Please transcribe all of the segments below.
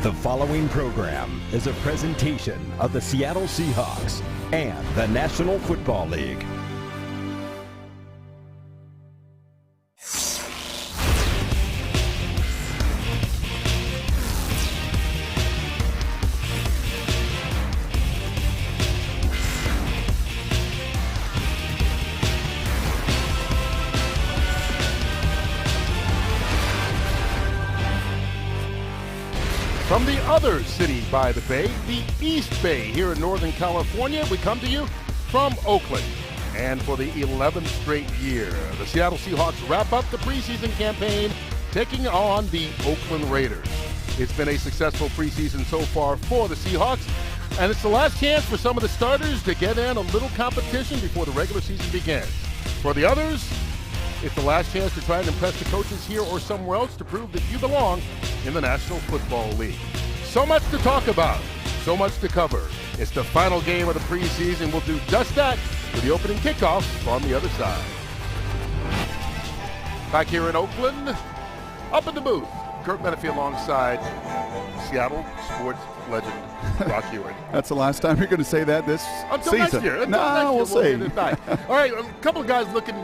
The following program is a presentation of the Seattle Seahawks and the National Football League. From the other city by the bay, the East Bay here in Northern California, we come to you from Oakland. And for the 11th straight year, the Seattle Seahawks wrap up the preseason campaign taking on the Oakland Raiders. It's been a successful preseason so far for the Seahawks, and it's the last chance for some of the starters to get in a little competition before the regular season begins. For the others, it's the last chance to try and impress the coaches here or somewhere else to prove that you belong in the National Football League. So much to talk about, so much to cover. It's the final game of the preseason. We'll do just that with the opening kickoff on the other side. Back here in Oakland, up in the booth, Kurt Menefee alongside Seattle sports legend Brock Ewing. That's the last time you're going to say that this Until season. Next year. We'll see. All right, a couple of guys looking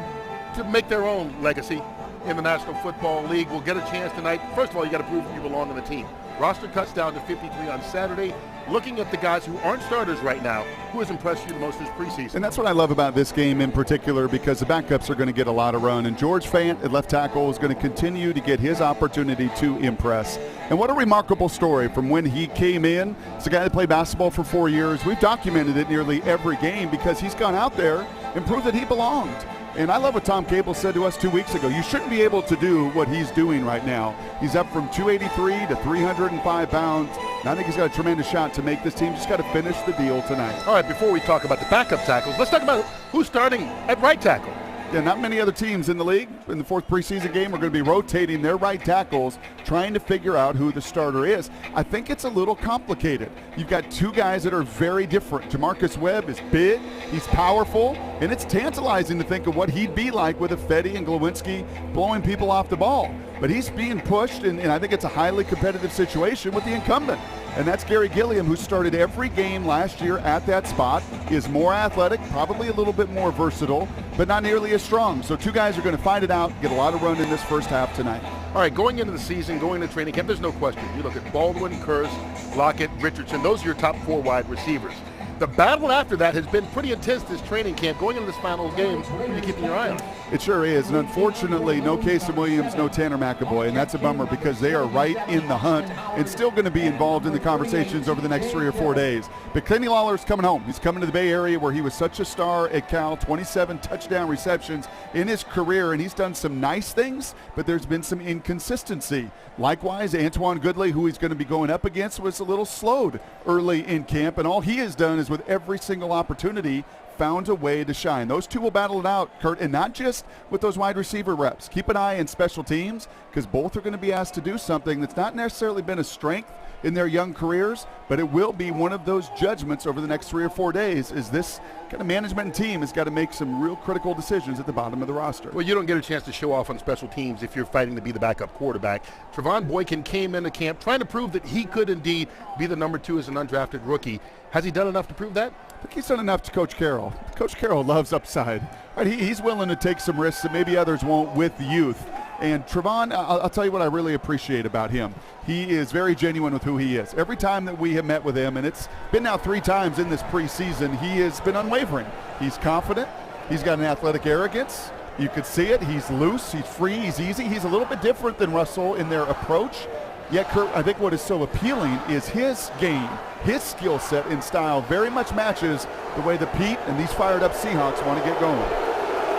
to make their own legacy in the National Football League will get a chance tonight. First of all, you got to prove that you belong on the team. Roster cuts down to 53 on Saturday. Looking at the guys who aren't starters right now, who has impressed you the most this preseason? And that's what I love about this game in particular, because the backups are going to get a lot of run. And George Fant at left tackle is going to continue to get his opportunity to impress. And what a remarkable story from when he came in. It's a guy that played basketball for 4 years. We've documented it nearly every game because he's gone out there and proved that he belonged. And I love what Tom Cable said to us 2 weeks ago. You shouldn't be able to do what he's doing right now. He's up from 283 to 305 pounds. And I think he's got a tremendous shot to make this team. Just got to finish the deal tonight. All right, before we talk about the backup tackles, let's talk about who's starting at right tackle. Yeah, not many other teams in the league in the fourth preseason game are going to be rotating their right tackles, trying to figure out who the starter is. I think it's a little complicated. You've got two guys that are very different. Jamarcus Webb is big, he's powerful, and it's tantalizing to think of what he'd be like with Ifedi and Glowinski blowing people off the ball. But he's being pushed, and I think it's a highly competitive situation with the incumbent. And that's Gary Gilliam, who started every game last year at that spot, is more athletic, probably a little bit more versatile, but not nearly as strong. So two guys are going to find it out, get a lot of run in this first half tonight. All right, going into the season, going into training camp, there's no question. You look at Baldwin, Kurz, Lockett, Richardson, those are your top four wide receivers. The battle after that has been pretty intense this training camp. Going into this final game, you're keeping your eye on it. It sure is, and unfortunately, no Casey Williams, no Tanner McAvoy, and that's a bummer because they are right in the hunt and still going to be involved in the conversations over the next 3 or 4 days. But Kenny Lawler's coming home. He's coming to the Bay Area where he was such a star at Cal, 27 touchdown receptions in his career, and he's done some nice things, but there's been some inconsistency. Likewise, Antoine Goodley, who he's going to be going up against, was a little slowed early in camp, and all he has done is with every single opportunity found a way to shine. Those two will battle it out, Kurt, and not just with those wide receiver reps. Keep an eye on special teams because both are going to be asked to do something that's not necessarily been a strength in their young careers, but it will be one of those judgments over the next 3 or 4 days as this kind of management and team has got to make some real critical decisions at the bottom of the roster. Well, you don't get a chance to show off on special teams if you're fighting to be the backup quarterback. Trevon Boykin came into camp trying to prove that he could indeed be the number 2 as an undrafted rookie. Has he done enough to prove that? I think he's done enough to Coach Carroll. Coach Carroll loves upside. Right, he's willing to take some risks that maybe others won't with youth. And Trevon, I'll tell you what I really appreciate about him. He is very genuine with who he is. Every time that we have met with him, and it's been now 3 times in this preseason, he has been unwavering. He's confident. He's got an athletic arrogance. You could see it. He's loose. He's free. He's easy. He's a little bit different than Russell in their approach. Yet, Kurt, I think what is so appealing is his game, his skill set and style very much matches the way that Pete and these fired-up Seahawks want to get going.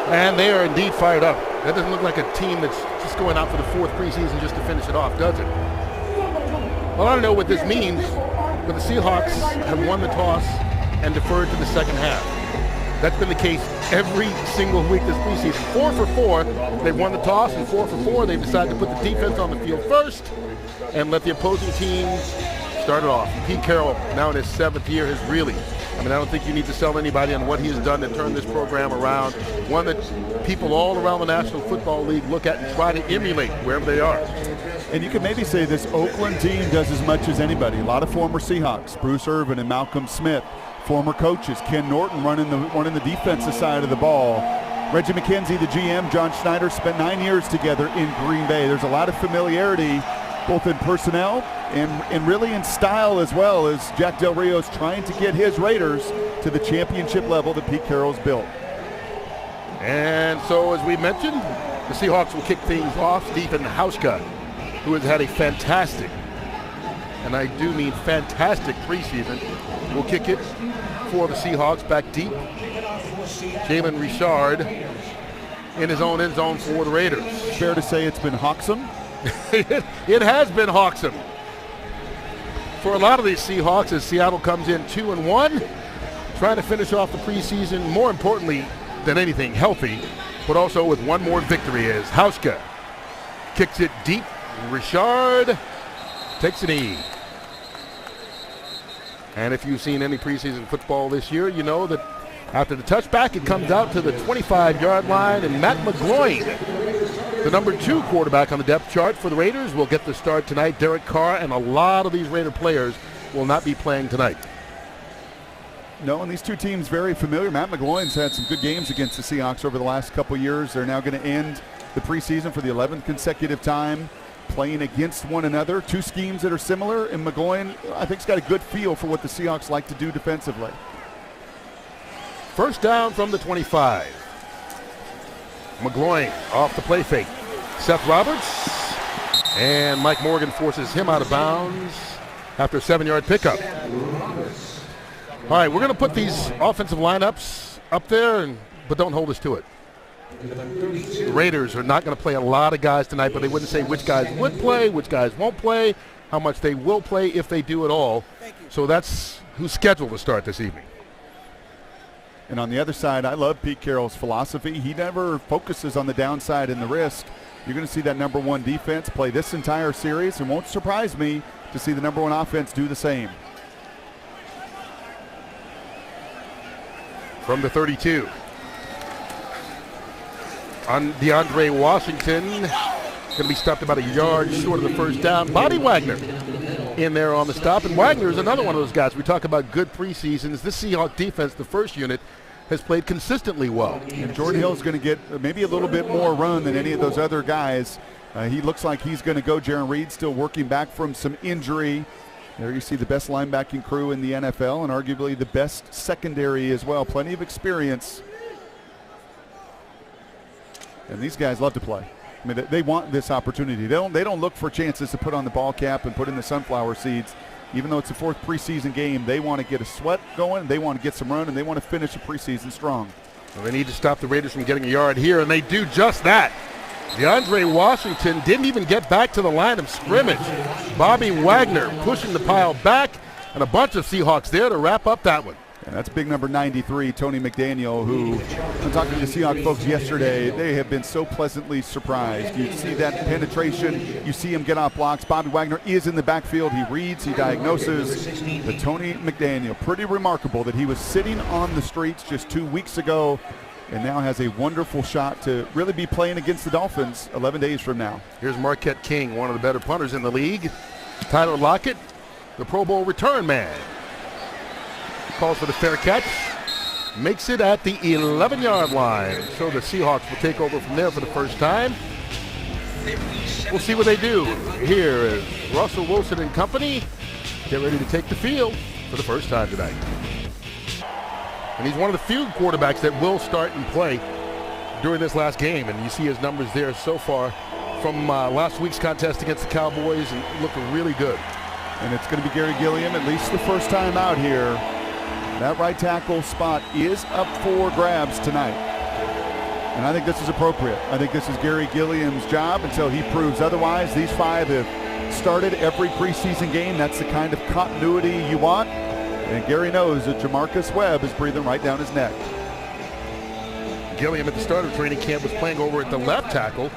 And they are indeed fired up. That doesn't look like a team that's just going out for the 4th preseason just to finish it off, does it? Well, I don't know what this means, but the Seahawks have won the toss and deferred to the second half. That's been the case every single week this preseason. 4 for 4, they've won the toss, and 4 for 4, they've decided to put the defense on the field first and let the opposing team start it off. Pete Carroll, now in his 7th year, has really, I don't think you need to sell anybody on what he has done to turn this program around. One that people all around the National Football League look at and try to emulate wherever they are. And you can maybe say this Oakland team does as much as anybody. A lot of former Seahawks, Bruce Irvin and Malcolm Smith, former coaches, Ken Norton running the defensive side of the ball. Reggie McKenzie, the GM, John Schneider spent 9 years together in Green Bay. There's a lot of familiarity both in personnel and really in style as well, as Jack Del Rio's trying to get his Raiders to the championship level that Pete Carroll's built. And so, as we mentioned, the Seahawks will kick things off. Stephen Hauschka, who has had a fantastic, and I do mean fantastic preseason, will kick it for the Seahawks back deep. Jalen Richard in his own end zone for the Raiders. Fair to say it's been Hawksome? It has been Hawksome for a lot of these Seahawks as Seattle comes in 2-1, trying to finish off the preseason, more importantly than anything, healthy, but also with one more victory as Hauschka kicks it deep. Richard takes a knee. And if you've seen any preseason football this year, you know that after the touchback, it comes out to the 25-yard line, and Matt McGloin, the number 2 quarterback on the depth chart for the Raiders, will get the start tonight. Derek Carr and a lot of these Raider players will not be playing tonight. No, and these two teams very familiar. Matt McGloin's had some good games against the Seahawks over the last couple years. They're now going to end the preseason for the 11th consecutive time playing against one another. Two schemes that are similar, and McGloin, I think, has got a good feel for what the Seahawks like to do defensively. First down from the 25. McGloin off the play fake. Seth Roberts, and Mike Morgan forces him out of bounds after a 7-yard pickup. All right, we're going to put these offensive lineups up there, but don't hold us to it. The Raiders are not going to play a lot of guys tonight, but they wouldn't say which guys would play, which guys won't play, how much they will play if they do at all. So that's who's scheduled to start this evening. And on the other side, I love Pete Carroll's philosophy. He never focuses on the downside and the risk. You're going to see that number 1 defense play this entire series, and won't surprise me to see the number 1 offense do the same. From the 32. On DeAndre Washington, going to be stopped about a yard short of the first down. Bobby Wagner in there on the stop, and Wagner is another one of those guys. We talk about good preseasons. This Seahawks defense, the first unit, has played consistently well. And Jordan Hill's going to get maybe a little bit more run than any of those other guys. He looks like he's going to go. Jaron Reed still working back from some injury. There you see the best linebacking crew in the NFL and arguably the best secondary as well. Plenty of experience. And these guys love to play. I mean, they want this opportunity. They don't look for chances to put on the ball cap and put in the sunflower seeds. Even though it's the 4th preseason game, they want to get a sweat going, they want to get some run, and they want to finish the preseason strong. Well, they need to stop the Raiders from getting a yard here, and they do just that. DeAndre Washington didn't even get back to the line of scrimmage. Bobby Wagner pushing the pile back, and a bunch of Seahawks there to wrap up that one. And that's big number 93, Tony McDaniel, who, I'm talking to the Seahawks folks yesterday, they have been so pleasantly surprised. You see that penetration, you see him get off blocks. Bobby Wagner is in the backfield. He reads, he diagnoses. But Tony McDaniel, pretty remarkable that he was sitting on the streets just 2 weeks ago and now has a wonderful shot to really be playing against the Dolphins 11 days from now. Here's Marquette King, one of the better punters in the league. Tyler Lockett, the Pro Bowl return man. Calls for the fair catch, makes it at the 11-yard line. So the Seahawks will take over from there for the first time. We'll see what they do. Here is Russell Wilson and company. Get ready to take the field for the first time tonight. And he's one of the few quarterbacks that will start and play during this last game. And you see his numbers there so far from last week's contest against the Cowboys, and look really good. And it's going to be Gary Gilliam, at least the first time out here. That right tackle spot is up for grabs tonight. And I think this is appropriate. I think this is Gary Gilliam's job until he proves otherwise. These 5 have started every preseason game. That's the kind of continuity you want. And Gary knows that Jamarcus Webb is breathing right down his neck. Gilliam at the start of training camp was playing over at the left tackle.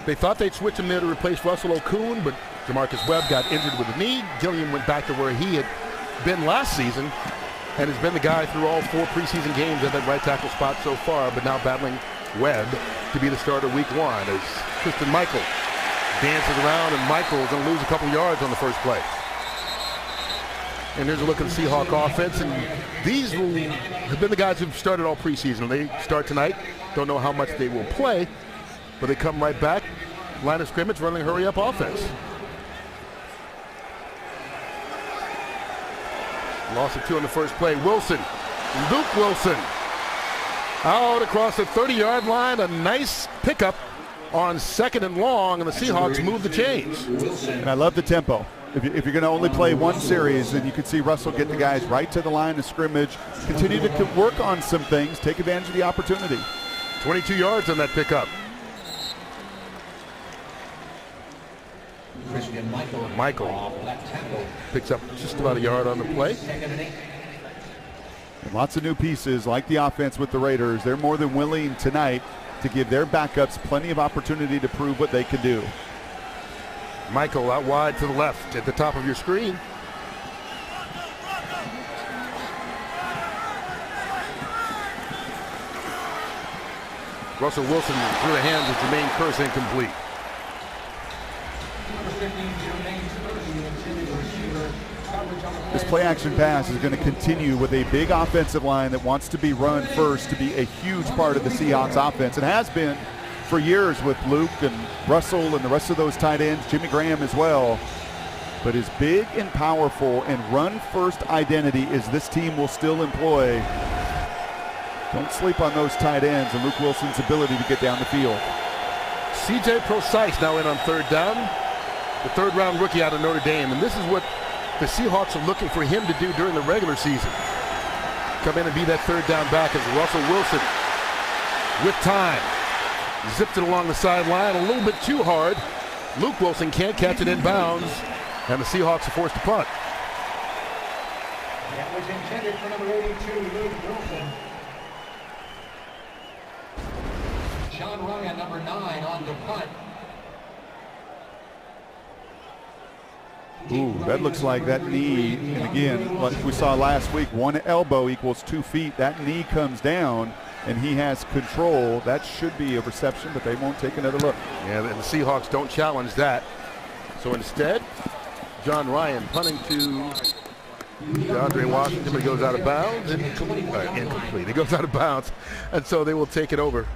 They thought they'd switch him there to replace Russell Okung, but Jamarcus Webb got injured with a knee. Gilliam went back to where he had been last season and has been the guy through all 4 preseason games at that right tackle spot so far, but now battling Webb to be the starter week 1 as Christian Michael dances around, and Michael is going to lose a couple yards on the first play. And here's a look at the Seahawk offense, and these have been the guys who've started all preseason. They start tonight. Don't know how much they will play, but they come right back. Line of scrimmage, running hurry-up offense. Loss of 2 on the first play. Wilson, Luke Wilson, out across the 30-yard line. A nice pickup on 2nd and long, and the Seahawks move the chains. And I love the tempo. If you're going to only play one series, then you can see Russell get the guys right to the line of scrimmage, continue to work on some things, take advantage of the opportunity. 22 yards on that pickup. Michael picks up just about a yard on the play. And lots of new pieces like the offense with the Raiders. They're more than willing tonight to give their backups plenty of opportunity to prove what they can do. Michael out wide to the left at the top of your screen. Russell Wilson through the hands of Jermaine Kearse, incomplete. This play-action pass is going to continue with a big offensive line that wants to be run first to be a huge part of the Seahawks offense. It has been for years with Luke and Russell and the rest of those tight ends, Jimmy Graham as well. But as big and powerful and run-first identity as this team will still employ, don't sleep on those tight ends and Luke Wilson's ability to get down the field. C.J. Precise now in on 3rd down. The 3rd-round rookie out of Notre Dame. And this is what the Seahawks are looking for him to do during the regular season. Come in and be that 3rd down back as Russell Wilson with time. Zipped it along the sideline a little bit too hard. Luke Wilson can't catch it in bounds, and the Seahawks are forced to punt. That was intended for number 82, Luke Wilson. Sean Ryan, number 9, on the punt. Ooh, that looks like that knee, and again, like we saw last week, 1 elbow equals 2 feet. That knee comes down, and he has control. That should be a reception, but they won't take another look. Yeah, and the Seahawks don't challenge that. So instead, John Ryan punting to DeAndre Washington, but he goes out of bounds. Incomplete. He goes out of bounds, and so they will take it over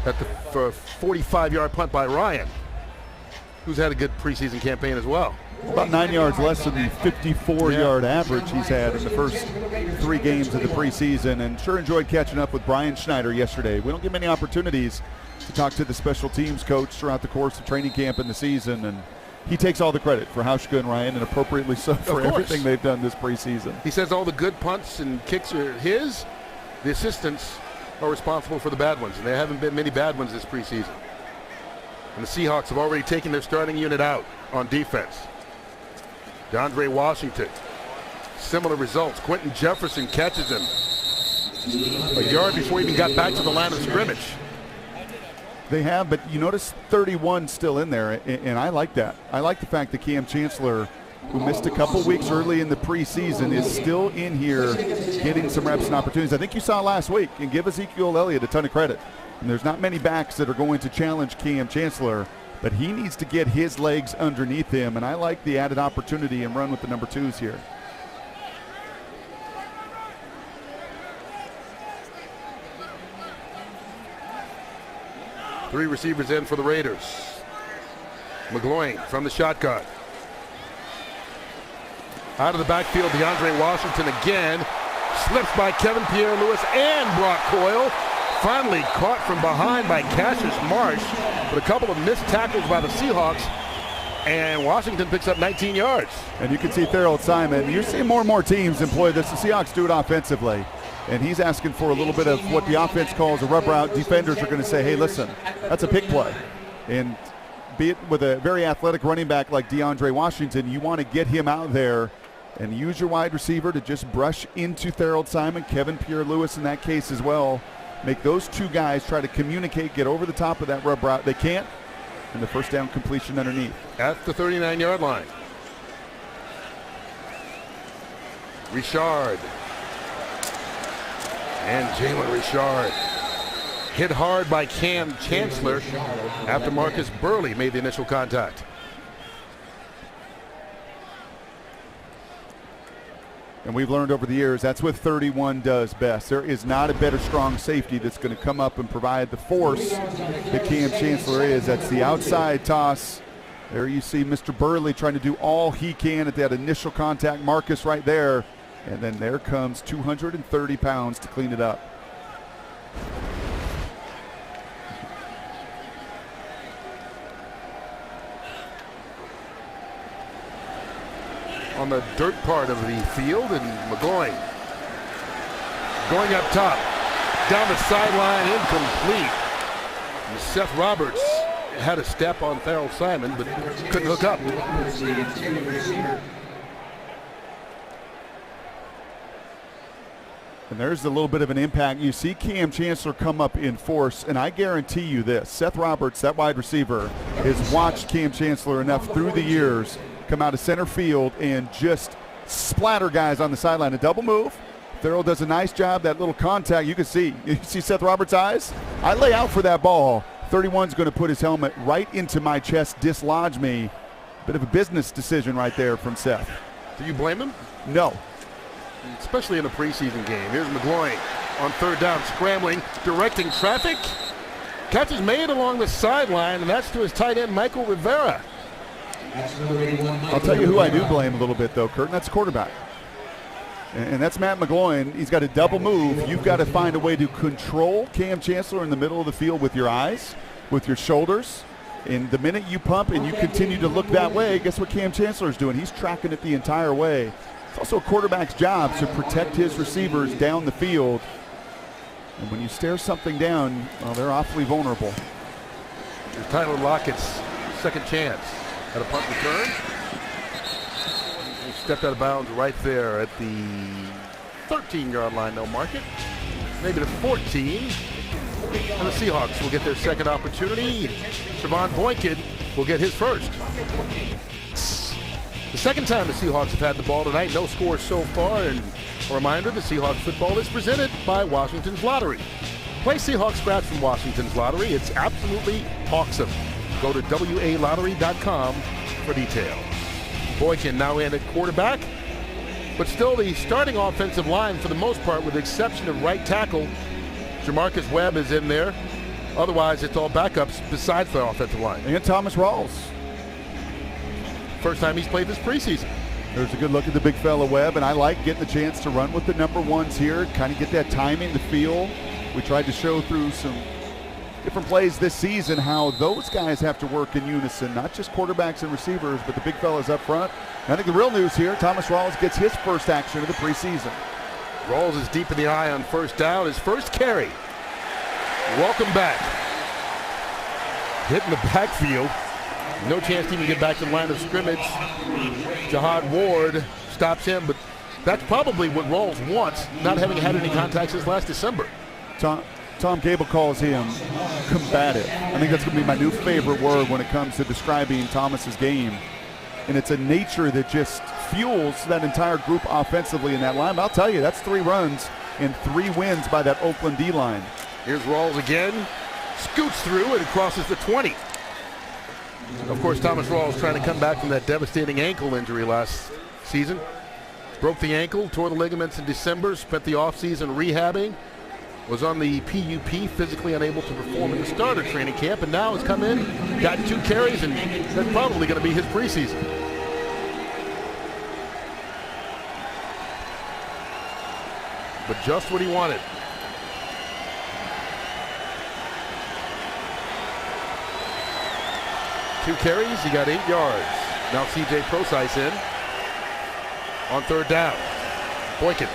at the 45-yard punt by Ryan, who's had a good preseason campaign as well. About 9 yards less than the 54-yard average he's had in the first 3 games of the preseason, and sure enjoyed catching up with Brian Schneider yesterday. We don't get many opportunities to talk to the special teams coach throughout the course of training camp and the season, and he takes all the credit for Hauschka and Ryan, and appropriately so, for everything they've done this preseason. He says all the good punts and kicks are his. The assistants are responsible for the bad ones, and there haven't been many bad ones this preseason. And the Seahawks have already taken their starting unit out on defense. DeAndre Washington, similar results. Quentin Jefferson catches him a yard before he even got back to the line of scrimmage. They have, but you notice 31 still in there, and I like that. I like the fact that Cam Chancellor, who missed a couple weeks early in the preseason, is still in here getting some reps and opportunities. I think you saw last week, and give Ezekiel Elliott a ton of credit. And there's not many backs that are going to challenge Cam Chancellor, but he needs to get his legs underneath him, and I like the added opportunity and run with the number 2s here. Three receivers in for the Raiders. McGloin from the shotgun. Out of the backfield, DeAndre Washington again. Slips by Kevin Pierre-Louis and Brock Coyle. Finally caught from behind by Cassius Marsh, but a couple of missed tackles by the Seahawks, and Washington picks up 19 yards. And you can see Thurl Simon. You're seeing more and more teams employ this. The Seahawks do it offensively, and he's asking for a little bit of what the offense calls a rub route. Defenders are going to say, hey, listen, that's a pick play. And be it with a very athletic running back like DeAndre Washington, you want to get him out there and use your wide receiver to just brush into Thurl Simon, Kevin Pierre-Louis in that case as well. Make those 2 guys try to communicate, get over the top of that rub route. They can't, and the first down completion underneath. At the 39-yard line. Richard. And Jalen Richard Hit hard by Cam Chancellor after Marcus Burley made the initial contact. And we've learned over the years that's what 31 does best. There is not a better strong safety that's going to come up and provide the force that Cam Chancellor is. That's the outside toss. There you see Mr. Burley trying to do all he can at that initial contact. Marcus right there. And then there comes 230 pounds to clean it up. On the dirt part of the field, and McGloin going up top, down the sideline, incomplete. And Seth Roberts had a step on Farrell Simon, but couldn't hook up. And there's a little bit of an impact. You see Cam Chancellor come up in force, and I guarantee you this, Seth Roberts, that wide receiver, has watched Cam Chancellor enough through the years come out of center field and just splatter guys on the sideline. A double move. Farrell does a nice job. That little contact, you can see. You see Seth Roberts' eyes? I lay out for that ball. 31's going to put his helmet right into my chest, dislodge me. Bit of a business decision right there from Seth. Do you blame him? No. Especially in a preseason game. Here's McGloin on third down, scrambling, directing traffic. Catch is made along the sideline, and that's to his tight end, Michael Rivera. I'll tell you who I do blame a little bit, though, Kurt, and that's quarterback. And that's Matt McGloin. He's got a double move. You've got to find a way to control Cam Chancellor in the middle of the field with your eyes, with your shoulders. And the minute you pump and you continue to look that way, guess what Cam Chancellor's doing? He's tracking it the entire way. It's also a quarterback's job to protect his receivers down the field. And when you stare something down, well, they're awfully vulnerable. Here's Tyler Lockett's second chance at a punt return. He stepped out of bounds right there at the 13-yard line. They'll mark it. Maybe the 14. And the Seahawks will get their second opportunity. Trevon Boykin will get his first. The second time the Seahawks have had the ball tonight, no score so far. And a reminder, the Seahawks football is presented by Washington's Lottery. Play Seahawks Scratch from Washington's Lottery. It's absolutely awesome. Go to WALottery.com for details. Boykin now in at quarterback, but still the starting offensive line for the most part, with the exception of right tackle. Jamarcus Webb is in there. Otherwise, it's all backups besides the offensive line. And Thomas Rawls. First time he's played this preseason. There's a good look at the big fella Webb, and I like getting the chance to run with the number ones here, kind of get that timing, the feel. We tried to show through some different plays this season how those guys have to work in unison, not just quarterbacks and receivers, but the big fellas up front. And I think the real news here, Thomas Rawls gets his first action of the preseason. Rawls is deep in the eye on first down. His first carry. Welcome back. Hitting the backfield. No chance to even get back to the line of scrimmage. Jihad Ward stops him, but that's probably what Rawls wants, not having had any contact since last December. Tom Gable calls him combative. I think that's going to be my new favorite word when it comes to describing Thomas's game. And it's a nature that just fuels that entire group offensively in that line. But I'll tell you, that's 3 runs and 3 wins by that Oakland D-line. Here's Rawls again. Scoots through and crosses the 20. Of course, Thomas Rawls trying to come back from that devastating ankle injury last season. Broke the ankle, tore the ligaments in December, spent the offseason rehabbing, was on the PUP, physically unable to perform in the starter training camp, and now has come in, got 2 carries, and that's probably going to be his preseason. But just what he wanted. Two carries, he got 8 yards. Now C.J. Prosise in on third down. Boykin,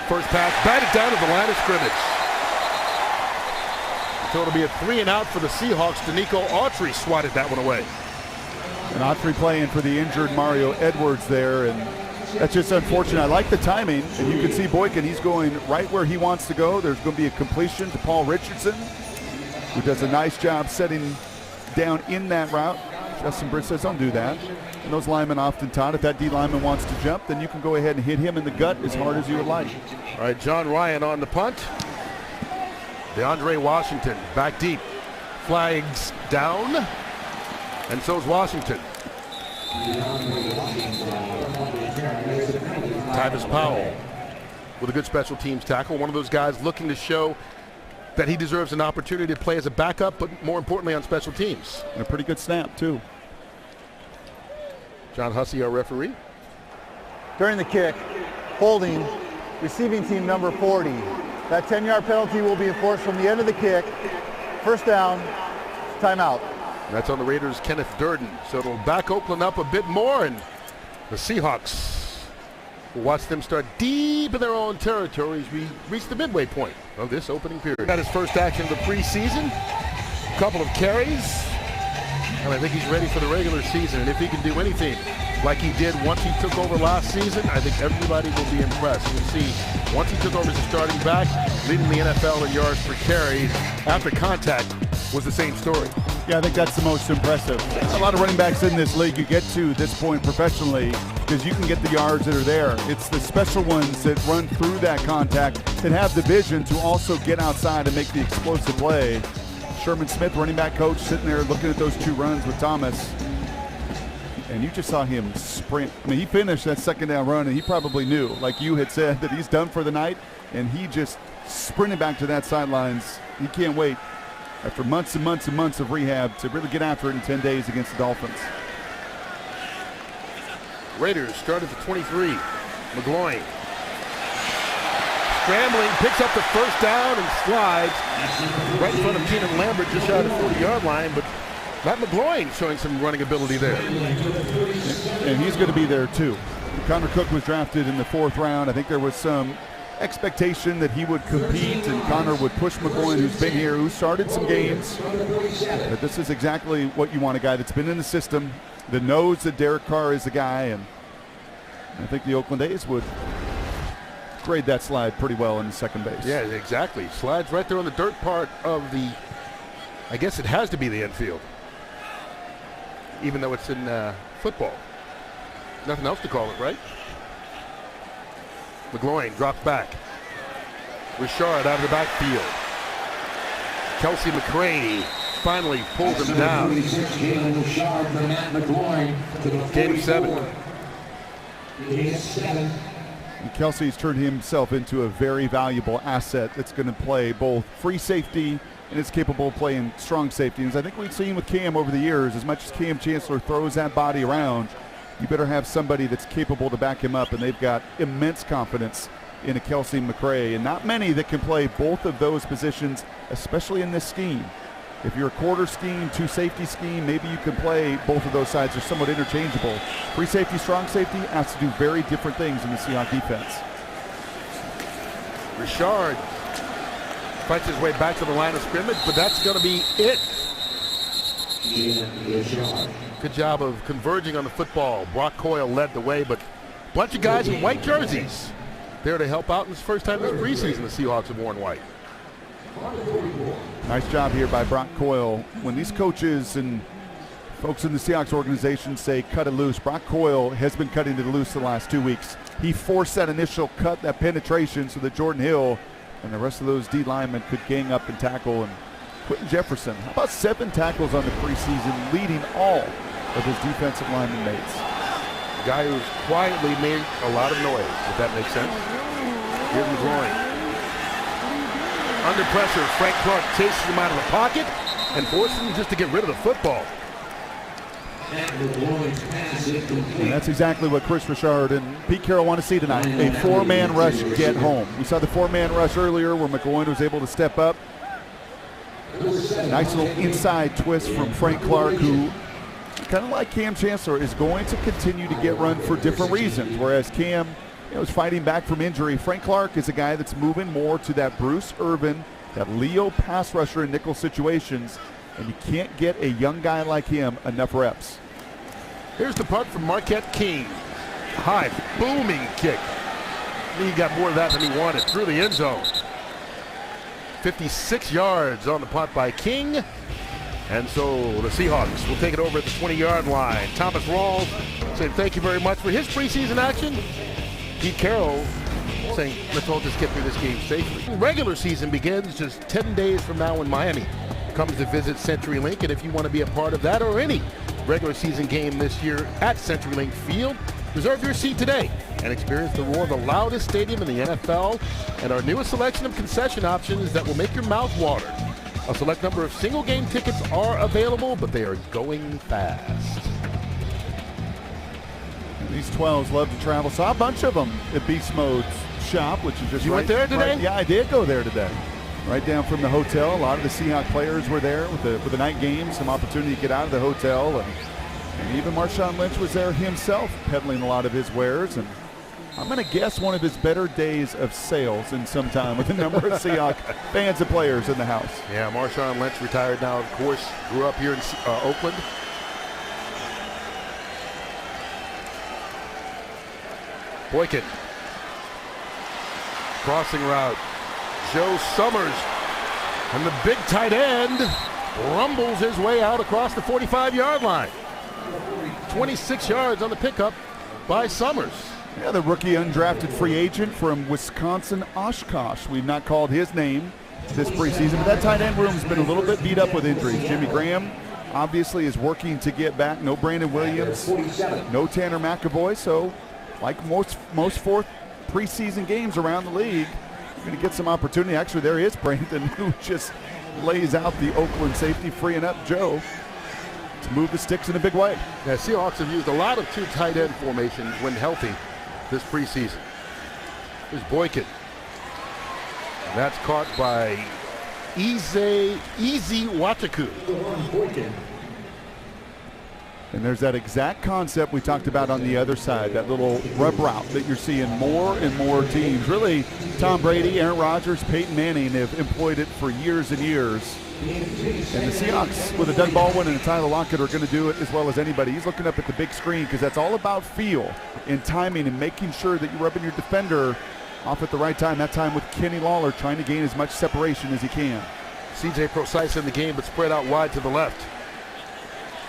first pass, batted down to the line of scrimmage. So it'll be a 3 and out for the Seahawks. Danico Autry swatted that one away. And Autry playing for the injured Mario Edwards there, and that's just unfortunate. I like the timing, and you can see Boykin, he's going right where he wants to go. There's going to be a completion to Paul Richardson, who does a nice job setting down in that route. Justin Britt says, don't do that. And those linemen often taught, if that D lineman wants to jump, then you can go ahead and hit him in the gut as hard as you would like. All right, John Ryan on the punt. DeAndre Washington back deep. Flags down. And so is Washington. Tyvis Powell with a good special teams tackle. One of those guys looking to show that he deserves an opportunity to play as a backup, but more importantly on special teams. And a pretty good snap, too. John Hussey, our referee. During the kick, holding receiving team number 40. That 10-yard penalty will be enforced from the end of the kick. First down, timeout. That's on the Raiders' Kenneth Durden. So it'll back Oakland up a bit more, and the Seahawks will watch them start deep in their own territory as we reach the midway point of this opening period. Got his first action of the preseason, a couple of carries, and I think he's ready for the regular season. And if he can do anything like he did once he took over last season, I think everybody will be impressed. We'll see, once he took over as a starting back, leading the NFL in yards per carry after contact was the same story. Yeah, I think that's the most impressive. A lot of running backs in this league you get to this point professionally because you can get the yards that are there. It's the special ones that run through that contact that have the vision to also get outside and make the explosive play. Sherman Smith, running back coach, sitting there looking at those two runs with Thomas. And you just saw him sprint. I mean, he finished that second down run, and he probably knew, like you had said, that he's done for the night, and he just sprinted back to that sidelines. He can't wait, after months and months and months of rehab, to really get after it in 10 days against the Dolphins. Raiders start at the 23. McGloin scrambling, picks up the first down and slides right in front of Keenan Lambert just out of the 40-yard line, but Matt McGloin showing some running ability there. And he's going to be there too. Connor Cook was drafted in the 4th round. I think there was some expectation that he would compete and Connor would push McGloin, who's been here, who started some games. But this is exactly what you want, a guy that's been in the system, that knows that Derek Carr is the guy, and I think the Oakland A's would grade that slide pretty well in the second base. Yeah, exactly. Slides right there on the dirt part of the, I guess it has to be the infield, even though it's in football. Nothing else to call it, right? McGloin drops back. Richard out of the backfield. Kelsey McCray finally pulls him down. Game 7. And Kelsey's turned himself into a very valuable asset that's going to play both free safety and is capable of playing strong safety. And as I think we've seen with Cam over the years, as much as Cam Chancellor throws that body around, you better have somebody that's capable to back him up, and they've got immense confidence in a Kelsey McCray, and not many that can play both of those positions, especially in this scheme. If you're a quarter scheme, 2 safety scheme, maybe you can play both of those sides. They're somewhat interchangeable. Free safety, strong safety has to do very different things in the Seahawks defense. Richard fights his way back to the line of scrimmage, but that's going to be it. Good job of converging on the football. Brock Coyle led the way, but a bunch of guys in white jerseys there to help out. In this first time this preseason the Seahawks have worn white. Nice job here by Brock Coyle. When these coaches and folks in the Seahawks organization say cut it loose, Brock Coyle has been cutting it loose the last 2 weeks. He forced that initial cut, that penetration, so that Jordan Hill and the rest of those D linemen could gang up and tackle. And Quentin Jefferson, how about 7 tackles on the preseason, leading all of his defensive lineman mates. A guy who's quietly made a lot of noise, if that makes sense. Here's McGloin. Under pressure, Frank Clark chases him out of the pocket and forces him just to get rid of the football. And that's exactly what Chris Richard and Pete Carroll want to see tonight. A 4-man rush get home. We saw the 4-man rush earlier where McGloin was able to step up. Nice little inside twist from Frank Clark, who, kind of like Cam Chancellor, is going to continue to get run for different reasons. Whereas Cam is fighting back from injury, Frank Clark is a guy that's moving more to that Bruce Irvin, that Leo pass rusher in nickel situations, and you can't get a young guy like him enough reps. Here's the punt from Marquette King. High, booming kick. He got more of that than he wanted through the end zone. 56 yards on the punt by King. And so the Seahawks will take it over at the 20-yard line. Thomas Rawls saying thank you very much for his preseason action. Pete Carroll saying, let's all just get through this game safely. Regular season begins just 10 days from now when Miami comes to visit CenturyLink, and if you want to be a part of that or any regular season game this year at CenturyLink Field, reserve your seat today and experience the roar of the loudest stadium in the NFL and our newest selection of concession options that will make your mouth water. A select number of single game tickets are available, but they are going fast. These 12s love to travel. Saw a bunch of them at Beast Mode's shop, which is just You went there today? Yeah, I did go there today. Right down from the hotel. A lot of the Seahawks players were there with the night game, some opportunity to get out of the hotel. And even Marshawn Lynch was there himself, peddling a lot of his wares. And I'm going to guess one of his better days of sales in some time with a number of Seahawks fans and players in the house. Yeah, Marshawn Lynch retired now, of course, grew up here in Oakland. Boykin. Crossing route. Joe Summers. And the big tight end rumbles his way out across the 45-yard line. 26 yards on the pickup by Summers. Yeah, the rookie undrafted free agent from Wisconsin, Oshkosh. We've not called his name this preseason, but that tight end room's been a little bit beat up with injuries. Jimmy Graham obviously is working to get back. No Brandon Williams, no Tanner McAvoy. So, like most fourth preseason games around the league, you're going to get some opportunity. Actually, there is Brandon, who just lays out the Oakland safety, freeing up Joe to move the sticks in a big way. Yeah, Seahawks have used a lot of two tight end formations when healthy this preseason. Here's Boykin. And that's caught by Easy Wachaku. And there's that exact concept we talked about on the other side, that little rub route that you're seeing more and more teams. Really, Tom Brady, Aaron Rodgers, Peyton Manning have employed it for years and years. And the Seahawks, with a Doug Baldwin and a Tyler Lockett, are going to do it as well as anybody. He's looking up at the big screen because that's all about feel and timing and making sure that you're rubbing your defender off at the right time. That time with Kenny Lawler trying to gain as much separation as he can. CJ Procise in the game, but spread out wide to the left.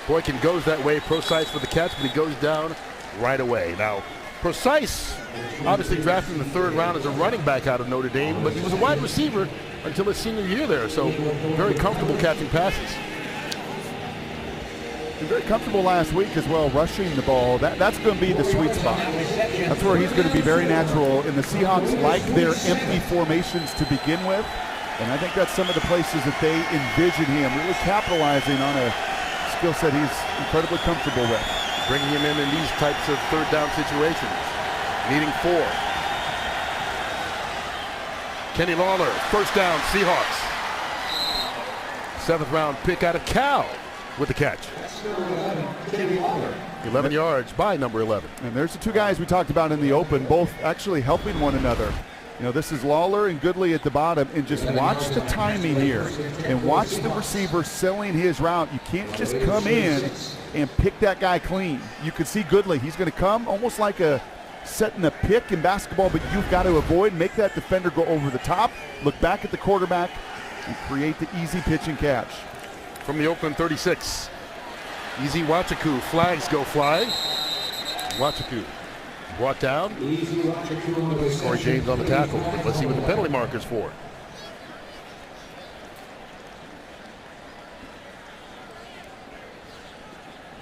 Boykin goes that way, Procise for the catch, but he goes down right away. Now, Procise, obviously drafted in the third round as a running back out of Notre Dame, but he was a wide receiver until his senior year there, so very comfortable catching passes. And very comfortable last week as well, rushing the ball. That's going to be the sweet spot. That's where he's going to be very natural, and the Seahawks like their empty formations to begin with, and I think that's some of the places that they envision him really capitalizing on a skill set he's incredibly comfortable with. Bringing him in these types of third down situations. Needing 4. Kenny Lawler, first down, Seahawks. 7th round pick out of Cal with the catch. 11 yards by number 11. And there's the two guys we talked about in the open, both actually helping one another. You know, this is Lawler and Goodley at the bottom, and just watch the timing here and watch the receiver selling his route. You can't just come in and pick that guy clean. You can see Goodley. He's going to come almost like a setting a pick in basketball, but you've got to avoid, make that defender go over the top, look back at the quarterback, and create the easy pitch and catch. From the Oakland 36, Easy Wachaku, flags go flying. Wachaku brought down. Corey James on the tackle. Let's see what the penalty marker's for.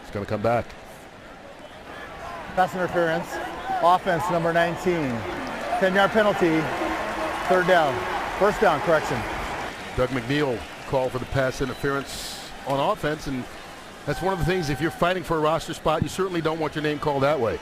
It's going to come back. Pass interference. Offense number 19. 10-yard penalty. Third down. First down, correction. Doug McNeil called for the pass interference on offense, and that's one of the things, if you're fighting for a roster spot, you certainly don't want your name called that way.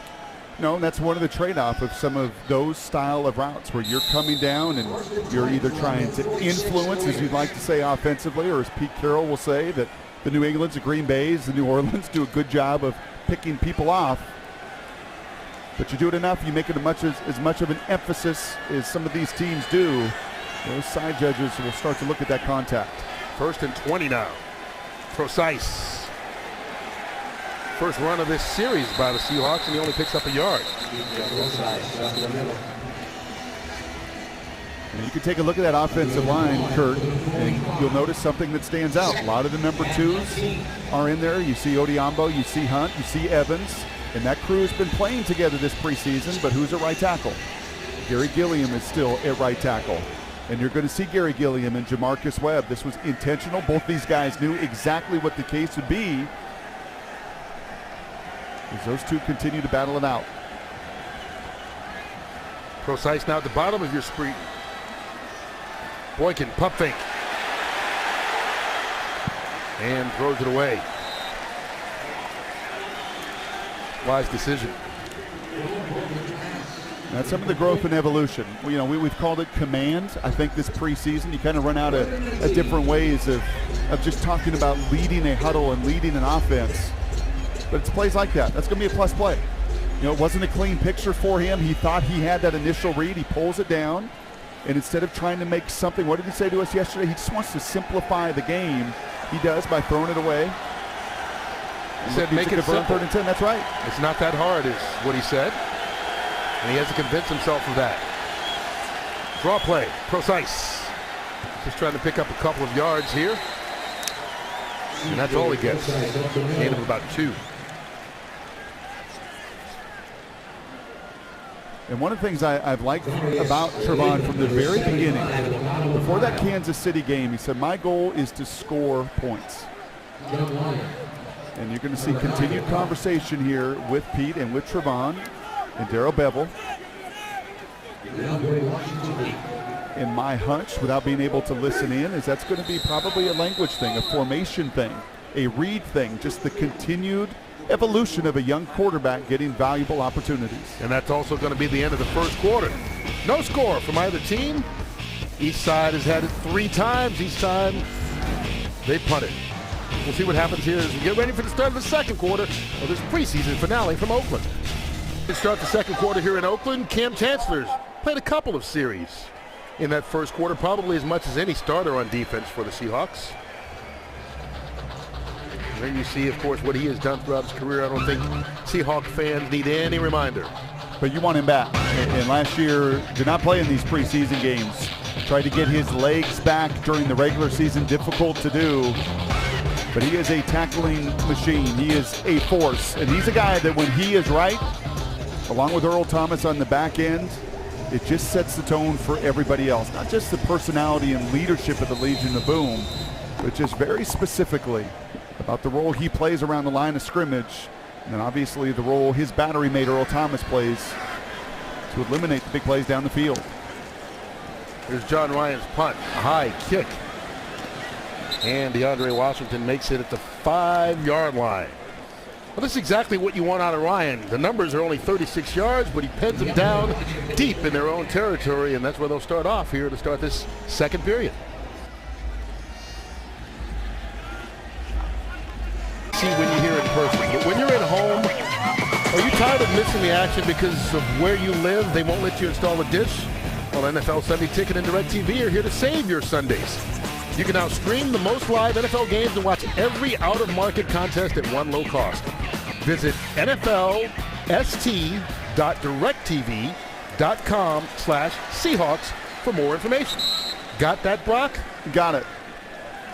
No, that's one of the trade-off of some of those style of routes where you're coming down and you're either trying to influence, as you'd like to say, offensively, or as Pete Carroll will say, that the New Englands, the Green Bays, the New Orleans do a good job of picking people off. But you do it enough, you make it as much of an emphasis as some of these teams do, those side judges will start to look at that contact. 1st and 20 now. Procise. First run of this series by the Seahawks, and he only picks up a yard. And you can take a look at that offensive line, Kurt, and you'll notice something that stands out. A lot of the number 2s are in there. You see Odiambo, you see Hunt, you see Evans, and that crew has been playing together this preseason, but who's at right tackle? Gary Gilliam is still at right tackle. And you're going to see Gary Gilliam and Jamarcus Webb. This was intentional. Both these guys knew exactly what the case would be as those two continue to battle it out. Precise now at the bottom of your screen. Boykin, pump fake. And throws it away. Wise decision. That's some of the growth and evolution. We've called it command. I think this preseason, you kind of run out of different ways of just talking about leading a huddle and leading an offense. But it's plays like that. That's going to be a plus play. It wasn't a clean picture for him. He thought he had that initial read. He pulls it down. And instead of trying to make something, what did he say to us yesterday? He just wants to simplify the game. He does by throwing it away. He said make it simple. 3rd and 10. That's right. It's not that hard is what he said. And he has to convince himself of that. Draw play, Precise. Just trying to pick up a couple of yards here. And that's all he gets. Gain of about 2. And one of the things I've liked about Trevon from the very beginning, before that Kansas City game, he said, my goal is to score points. And you're going to see continued conversation here with Pete and with Trevon and Darrell Bevel. And my hunch, without being able to listen in, is that's going to be probably a language thing, a formation thing, a read thing, just the continued evolution of a young quarterback getting valuable opportunities. And that's also going to be the end of the first quarter. No score from either team. Each side has had it 3 times. Each time they punted. We'll see what happens here as we get ready for the start of the second quarter of this preseason finale from Oakland. To start the second quarter here in Oakland, Cam Chancellor's played a couple of series in that first quarter, probably as much as any starter on defense for the Seahawks. And then you see, of course, what he has done throughout his career. I don't think Seahawk fans need any reminder. But you want him back. And last year, did not play in these preseason games. Tried to get his legs back during the regular season, difficult to do. But he is a tackling machine. He is a force. And he's a guy that when he is right, along with Earl Thomas on the back end, it just sets the tone for everybody else. Not just the personality and leadership of the Legion of Boom, but just very specifically about the role he plays around the line of scrimmage, and then obviously the role his battery mate Earl Thomas plays to eliminate the big plays down the field. Here's John Ryan's punt, a high kick. And DeAndre Washington makes it at the 5-yard line. Well, this is exactly what you want out of Ryan. The numbers are only 36 yards, but he pens them down deep in their own territory, and that's where they'll start off here to start this second period. See when you're here in person, but when you're at home, are you tired of missing the action because of where you live? They won't let you install a dish. Well, NFL Sunday Ticket and DirecTV are here to save your Sundays. You can now stream the most live NFL games and watch every out-of-market contest at one low cost. Visit nflst.directv.com/Seahawks for more information. Got that, Brock? Got it.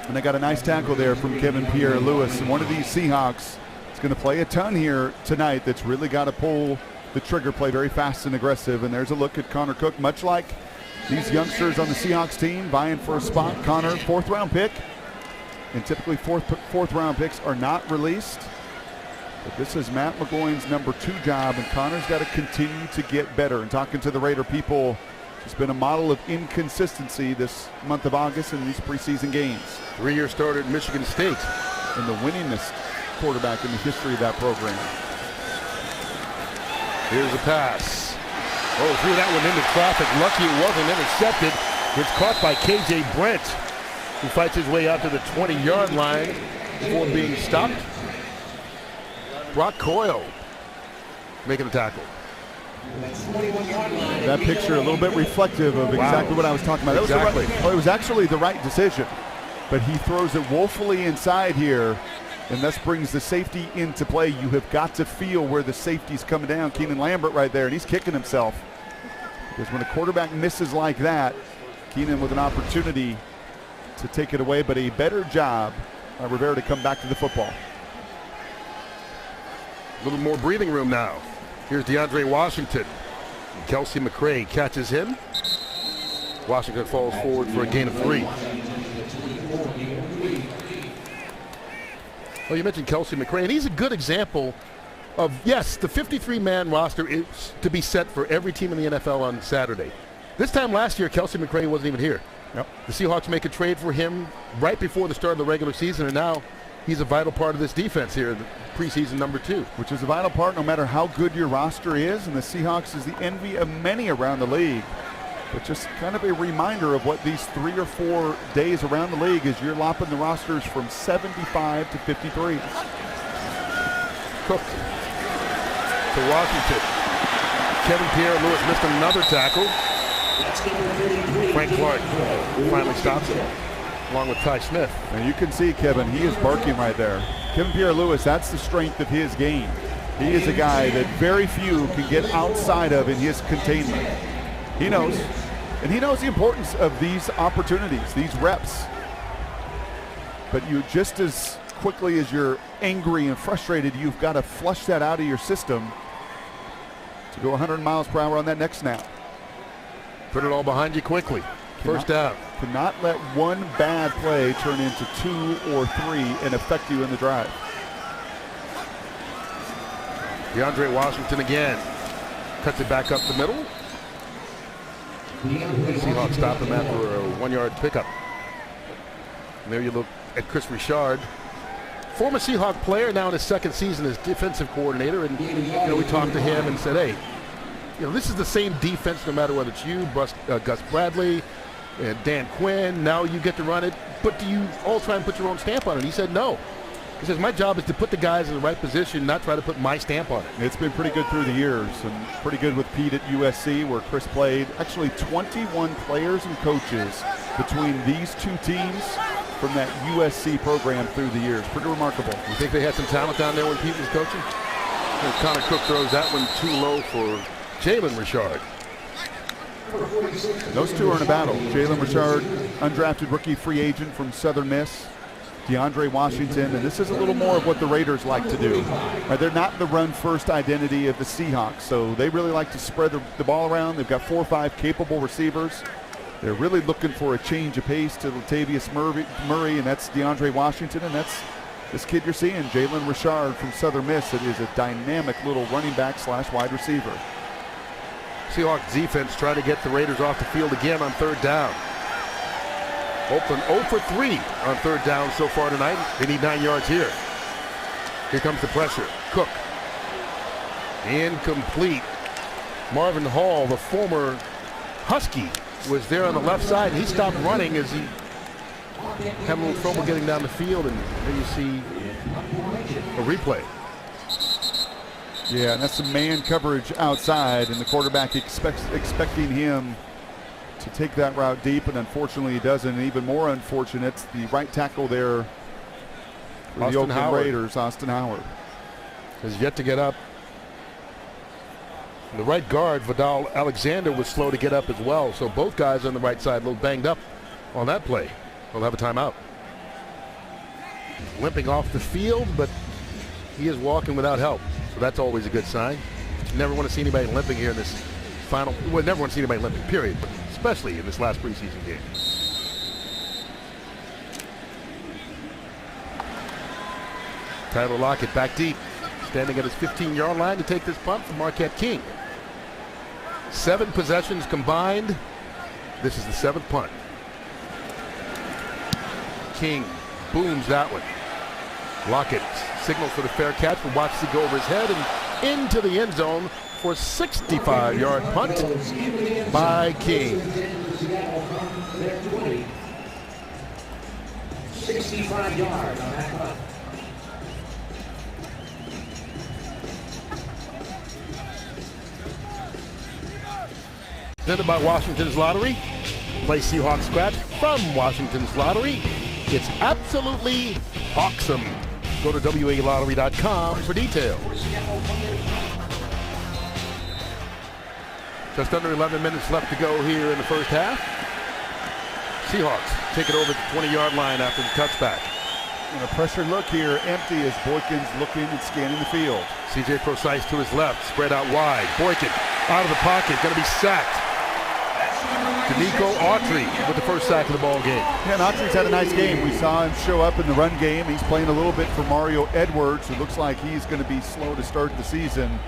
And they got a nice tackle there from Kevin Pierre-Louis. And one of these Seahawks is going to play a ton here tonight that's really got to pull the trigger, play very fast and aggressive. And there's a look at Connor Cook, much like these youngsters on the Seahawks team vying for a spot. Connor, 4th-round pick. And typically fourth-round picks are not released. But this is Matt McGloin's number 2 job, and Connor's got to continue to get better. And talking to the Raider people, it's been a model of inconsistency this month of August in these preseason games. 3-year starter at Michigan State. And the winningest quarterback in the history of that program. Here's a pass. Oh, threw that one into traffic. Lucky it wasn't intercepted. It's caught by KJ Brent, who fights his way out to the 20-yard line before being stopped. Brock Coyle making the tackle. That picture a little bit reflective of exactly what I was talking about. Exactly. It was actually the right decision, but he throws it woefully inside here, and thus brings the safety into play. You have got to feel where the safety's coming down. Keenan Lambert right there, and he's kicking himself. Because when a quarterback misses like that, Keenan with an opportunity to take it away, but a better job by Rivera to come back to the football. A little more breathing room now. Here's DeAndre Washington. Kelsey McCray catches him. Washington falls forward for a gain of 3. Well, you mentioned Kelsey McCray, and he's a good example of, yes, the 53-man roster is to be set for every team in the NFL on Saturday. This time last year, Kelsey McCray wasn't even here. Yep. The Seahawks make a trade for him right before the start of the regular season, and now he's a vital part of this defense here in the preseason number 2. Which is a vital part no matter how good your roster is, and the Seahawks is the envy of many around the league. But just kind of a reminder of what these 3 or 4 days around the league is. You're lopping the rosters from 75 to 53. Cook to Washington. Kevin Pierre-Louis missed another tackle. Frank Clark finally stops him, along with Ty Smith. And you can see Kevin, he is barking right there. Kevin Pierre-Louis, that's the strength of his game. He is a guy that very few can get outside of in his containment. He knows, and he knows the importance of these opportunities, these reps. But you, just as quickly as you're angry and frustrated, you've got to flush that out of your system to go 100 miles per hour on that next snap. Put it all behind you quickly. First down. Cannot let one bad play turn into 2 or 3 and affect you in the drive. DeAndre Washington again. Cuts it back up the middle. Seahawks stop him after a 1-yard pickup. And there you look at Chris Richard. Former Seahawk player, now in his 2nd season as defensive coordinator. And we talked to him and said, hey, this is the same defense no matter whether it's you, Gus Bradley, and Dan Quinn. Now you get to run it, but do you all try and put your own stamp on it? He said no. He says, my job is to put the guys in the right position, not try to put my stamp on it. It's been pretty good through the years, and pretty good with Pete at USC, where Chris played. Actually, 21 players and coaches between these 2 teams from that USC program through the years. Pretty remarkable. You think they had some talent down there when Pete was coaching? And Connor Cook throws that one too low for Jalen Richard. Those 2 are in a battle. Jalen Richard, undrafted rookie free agent from Southern Miss. DeAndre Washington, and this is a little more of what the Raiders like to do. They're not the run-first identity of the Seahawks, so they really like to spread the ball around. They've got 4 or 5 capable receivers. They're really looking for a change of pace to Latavius Murray, and that's DeAndre Washington, and that's this kid you're seeing, Jalen Richard from Southern Miss. It is a dynamic little running back / wide receiver. Seahawks defense trying to get the Raiders off the field again on 3rd down. Oakland 0 for 3 on 3rd down so far tonight. They need 9 yards here. Here comes the pressure. Cook. Incomplete. Marvin Hall, the former Husky, was there on the left side. He stopped running as he had a little trouble getting down the field, and then you see a replay. Yeah, and that's some man coverage outside, and the quarterback expecting him to take that route deep, and unfortunately he doesn't. And even more unfortunate, the right tackle there for the Oakland Raiders, Austin Howard, has yet to get up. And the right guard, Vidal Alexander, was slow to get up as well. So both guys on the right side a little banged up on that play. They'll have a timeout. Limping off the field, but he is walking without help. So that's always a good sign. You never want to see anybody limping here in this final. Well, never want to see anybody limping, period. But especially in this last preseason game. Tyler Lockett back deep, standing at his 15-yard line to take this punt from Marquette King. 7 possessions combined. This is the 7th punt. King booms that one. Lockett signals for the fair catch, but watches it go over his head and into the end zone for a 65-yard punt by King. 65 yards on that punt. Presented by Washington's Lottery. Play Seahawks Scratch from Washington's Lottery. It's absolutely awesome. Go to WALottery.com for details. Just under 11 minutes left to go here in the first half. Seahawks take it over the 20-yard line after the touchback. And a pressure look here, empty as Boykin's looking and scanning the field. CJ Procise to his left, spread out wide. Boykin out of the pocket, going to be sacked. Danico Autry with the first sack of the ball game. Yeah, and Autry's had a nice game. We saw him show up in the run game. He's playing a little bit for Mario Edwards, who looks like he's going to be slow to start the season.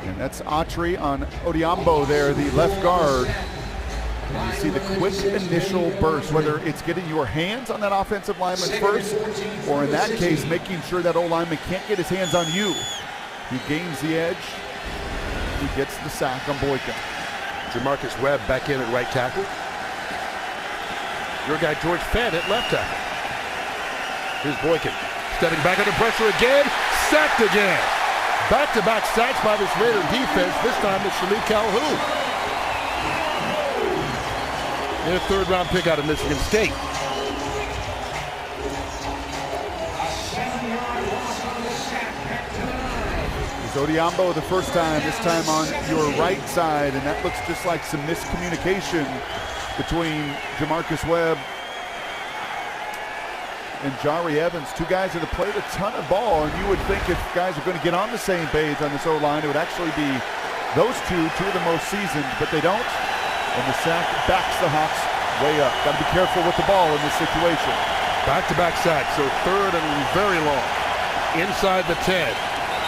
And that's Autry on Odiambo there, the left guard. And you see the quick initial burst, whether it's getting your hands on that offensive lineman first, or in that case, making sure that O-lineman can't get his hands on you. He gains the edge. He gets the sack on Boykin. Jamarcus Webb back in at right tackle. Your guy George Fant at left tackle. Here's Boykin stepping back under pressure again, sacked again. Back-to-back sacks by this Raider defense. This time it's Shalik Calhoun. Their third-round pick out of Michigan State. Odiambo the first time, this time on your right side, and that looks just like some miscommunication between Jamarcus Webb and Jari Evans, two guys that have played a ton of ball, and you would think if guys are going to get on the same page on this O-line, it would actually be those two of the most seasoned, but they don't, and the sack backs the Hawks way up. Got to be careful with the ball in this situation. Back-to-back sacks, so third and very long. Inside the 10.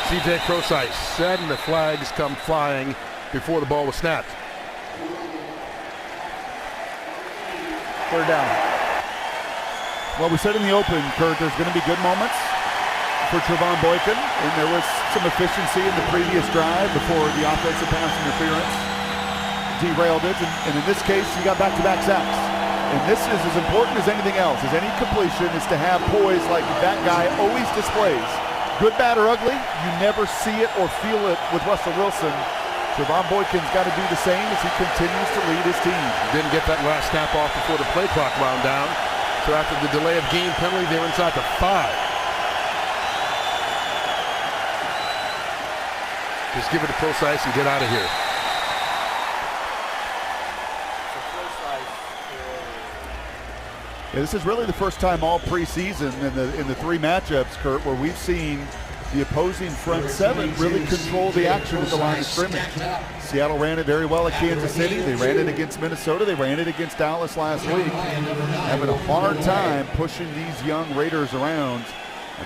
C.J. Prosise said, and the flags come flying before the ball was snapped. Third down. Well, we said in the open, Kurt, there's going to be good moments for Trevon Boykin, and there was some efficiency in the previous drive before the offensive pass interference derailed it, and in this case, you got back-to-back sacks. And this is as important as anything else, as any completion is to have poise like that guy always displays. Good, bad, or ugly, you never see it or feel it with Russell Wilson. Trevon Boykin's got to do the same as he continues to lead his team. Didn't get that last snap off before the play clock wound down. So after the delay of game penalty, they're inside the 5. Just give it to Prosise and get out of here. Yeah, this is really the first time all preseason in the three matchups, Kurt, where we've seen the opposing front seven really control the action at the line of scrimmage. Seattle ran it very well at Kansas City. They ran it against Minnesota. They ran it against Dallas last week. Having a hard time pushing these young Raiders around.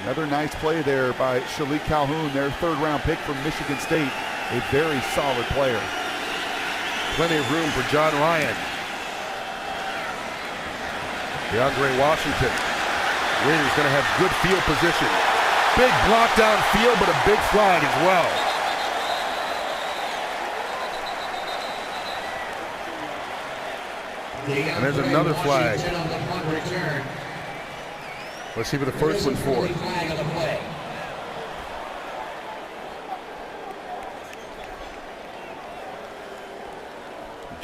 Another nice play there by Shalik Calhoun, their third-round pick from Michigan State. A very solid player. Plenty of room for John Ryan. DeAndre Washington. Raiders going to have good field position. Big block down field, but a big flag as well. And there's another flag. Let's see what the first one's for.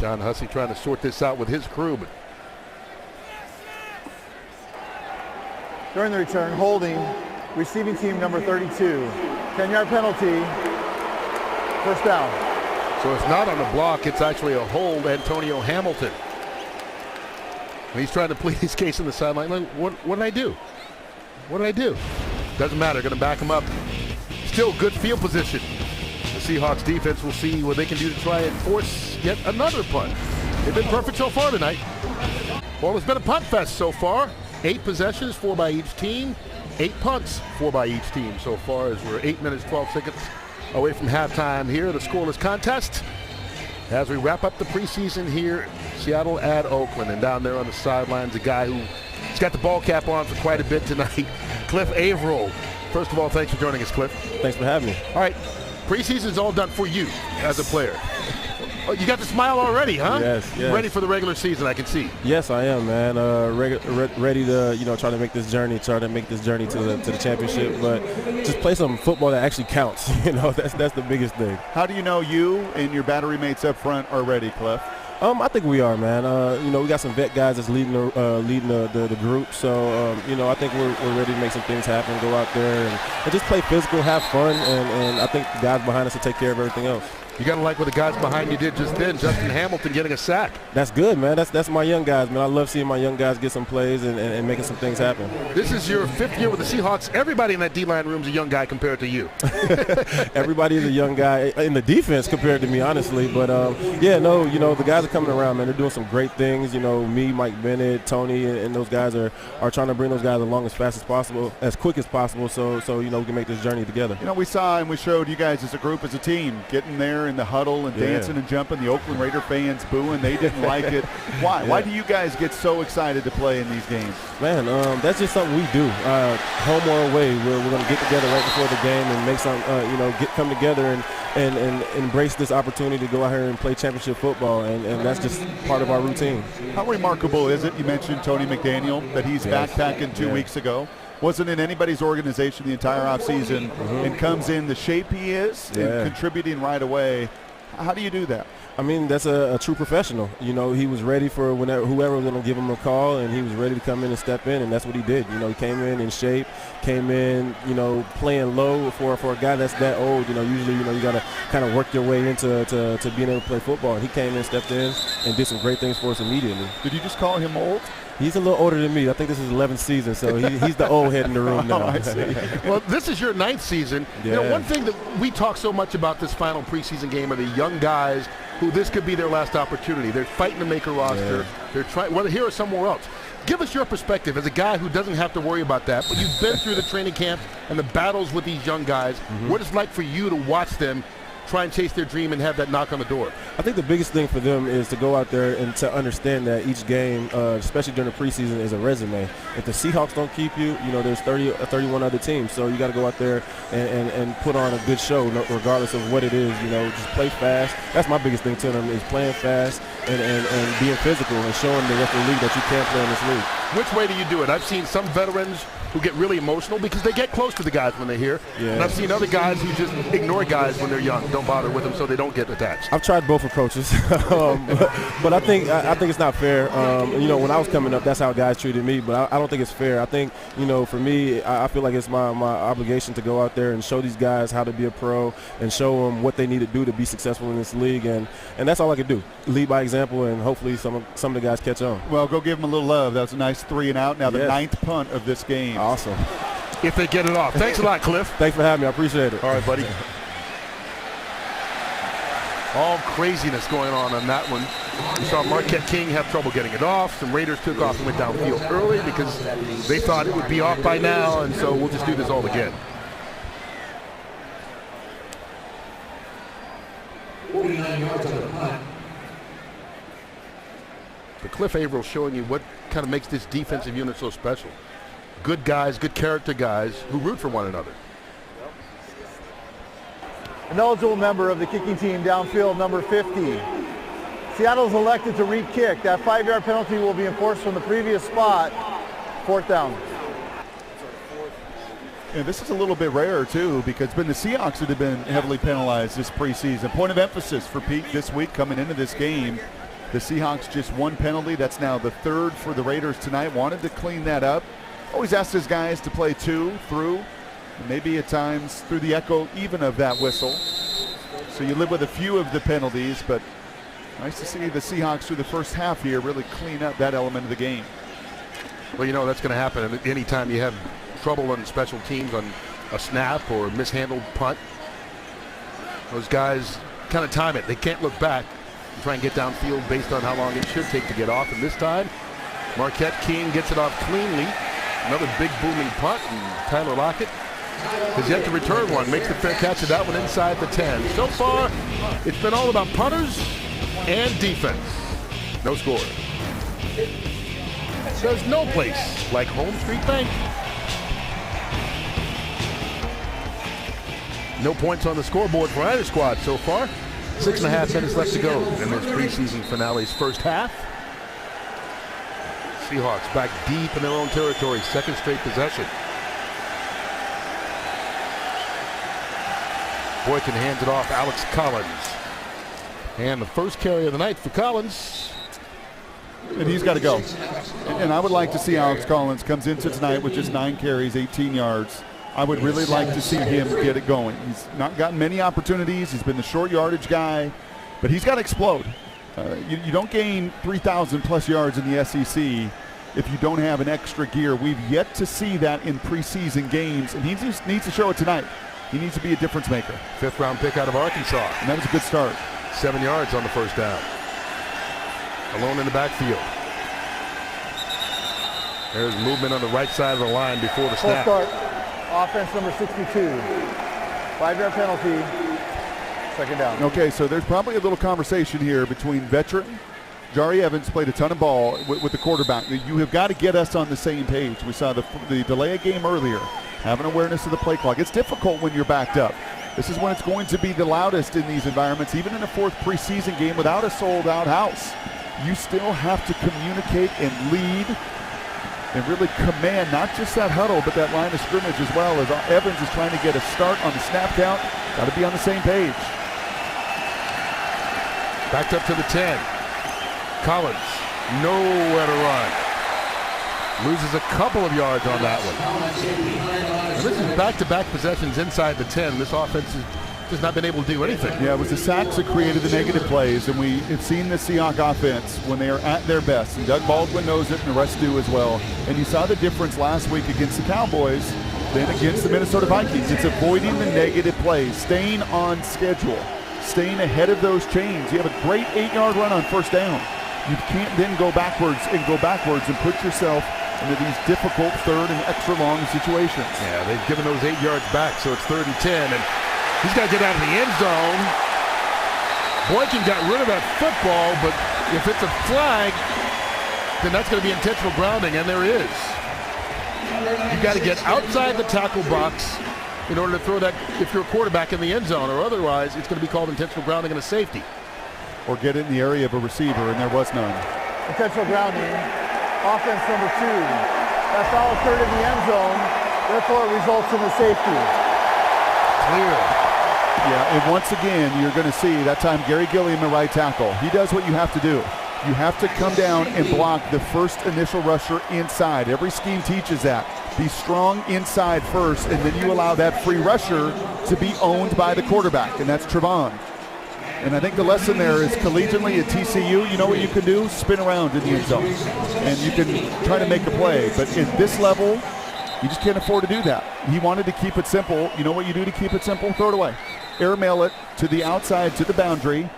John Hussey trying to sort this out with his crew, but During the return, holding, receiving team number 32. 10-yard penalty, first down. So it's not on the block, it's actually a hold, Antonio Hamilton. He's trying to plead his case on the sideline. Like, what did I do? What did I do? Doesn't matter, going to back him up. Still good field position. The Seahawks defense will see what they can do to try and force yet another punt. They've been perfect so far tonight. Well, it's been a punt fest so far. 8 possessions, 4 by each team. 8 punts, 4 by each team so far, as we're 8 minutes, 12 seconds away from halftime here. The scoreless contest as we wrap up the preseason here. Seattle at Oakland, and down there on the sidelines, a guy who's got the ball cap on for quite a bit tonight, Cliff Averill. First of all, thanks for joining us, Cliff. Thanks for having me. All right, preseason's all done for you as a player. Oh, you got the smile already, huh? Yes. Ready for the regular season, I can see. Yes, I am, man. Ready to, try to make this journey to the championship, but just play some football that actually counts. That's the biggest thing. How do you know you and your battery mates up front are ready, Cliff? I think we are, man. We got some vet guys that's leading the group, so I think we're ready to make some things happen, go out there and just play physical, have fun, and I think the guys behind us will take care of everything else. You got to like what the guys behind you did just then. Justin Hamilton getting a sack. That's good, man. That's my young guys, man. I love seeing my young guys get some plays and making some things happen. This is your 5th year with the Seahawks. Everybody in that D-line room is a young guy compared to you. Everybody is a young guy in the defense compared to me, honestly. But, the guys are coming around, man. They're doing some great things. Me, Mike Bennett, Tony, and those guys are trying to bring those guys along as fast as possible, as quick as possible, so we can make this journey together. We saw and we showed you guys as a group, as a team, getting there in the huddle and dancing and jumping. The Oakland Raider fans booing. They didn't like it. Why? Yeah. Why do you guys get so excited to play in these games? Man, that's just something we do. Home or away, we're going to get together right before the game and make some, come together and embrace this opportunity to go out here and play championship football, and that's just part of our routine. How remarkable is it? You mentioned Tony McDaniel, that he's backpacking 2 weeks ago. Wasn't in anybody's organization the entire offseason, and comes in the shape he is and contributing right away. How do you do that? I mean, that's a true professional. He was ready for whoever was going to give him a call, and he was ready to come in and step in, and that's what he did. He came in shape, came in, playing low for a guy that's that old. Usually, you got to kind of work your way into being able to play football. And he came in, stepped in, and did some great things for us immediately. Did you just call him old? He's a little older than me. I think this is his 11th season, so he's the old head in the room now. I see. Well, this is your 9th season. Yeah. One thing that we talk so much about this final preseason game are the young guys who this could be their last opportunity. They're fighting to make a roster. Yeah. They're trying, whether here or somewhere else. Give us your perspective as a guy who doesn't have to worry about that, but you've been through the training camp and the battles with these young guys. What it's like for you to watch them try and chase their dream and have that knock on the door? I think the biggest thing for them is to go out there and to understand that each game, especially during the preseason, is a resume. If the Seahawks don't keep you, there's 31 other teams. So you got to go out there and put on a good show, regardless of what it is. Just play fast. That's my biggest thing to them, is playing fast and being physical and showing the rest of the league that you can play in this league. Which way do you do it? I've seen some veterans who get really emotional because they get close to the guys when they're here. Yeah. And I've seen other guys who just ignore guys when they're young, don't bother with them so they don't get attached. I've tried both approaches, but I think it's not fair. When I was coming up, that's how guys treated me, but I don't think it's fair. I think, for me, I feel like it's my obligation to go out there and show these guys how to be a pro and show them what they need to do to be successful in this league, and that's all I can do. Lead by example, and hopefully some of the guys catch on. Well, go give them a little love. That was a nice 3 and out. Now the 9th punt of this game. Awesome. If they get it off. Thanks a lot, Cliff. Thanks for having me. I appreciate it. All right, buddy. All craziness going on that one. We saw Marquette King have trouble getting it off. Some Raiders took off and went downfield early because they thought it would be off by now, and so we'll just do this all again. 49 yards on the punt. But Cliff Averill showing you what kind of makes this defensive unit so special. Good guys, good character guys who root for one another. An eligible member of the kicking team downfield, number 50. Seattle's elected to re-kick. That 5-yard penalty will be enforced from the previous spot. 4th down. And this is a little bit rare, too, because it's been the Seahawks that have been heavily penalized this preseason. Point of emphasis for Pete this week coming into this game. The Seahawks just 1 penalty. That's now the 3rd for the Raiders tonight. Wanted to clean that up. Always asked his guys to play 2 through, and maybe at times through the echo even of that whistle. So you live with a few of the penalties, but nice to see the Seahawks through the first half here really clean up that element of the game. Well, that's going to happen anytime you have trouble on special teams on a snap or a mishandled punt. Those guys kind of time it. They can't look back and try and get downfield based on how long it should take to get off. And this time, Marquette King gets it off cleanly. Another big booming punt, and Tyler Lockett has yet to return one. Makes the fair catch of that one inside the 10. So far, it's been all about punters and defense. No score. There's no place like Home Street Bank. No points on the scoreboard for either squad so far. 6.5 minutes left to go in this preseason finale's first half. Seahawks back deep in their own territory, 2nd straight possession. Boykin hands it off, Alex Collins. And the first carry of the night for Collins. And he's got to go. And I would like to see Alex Collins comes into tonight with just 9 carries, 18 yards, I would really like to see him get it going. He's not gotten many opportunities. He's been the short yardage guy, but he's got to explode. You don't gain 3,000 plus yards in the SEC if you don't have an extra gear. We've yet to see that in preseason games, and he just needs to show it tonight. He needs to be a difference maker. 5th round pick out of Arkansas. And that was a good start. 7 yards on the first down. Alone in the backfield. There's movement on the right side of the line before the snap. Full start. Offense number 62. 5-yard penalty. 2nd down. Okay, so there's probably a little conversation here between veteran. Jari Evans played a ton of ball with the quarterback. You have got to get us on the same page. We saw the delay a game earlier. Have an awareness of the play clock. It's difficult when you're backed up. This is when it's going to be the loudest in these environments. Even in a 4th preseason game without a sold-out house, you still have to communicate and lead and really command not just that huddle, but that line of scrimmage as well. As Evans is trying to get a start on the snap count, got to be on the same page. Backed up to the 10. Collins, nowhere to run. Loses a couple of yards on that one. And this is back-to-back possessions inside the 10. This offense has just not been able to do anything. Yeah, it was the sacks that created the negative plays, and we have seen the Seahawks offense when they are at their best. And Doug Baldwin knows it, and the rest do as well. And you saw the difference last week against the Cowboys, then against the Minnesota Vikings. It's avoiding the negative plays, staying on schedule, staying ahead of those chains. You have a great 8-yard run on first down. You can't then go backwards and put yourself into these difficult 3rd and extra long situations. Yeah, they've given those 8 yards back, so it's 3rd and 10, and he's got to get out of the end zone. Boykin got rid of that football, but if it's a flag, then that's going to be intentional grounding, and there is. You've got to get outside the tackle box in order to throw that if you're a quarterback in the end zone, or otherwise it's going to be called intentional grounding and a safety. Or get it in the area of a receiver, and there was none. Intentional grounding. Offense number 2. That foul occurred in the end zone. Therefore, it results in a safety. Clear. Yeah, and once again, you're going to see that time Gary Gilliam, the right tackle. He does what you have to do. You have to come down and block the first initial rusher inside. Every scheme teaches that. Be strong inside first, and then you allow that free rusher to be owned by the quarterback, and that's Trevon. And I think the lesson there is collegiately at TCU, you know what you can do? Spin around in the end zone. And you can try to make a play. But at this level, you just can't afford to do that. He wanted to keep it simple. You know what you do to keep it simple? Throw it away. Airmail it to the outside, to the boundary,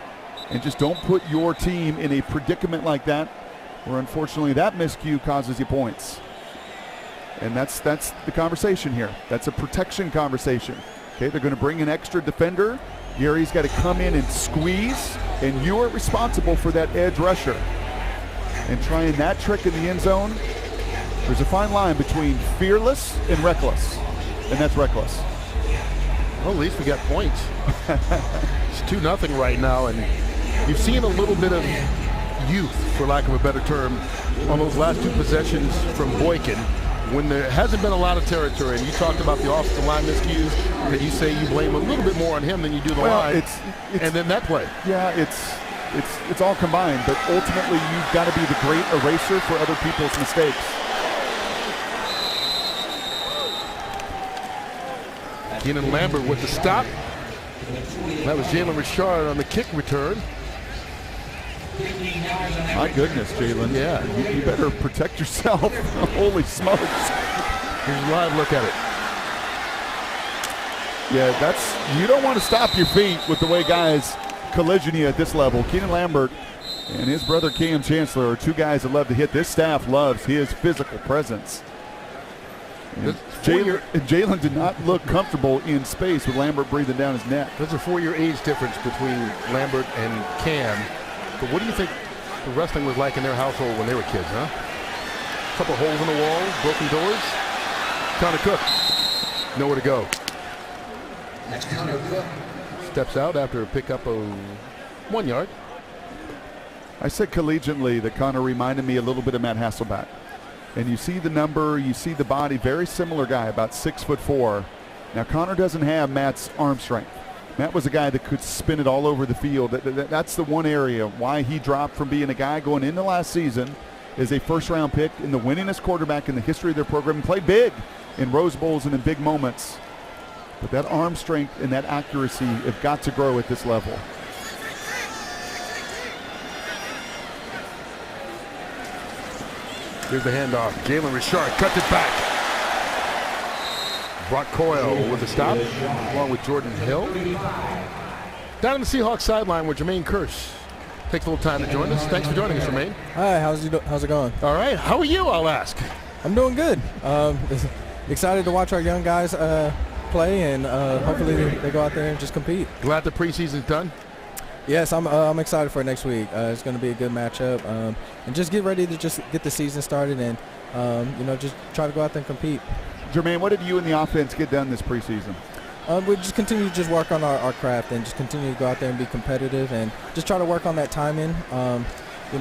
and just don't put your team in a predicament like that where unfortunately that miscue causes you points. And that's the conversation here. That's a protection conversation. Okay, they're going to bring an extra defender. Gary's got to come in and squeeze, and you are responsible for that edge rusher. And trying that trick in the end zone, there's a fine line between fearless and reckless, and that's reckless. Well, at least we got points. It's 2-0 right now, and you've seen a little bit of youth, for lack of a better term, on those last 2 possessions from Boykin. When there hasn't been a lot of territory, and you talked about the offensive line miscues, that you say you blame a little bit more on him than you do the line, and then that play. Yeah, it's all combined, but ultimately you've got to be the great eraser for other people's mistakes. Keenan Lambert with the stop. That was Jalen Richard on the kick return. My goodness, Jalen. Yeah. You better protect yourself. Holy smokes. Here's a live look at it. Yeah, you don't want to stop your feet with the way guys collision you at this level. Keenan Lambert and his brother Cam Chancellor are 2 guys that love to hit. This staff loves his physical presence. Jalen did not look comfortable in space with Lambert breathing down his neck. There's a 4-year age difference between Lambert and Cam. But what do you think the wrestling was like in their household when they were kids, huh? A couple holes in the wall, broken doors. Connor Cook, nowhere to go. That's Connor Cook. Steps out after a pickup of 1 yard. I said collegiately that Connor reminded me a little bit of Matt Hasselbeck. And you see the number, you see the body, very similar guy, about 6'4". Now Connor doesn't have Matt's arm strength. Matt was a guy that could spin it all over the field. That's the one area why he dropped from being a guy going into last season as a first-round pick and the winningest quarterback in the history of their program, and played big in Rose Bowls and in big moments. But that arm strength and that accuracy have got to grow at this level. Here's the handoff. Jalen Richard cuts it back. Brock Coyle with the stop, along with Jordan Hill. Down on the Seahawks sideline with Jermaine Kearse. Takes a little time to join us. Thanks for joining us, Jermaine. Hi, how's it going? All right. How are you, I'll ask? I'm doing good. Excited to watch our young guys play, and hopefully they go out there and just compete. Glad the preseason's done? Yes, I'm excited for next week. It's going to be a good matchup, and just get ready to just get the season started and just try to go out there and compete. Jermaine, what did you and the offense get done this preseason? We just continue to just work on our craft and just continue to go out there and be competitive and just try to work on that timing. We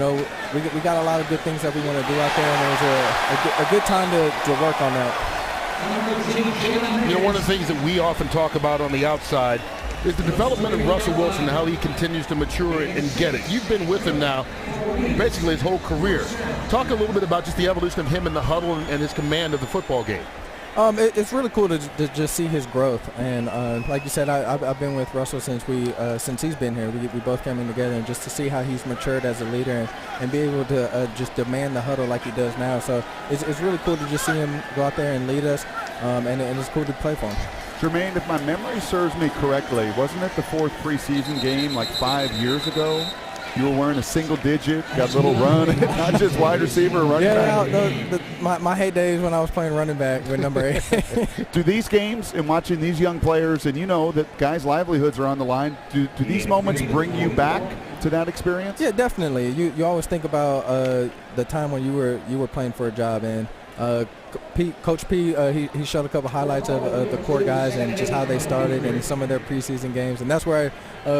got a lot of good things that we want to do out there, and it was a good time to work on that. One of the things that we often talk about on the outside is the development of Russell Wilson and how he continues to mature and get it. You've been with him now basically his whole career. Talk a little bit about just the evolution of him in the huddle and his command of the football game. It's really cool to just see his growth, and like you said, I've been with Russell since he's been here. We both came in together, and just to see how he's matured as a leader and be able to just demand the huddle like he does now. So it's really cool to just see him go out there and lead us, and it's cool to play for him. Jermaine, if my memory serves me correctly, wasn't it the 4th preseason game like 5 years ago? You were wearing a single digit, got a little run, not just wide receiver or running back. My heydays when I was playing running back with number 8. Do these games and watching these young players, and you know that guys' livelihoods are on the line, do these moments bring you back to that experience? Yeah, definitely. You always think about the time when you were playing for a job, and Coach P, he showed a couple highlights of the core guys and just how they started and some of their preseason games, and that's where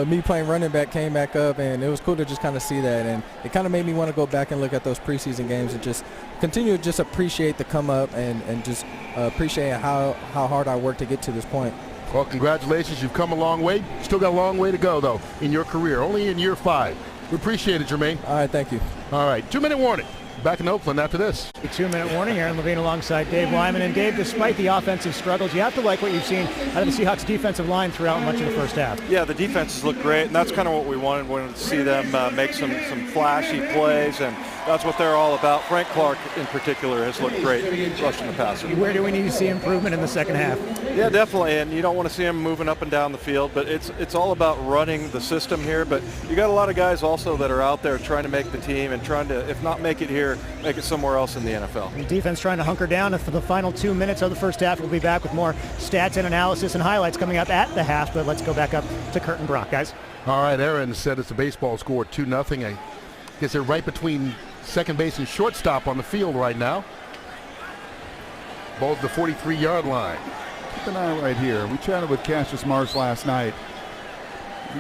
me playing running back came back up, and it was cool to just kind of see that, and it kind of made me want to go back and look at those preseason games and just continue to just appreciate the come up and just appreciate how hard I worked to get to this point. Well, congratulations. You've come a long way. Still got a long way to go, though, in your career. Only in year 5. We appreciate it, Jermaine. All right, thank you. All right, 2-minute warning. Back in Oakland after this. A 2-minute warning. Aaron Levine alongside Dave Wyman. And Dave, despite the offensive struggles, you have to like what you've seen out of the Seahawks defensive line throughout much of the first half. Yeah, the defenses look great, and that's kind of what we wanted. We wanted to see them make some flashy plays, and that's what they're all about. Frank Clark, in particular, has looked great rushing the passer. Where do we need to see improvement in the second half? Yeah, definitely, and you don't want to see him moving up and down the field, but it's all about running the system here. But you got a lot of guys also that are out there trying to make the team and trying to, if not make it here, make it somewhere else in the NFL. The defense trying to hunker down for the final 2 minutes of the first half. We'll be back with more stats and analysis and highlights coming up at the half, but let's go back up to Kurt and Brock, guys. All right, Aaron said it's a baseball score, 2-0. I guess they're right between second base and shortstop on the field right now. Ball's the 43-yard line. Keep an eye right here. We chatted with Cassius Marsh last night.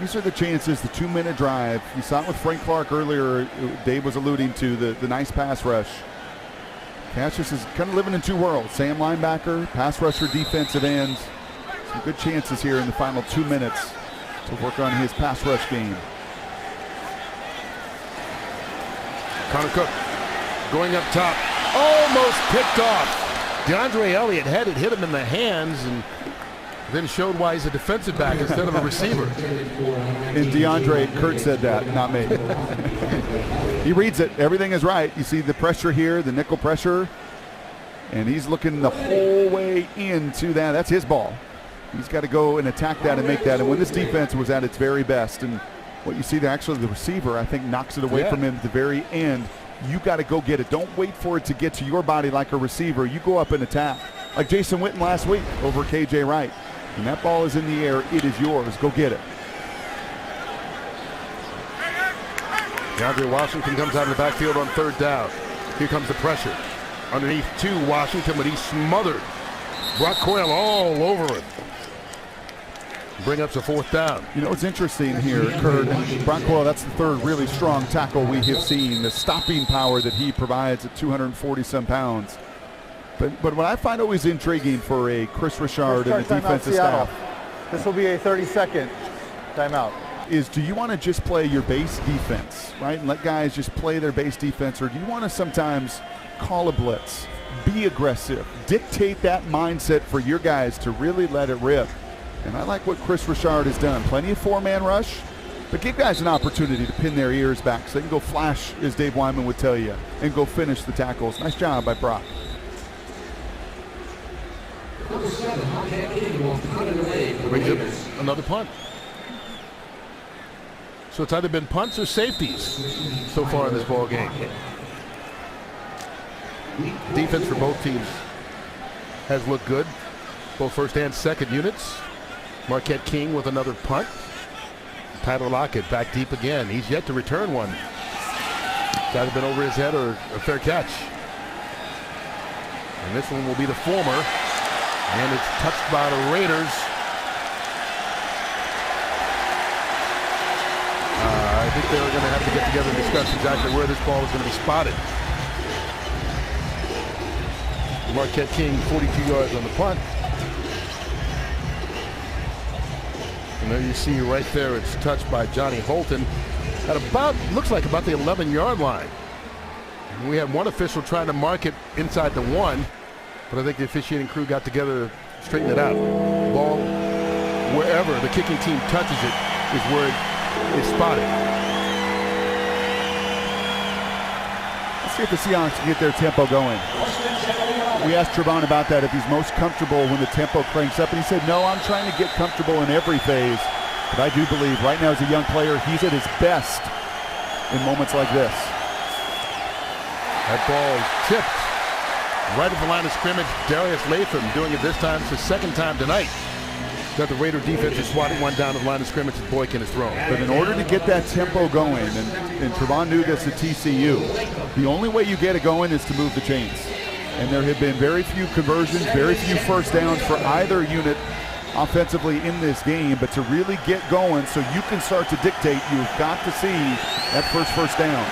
These are the chances, the 2-minute drive. You saw it with Frank Clark earlier. Dave was alluding to the nice pass rush. Cassius is kind of living in two worlds. Sam linebacker, pass rusher, defensive ends. Some good chances here in the final 2 minutes to work on his pass rush game. Connor Cook going up top. Almost picked off. DeAndre Elliott had it hit him in the hands and then showed why he's a defensive back instead of a receiver. And DeAndre, Kurt said that, not me. He reads it. Everything is right. You see the pressure here, the nickel pressure, and he's looking the whole way into that. That's his ball. He's got to go and attack that and make that. And when this defense was at its very best, and what you see there, actually the receiver, I think, knocks it away from him at the very end. You got to go get it. Don't wait for it to get to your body like a receiver. You go up and attack. Like Jason Witten last week over KJ Wright. When that ball is in the air, it is yours. Go get it. DeAndre Washington comes out of the backfield on third down. Here comes the pressure. Underneath two, Washington, but he's smothered. Brock Coyle all over him. Bring up to fourth down. You know, it's interesting here, Kurt. Brock Coyle, that's the third really strong tackle we have seen. The stopping power that he provides at 240-some pounds. But what I find always intriguing for a Chris Richard and the defensive staff. This will be a 30-second timeout. Is do you want to just play your base defense, right, and let guys just play their base defense, or do you want to sometimes call a blitz, be aggressive. Dictate that mindset for your guys to really let it rip. And I like what Chris Richard has done. Plenty of four-man rush, but give guys an opportunity to pin their ears back so they can go flash, as Dave Wyman would tell you, and go finish the tackles. Nice job by Brock. Brings up another punt. So it's either been punts or safeties so far in this ball game. Defense for both teams has looked good, both first and second units. Marquette King with another punt. Tyler Lockett back deep again. He's yet to return one. It's either been over his head or a fair catch. And this one will be the former. And it's touched by the Raiders. I think they're going to have to get together and discuss exactly where this ball is going to be spotted. Marquette King 42 yards on the punt. And there you see right there, it's touched by Johnny Holton at about, looks like about the 11-yard line. And we had one official trying to mark it inside the 1, but I think the officiating crew got together to straighten it out. Ball, wherever the kicking team touches it, is where it is spotted. Let's see if the Seahawks can get their tempo going. We asked Trevon about that, if he's most comfortable when the tempo cranks up, and he said, no, I'm trying to get comfortable in every phase. But I do believe right now as a young player, he's at his best in moments like this. That ball is tipped right at the line of scrimmage. Darius Latham doing it this time. It's the second time tonight that the Raider defense is swatting one down to the line of scrimmage as Boykin is thrown. But in order to get that tempo going, and Trevon knew this at TCU, the only way you get it going is to move the chains. And there have been very few conversions, very few first downs for either unit offensively in this game. But to really get going so you can start to dictate, you've got to see that first down.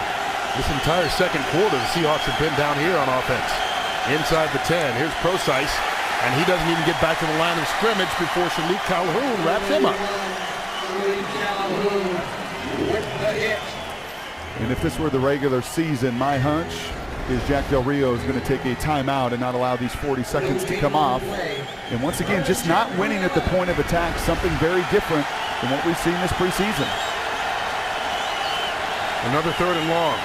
This entire second quarter, the Seahawks have been down here on offense. Inside the 10, here's Procise, and he doesn't even get back to the line of scrimmage before Shalik Calhoun wraps him up. And if this were the regular season, my hunch is Jack Del Rio is going to take a timeout and not allow these 40 seconds to come off. And once again, just not winning at the point of attack, something very different than what we've seen this preseason. Another 3rd and long.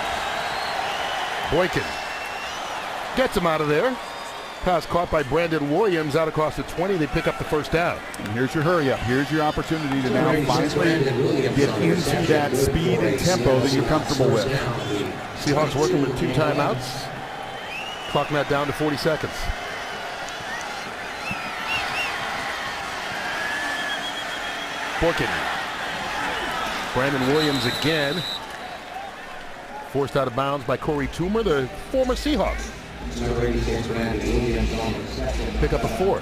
Boykin gets him out of there. Pass caught by Brandon Williams out across the 20. They pick up the first down. And here's your hurry up. Here's your opportunity to now finally get into that speed and tempo that you're comfortable with. Seahawks working with 2 timeouts. Clocking that down to 40 seconds. Boykin. Brandon Williams again. Forced out of bounds by Corey Toomer, the former Seahawk. Pick up a 4.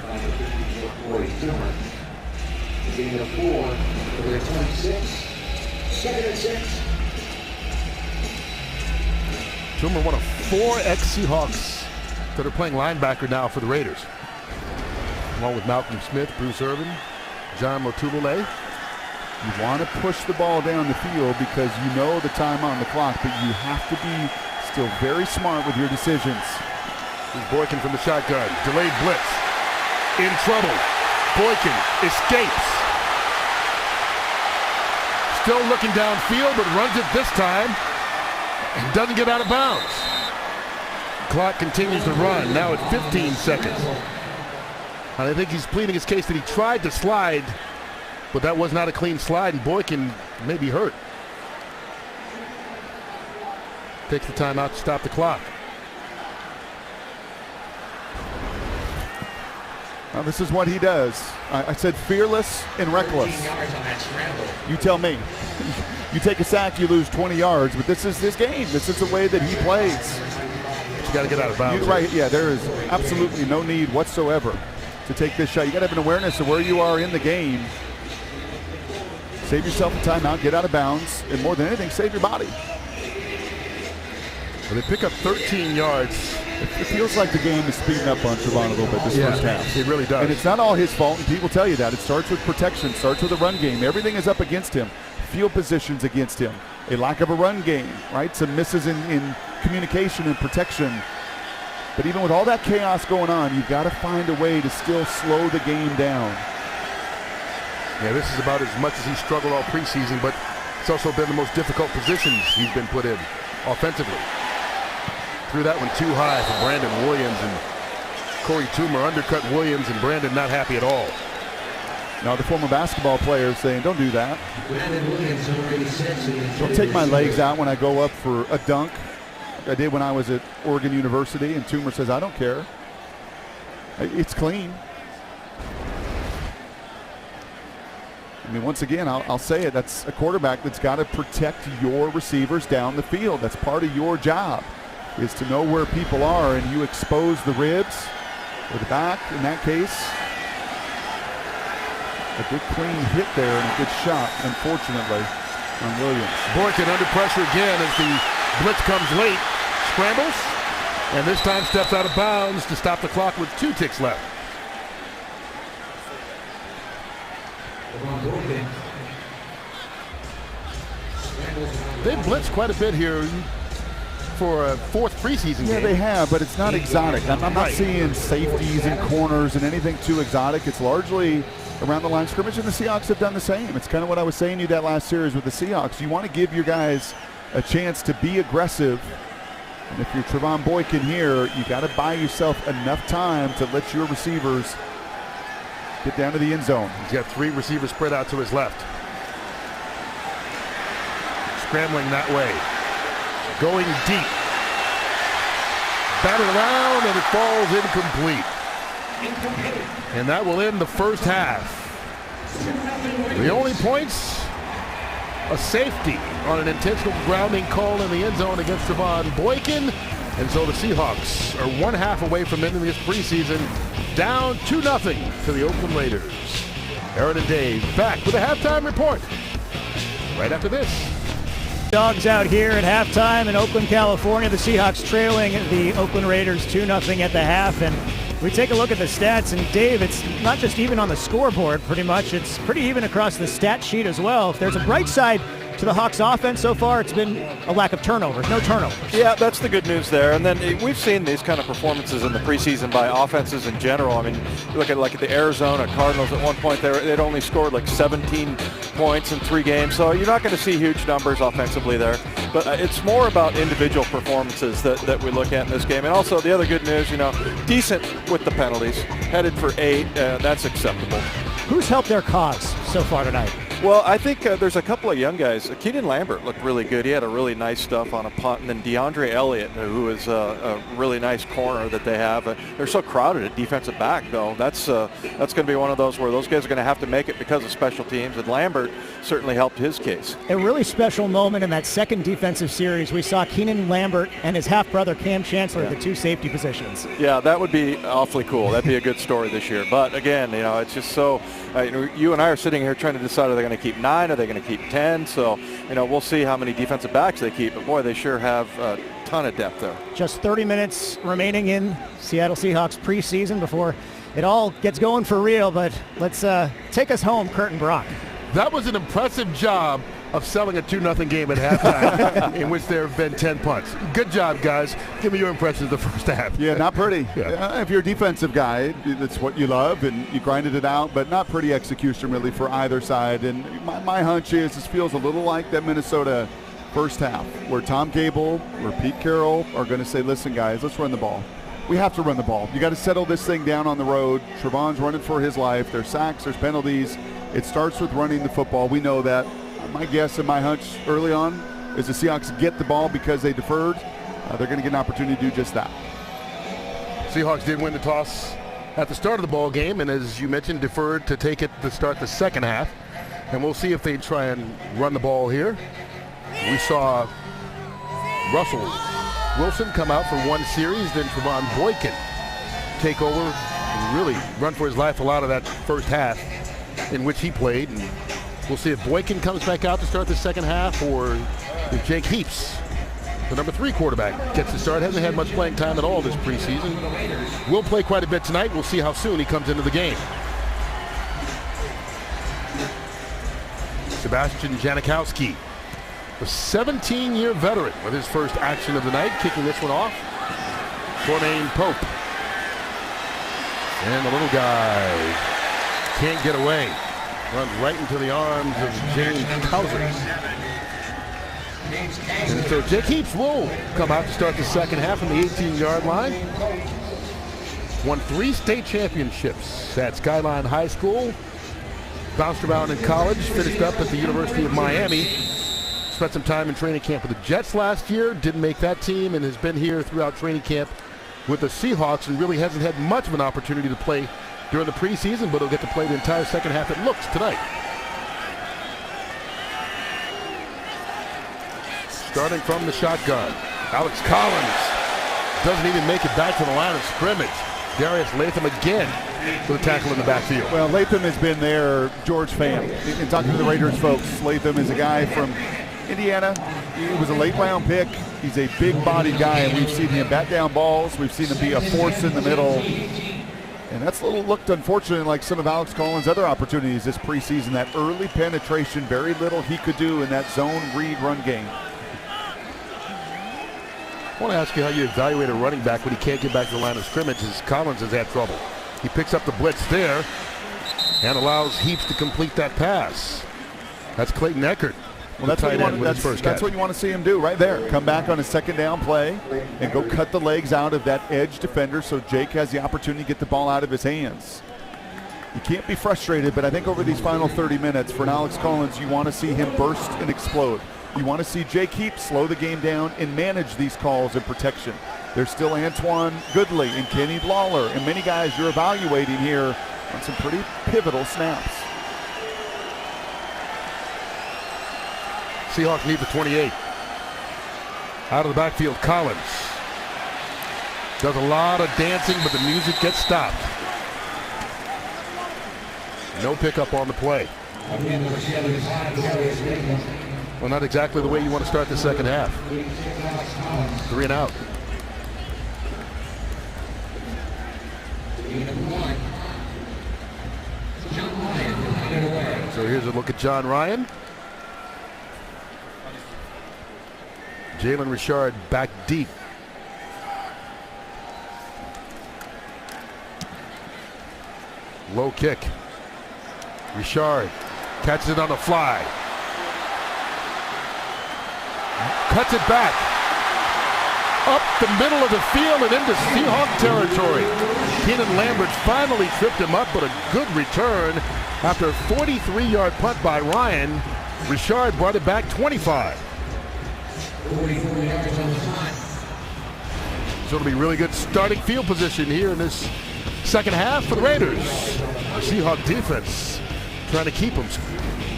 Toomer, one of 4 ex-Seahawks that are playing linebacker now for the Raiders. Along with Malcolm Smith, Bruce Irvin, John Motulele. You want to push the ball down the field because you know the time on the clock, but you have to be still very smart with your decisions. Here's Boykin from the shotgun. Delayed blitz. In trouble. Boykin escapes. Still looking downfield, but runs it this time. And doesn't get out of bounds. Clock continues to run, now at 15 seconds. And I think he's pleading his case that he tried to slide, but that was not a clean slide, and Boykin may be hurt. Takes the timeout to stop the clock. Well, this is what he does. I said fearless and reckless. You tell me. You take a sack, you lose 20 yards, but this is his game. This is the way that he plays. You got to get out of bounds. Right, yeah, there is absolutely no need whatsoever to take this shot. You got to have an awareness of where you are in the game. Save yourself a timeout, get out of bounds, and more than anything, save your body. Well, they pick up 13 yards. It feels like the game is speeding up on Trevon a little bit this first half. It really does. And it's not all his fault, and people tell you that. It starts with protection, starts with a run game. Everything is up against him. Field positions against him. A lack of a run game, right? Some misses in communication and protection. But even with all that chaos going on, you've got to find a way to still slow the game down. Yeah, this is about as much as he's struggled all preseason, but it's also been the most difficult positions he's been put in offensively. Threw that one too high for Brandon Williams, and Corey Toomer undercut Williams, and Brandon not happy at all. Now the former basketball player is saying, don't do that. Don't take my legs out when I go up for a dunk. I did when I was at Oregon University, and Toomer says, I don't care. It's clean. I mean, once again, I'll say it, that's a quarterback that's got to protect your receivers down the field. That's part of your job, is to know where people are, and you expose the ribs or the back in that case. A good clean hit there and a good shot, unfortunately, on Williams. Boykin under pressure again as the blitz comes late. Scrambles, and this time steps out of bounds to stop the clock with 2 ticks left. They blitzed quite a bit here for a 4th preseason game. Yeah, they have, but it's not exotic. I'm not seeing safeties and corners and anything too exotic. It's largely around the line of scrimmage, and the Seahawks have done the same. It's kind of what I was saying to you that last series with the Seahawks. You want to give your guys a chance to be aggressive, and if you're Trevon Boykin here, you got to buy yourself enough time to let your receivers get down to the end zone. He's got 3 receivers spread out to his left. Scrambling that way. Going deep. Batted around, and it falls incomplete. And that will end the first half. The only points, a safety on an intentional grounding call in the end zone against Trevon Boykin. And so the Seahawks are 1 half away from ending this preseason, down 2-0 to the Oakland Raiders. Aaron and Dave back with a halftime report right after this. Dogs out here at halftime in Oakland, California. The Seahawks trailing the Oakland Raiders 2-0 at the half. And we take a look at the stats, and Dave, it's not just even on the scoreboard pretty much. It's pretty even across the stat sheet as well. If there's a bright side to the Hawks offense so far, it's been a lack of turnovers, no turnovers. Yeah, that's the good news there. And then we've seen these kind of performances in the preseason by offenses in general. I mean, you look at the Arizona Cardinals at one point, they'd only scored 17 points in 3 games. So you're not going to see huge numbers offensively there. But it's more about individual performances that we look at in this game. And also the other good news, decent with the penalties. Headed for 8, that's acceptable. Who's helped their cause so far tonight? Well, I think there's a couple of young guys. Keenan Lambert looked really good. He had a really nice stuff on a punt. And then DeAndre Elliott, who is a really nice corner that they have. They're so crowded at defensive back, though. That's going to be one of those where those guys are going to have to make it because of special teams. And Lambert certainly helped his case. A really special moment in that second defensive series. We saw Keenan Lambert and his half-brother Cam Chancellor at the 2 safety positions. Yeah, that would be awfully cool. That'd be a good story this year. But again, it's just so. You and I are sitting here trying to decide, are they going to keep 9? Are they going to keep 10? So, we'll see how many defensive backs they keep. But, boy, they sure have a ton of depth there. Just 30 minutes remaining in Seattle Seahawks preseason before it all gets going for real. But let's take us home, Curtin Brock. That was an impressive job of selling a 2-0 game at halftime in which there have been 10 punts. Good job, guys. Give me your impressions of the first half. Yeah, not pretty. Yeah. If you're a defensive guy, that's what you love, and you grinded it out, but not pretty execution really for either side. And my hunch is this feels a little like that Minnesota first half, where Tom Gable or Pete Carroll are going to say, listen, guys, let's run the ball. We have to run the ball. You got to settle this thing down on the road. Trevon's running for his life. There's sacks, there's penalties. It starts with running the football. We know that. My guess and my hunch early on is the Seahawks get the ball because they deferred. They're going to get an opportunity to do just that. Seahawks did win the toss at the start of the ball game, and as you mentioned, deferred to take it to start the second half. And we'll see if they try and run the ball here. We saw Russell Wilson come out for 1 series, then Trevon Boykin take over and really run for his life a lot of that first half in which he played. And we'll see if Boykin comes back out to start the second half, or if Jake Heaps, the number 3 quarterback, gets to start. Hasn't had much playing time at all this preseason. Will play quite a bit tonight. We'll see how soon he comes into the game. Sebastian Janikowski, the 17-year veteran, with his first action of the night, kicking this one off. Cormaine Pope. And the little guy can't get away. Runs right into the arms of James Cousins. And so Jake Heaps will come out to start the second half from the 18-yard line. Won 3 state championships at Skyline High School. Bounced around in college, finished up at the University of Miami. Spent some time in training camp with the Jets last year, didn't make that team, and has been here throughout training camp with the Seahawks and really hasn't had much of an opportunity to play during the preseason, but he'll get to play the entire second half, it looks, tonight. Starting from the shotgun, Alex Collins doesn't even make it back to the line of scrimmage. Darius Latham again with a tackle in the backfield. Well, Latham has been their George fan. In talking to the Raiders folks, Latham is a guy from Indiana. He was a late-round pick. He's a big-bodied guy, and we've seen him bat down balls. We've seen him be a force in the middle. And that's looked unfortunately like some of Alex Collins' other opportunities this preseason. That early penetration, very little he could do in that zone read run game. I want to ask you how you evaluate a running back when he can't get back to the line of scrimmage, as Collins has had trouble. He picks up the blitz there and allows Heaps to complete that pass. That's Clayton Eckert. Well, that's what you want to see him do right there. Come back on a second down play and go cut the legs out of that edge defender so Jake has the opportunity to get the ball out of his hands. You can't be frustrated, but I think over these final 30 minutes for an Alex Collins, you want to see him burst and explode. You want to see Jake Heaps slow the game down and manage these calls and protection. There's still Antoine Goodley and Kenny Lawler and many guys you're evaluating here on some pretty pivotal snaps. Seahawks need the 28. Out of the backfield, Collins does a lot of dancing, but the music gets stopped. No pickup on the play. Well, not exactly the way you want to start the second half. 3 and out. So here's a look at John Ryan. Jalen Richard back deep. Low kick. Richard catches it on the fly. Cuts it back. Up the middle of the field and into Seahawk territory. Keenan Lambert finally tripped him up, but a good return after a 43-yard punt by Ryan. Richard brought it back 25. 44 yards on the punt. So it'll be really good starting field position here in this second half for the Raiders. The Seahawk defense trying to keep them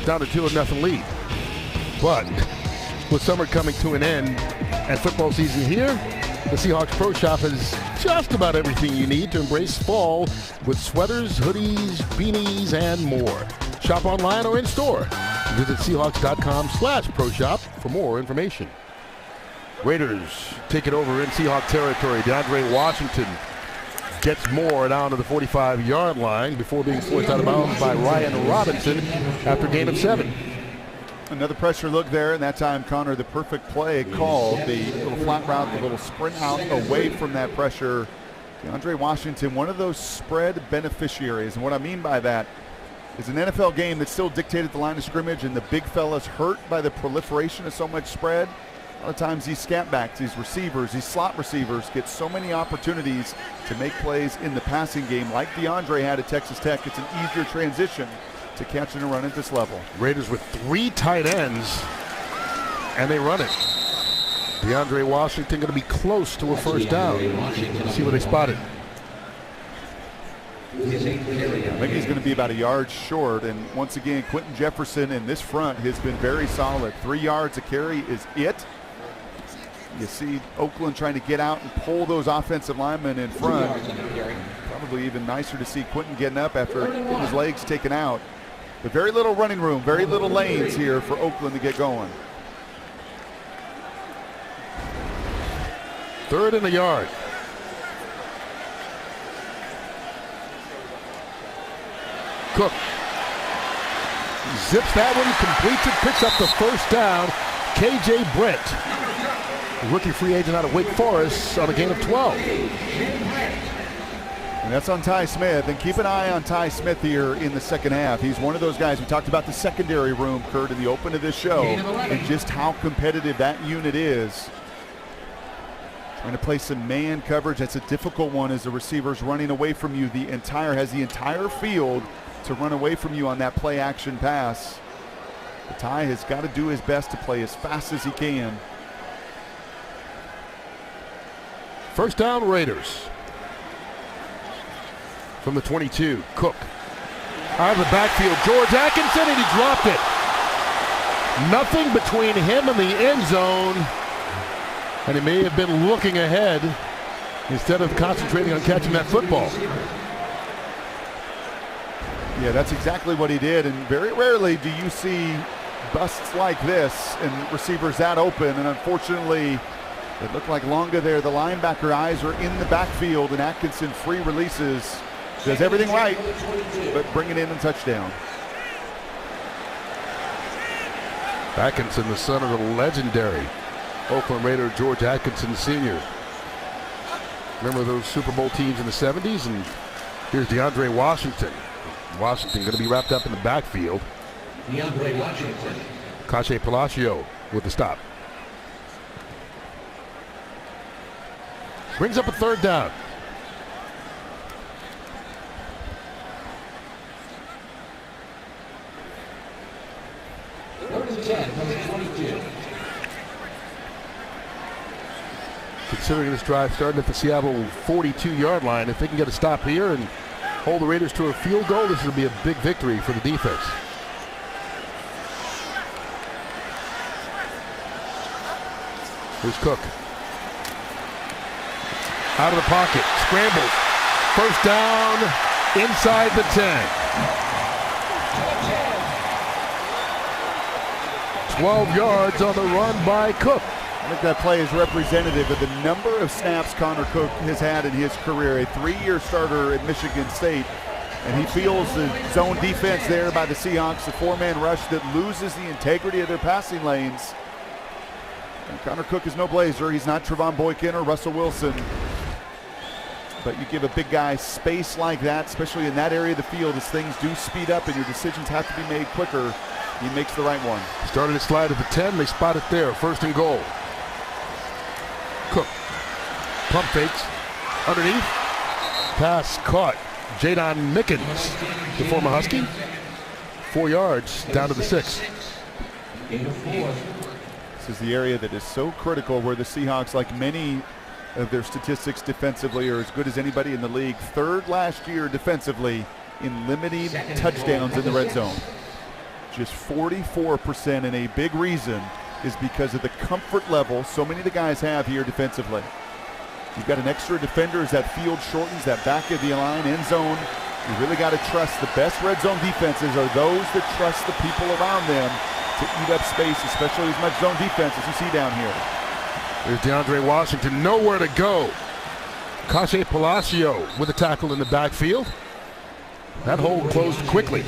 down to 2-0 lead. But with summer coming to an end and football season here, the Seahawks Pro Shop has just about everything you need to embrace fall with sweaters, hoodies, beanies, and more. Shop online or in store. Visit Seahawks.com/Pro Shop for more information. Raiders take it over in Seahawk territory. DeAndre Washington gets more down to the 45-yard line before being forced out of bounds by Ryan Robinson after a gain of 7. Another pressure look there, and that time Connor, the perfect play called. The little flat route, the little sprint out away from that pressure. DeAndre Washington, one of those spread beneficiaries. And what I mean by that is an NFL game that still dictated the line of scrimmage, and the big fellas hurt by the proliferation of so much spread. A lot of times these scat backs, these receivers, these slot receivers get so many opportunities to make plays in the passing game like DeAndre had at Texas Tech. It's an easier transition to catch and run at this level. Raiders with 3 tight ends, and they run it. DeAndre Washington going to be close to a first down. Let's see what they spotted. I think he's going to be about a yard short, and once again, Quentin Jefferson in this front has been very solid. 3 yards a carry is it. You see Oakland trying to get out and pull those offensive linemen in front. Probably even nicer to see Quentin getting up after getting his legs taken out. But very little running room, very little lanes here for Oakland to get going. 3rd and a yard. Cook zips that one, completes it, picks up the first down. KJ Brett rookie free agent out of Wake Forest on a gain of 12. And that's on Ty Smith. And keep an eye on Ty Smith here in the second half. He's one of those guys. We talked about the secondary room, Kurt, in the open of this show, and just how competitive that unit is. Trying to play some man coverage. That's a difficult one as the receiver's running away from you. Has the entire field to run away from you on that play action pass. But Ty has got to do his best to play as fast as he can. First down, Raiders. From the 22, Cook. Out of the backfield, George Atkinson, and he dropped it. Nothing between him and the end zone. And he may have been looking ahead instead of concentrating on catching that football. Yeah, that's exactly what he did. And very rarely do you see busts like this and receivers that open. And unfortunately, it looked like Longa there. The linebacker eyes are in the backfield, and Atkinson free releases. Does everything right, but bring it in and touchdown. Atkinson, the son of the legendary Oakland Raider George Atkinson Sr. Remember those Super Bowl teams in the 70s? And here's DeAndre Washington. Washington going to be wrapped up in the backfield. DeAndre Washington. Cache Palacio with the stop. Brings up a third down. Considering this drive starting at the Seattle 42-yard line, if they can get a stop here and hold the Raiders to a field goal, this will be a big victory for the defense. Here's Cook. Out of the pocket, scrambles. First down inside the 10. 12 yards on the run by Cook. I think that play is representative of the number of snaps Connor Cook has had in his career. A 3-year starter at Michigan State. And he feels the zone defense there by the Seahawks, the 4-man rush that loses the integrity of their passing lanes. And Connor Cook is no blazer. He's not Trevon Boykin or Russell Wilson. But you give a big guy space like that, especially in that area of the field, as things do speed up and your decisions have to be made quicker. He makes the right one. Started his slide at the 10. They spot it there. First and goal. Cook. Pump fakes. Underneath. Pass caught. Jadon Mickens, the former Husky. 4 yards down to the 6. This is the area that is so critical where the Seahawks, like many of their statistics defensively, are as good as anybody in the league. Third last year defensively in limiting touchdowns in the red zone. Just 44%, and a big reason is because of the comfort level so many of the guys have here defensively. You've got an extra defender as that field shortens, that back of the line, end zone. You really got to trust the best red zone defenses are those that trust the people around them to eat up space, especially as much zone defense as you see down here. There's DeAndre Washington, nowhere to go. Cache Palacio with a tackle in the backfield. That hole closed quickly.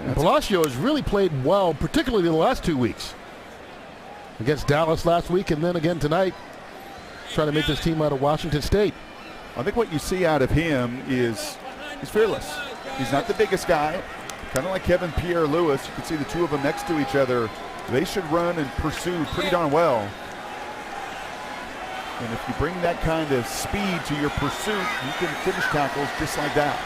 And Palacio has really played well, particularly the last 2 weeks. Against Dallas last week and then again tonight. Trying to make this team out of Washington State. I think what you see out of him is he's fearless. He's not the biggest guy. Kind of like Kevin Pierre-Louis. You can see the two of them next to each other. They should run and pursue pretty darn well. And if you bring that kind of speed to your pursuit, you can finish tackles just like that.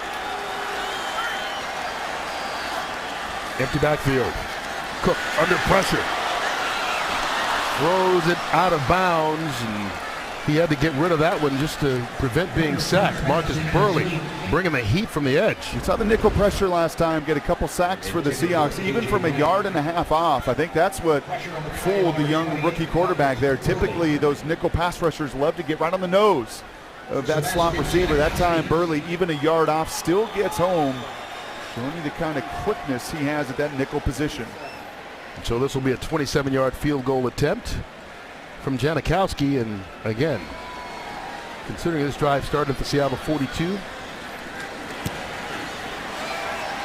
Empty backfield. Cook under pressure. Throws it out of bounds, and he had to get rid of that one just to prevent being sacked. Marcus Burley bringing the heat from the edge. You saw the nickel pressure last time get a couple sacks for the Seahawks, even from 1.5 yards off. I think that's what fooled the young rookie quarterback there. Typically, those nickel pass rushers love to get right on the nose of that slot receiver. That time, Burley, even 1 yard off, still gets home, showing you the kind of quickness he has at that nickel position. So this will be a 27-yard field goal attempt from Janikowski. And again, considering this drive started at the Seattle 42,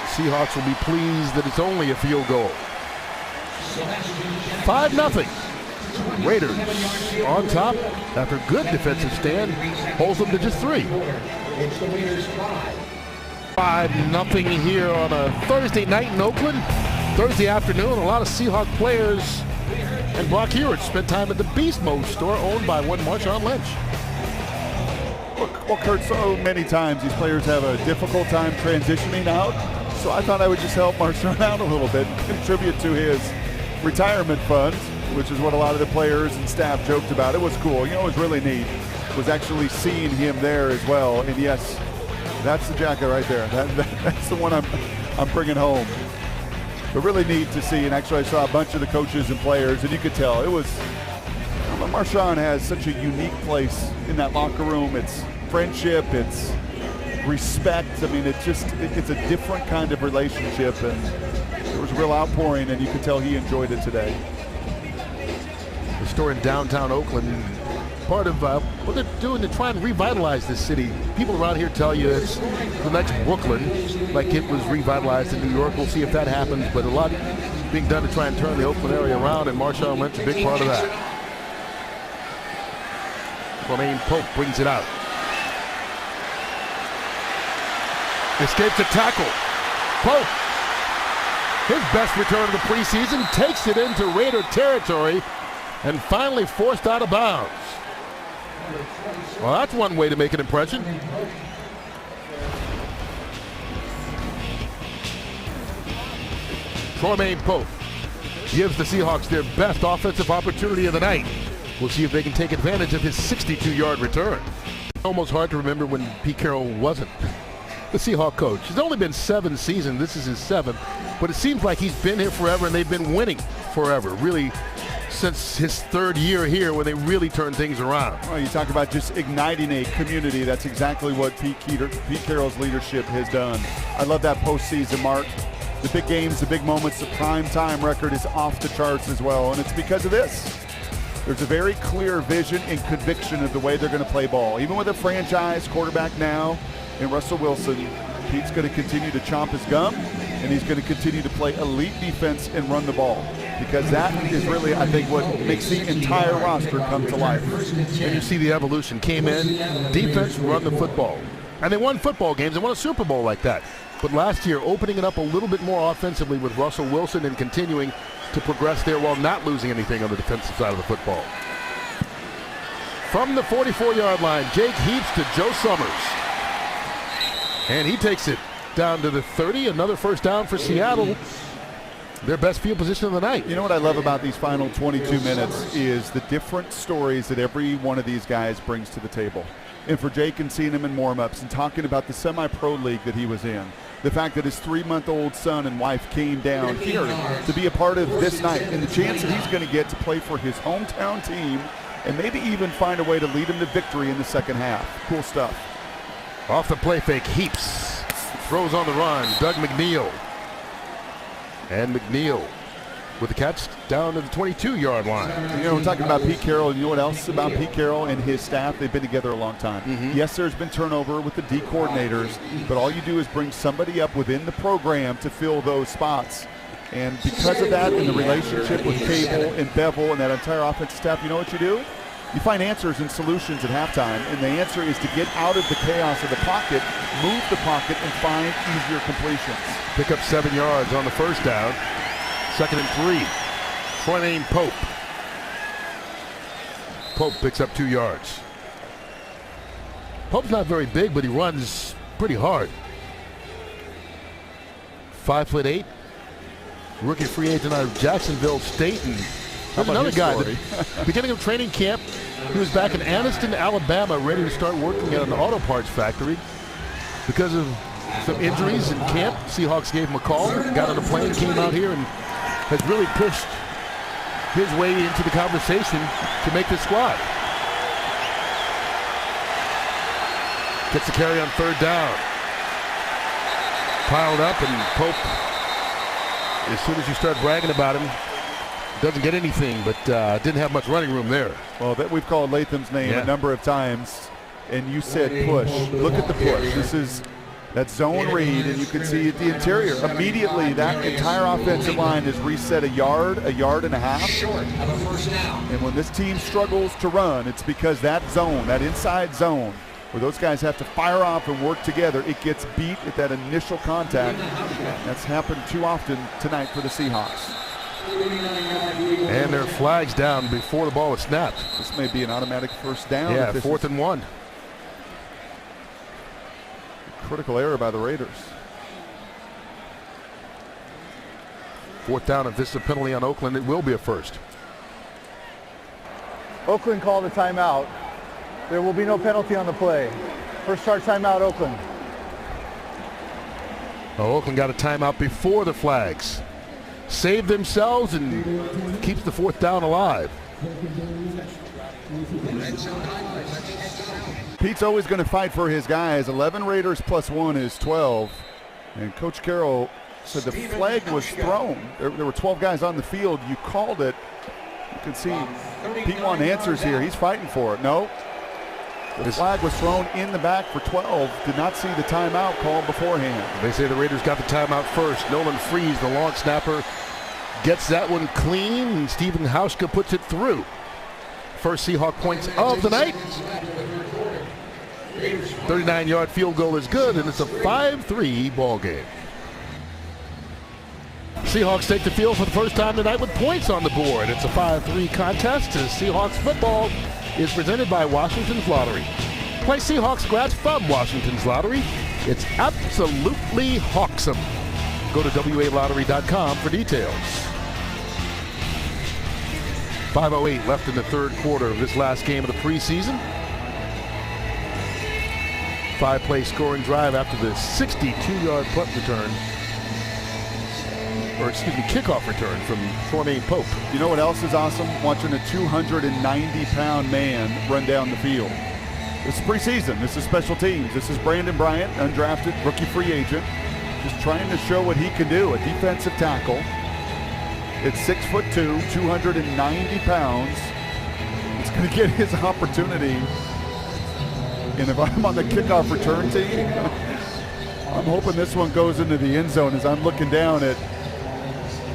Seahawks will be pleased that it's only a field goal. 5-0. Raiders on top after a good defensive stand, holds them to just 3. It's the Raiders 5-0 here on a Thursday night in Oakland. Thursday afternoon, a lot of Seahawk players and Brock Hewart spent time at the Beast Mode store owned by one Marshawn Lynch. Well, Kurt, so many times these players have a difficult time transitioning out, so I thought I would just help Marshawn out a little bit, contribute to his retirement fund, which is what a lot of the players and staff joked about. It was cool. You know, it was really neat was actually seeing him there as well. And yes, that's the jacket right there. That's the one I'm bringing home. But really neat to see. And actually, I saw a bunch of the coaches and players, and you could tell it was. Marshawn has such a unique place in that locker room. It's friendship. It's respect. I mean, it's a different kind of relationship, and there was a real outpouring, and you could tell he enjoyed it today. The store in downtown Oakland, part of what they're doing to try and revitalize this city. People around here tell you it's the next Brooklyn, like it was revitalized in New York. We'll see if that happens, but a lot being done to try and turn the Oakland area around, and Marshawn Lynch a big part of that. Tremaine Pope brings it out. Escapes a tackle. Pope, his best return of the preseason, takes it into Raider territory and finally forced out of bounds. Well, that's one way to make an impression. Tremaine Pope gives the Seahawks their best offensive opportunity of the night. We'll see if they can take advantage of his 62-yard return. Almost hard to remember when Pete Carroll wasn't the Seahawk coach. He's only been 7 seasons. This is his 7th. But it seems like he's been here forever, and they've been winning forever, really, since his 3rd year here when they really turned things around. Well, you talk about just igniting a community. That's exactly what Pete Carroll's leadership has done. I love that postseason, Mark. The big games, the big moments, the prime time record is off the charts as well, and it's because of this. There's a very clear vision and conviction of the way they're going to play ball. Even with a franchise quarterback now in Russell Wilson, Pete's going to continue to chomp his gum, and he's going to continue to play elite defense and run the ball, because that is really, I think, what makes the entire roster come to life. And you see the evolution. Came in, defense, run the football. And they won football games. They won a Super Bowl like that. But last year, opening it up a little bit more offensively with Russell Wilson and continuing to progress there while not losing anything on the defensive side of the football. From the 44-yard line, Jake Heaps to Joe Summers. And he takes it down to the 30. Another first down for Seattle. Their best field position of the night. You know what I love about these final 22 minutes is the different stories that every one of these guys brings to the table. And for Jake and seeing him in warm-ups and talking about the semi-pro league that he was in, the fact that his 3-month-old son and wife came down here to be a part of this night, and the chance that he's going to get to play for his hometown team and maybe even find a way to lead him to victory in the second half. Cool stuff. Off the play fake, Heaps throws on the run. Doug McNeil. And McNeil with the catch down to the 22-yard line. You know, we're talking about Pete Carroll. You know what else about Pete Carroll and his staff? They've been together a long time. Yes, there's been turnover with the D coordinators, but all you do is bring somebody up within the program to fill those spots. And because of that and the relationship with Cable and Bevel and that entire offensive staff, you know what you do? You find answers and solutions at halftime, and the answer is to get out of the chaos of the pocket, move the pocket, and find easier completions. Pick up 7 yards on the first down. 2nd and 3. Tremaine Pope. Pope picks up 2 yards. Pope's not very big, but he runs pretty hard. 5'8". Rookie free agent out of Jacksonville State. And there's another guy that beginning of training camp, he was back in Anniston, Alabama, ready to start working at an auto parts factory. Because of some injuries in camp, Seahawks gave him a call, got on a plane, came out here, and has really pushed his way into the conversation to make this squad. Gets the carry on 3rd down. Piled up, and Pope, as soon as you start bragging about him, doesn't get anything, but didn't have much running room there. Well, that we've called Latham's name a number of times, and you said push. Look at the push. This is that zone read, and you can see at the interior, immediately that entire offensive line is reset a yard and a half. And when this team struggles to run, it's because that zone, that inside zone, where those guys have to fire off and work together, it gets beat at that initial contact. That's happened too often tonight for the Seahawks. And their flags down before the ball was snapped. This may be an automatic first down. Yeah, 4th and 1. Critical error by the Raiders. 4th down, if this is a penalty on Oakland, it will be a first. Oakland called a timeout. There will be no penalty on the play. First start timeout, Oakland. Oh, Oakland got a timeout before the flags. Saved themselves and keeps the 4th down alive. Pete's always going to fight for his guys. 11 Raiders plus 1 is 12. And Coach Carroll said the flag was thrown. There were 12 guys on the field. You called it. You can see Pete wants answers here. He's fighting for it. No. The flag was thrown in the back for 12. Did not see the timeout called beforehand. They say the Raiders got the timeout first. Nolan Freeze, the long snapper, gets that one clean, and Stephen Hauschka puts it through. First Seahawk points of the night. 39-yard field goal is good, and it's a 5-3 ball game. Seahawks take the field for the first time tonight with points on the board. It's a 5-3 contest as Seahawks football is presented by Washington's Lottery. Play Seahawks scratch from Washington's Lottery. It's absolutely hawksome. Go to WALottery.com for details. 5:08 left in the third quarter of this last game of the preseason. 5-play scoring drive after the 62-yard punt return. Or excuse me, kickoff return from Tremaine Pope. You know what else is awesome? Watching a 290-pound man run down the field. This is preseason. This is special teams. This is Brandon Bryant, undrafted rookie free agent, just trying to show what he can do. A defensive tackle. It's 6'2", 290 pounds. He's going to get his opportunity. And if I'm on the kickoff return team, I'm hoping this one goes into the end zone as I'm looking down at,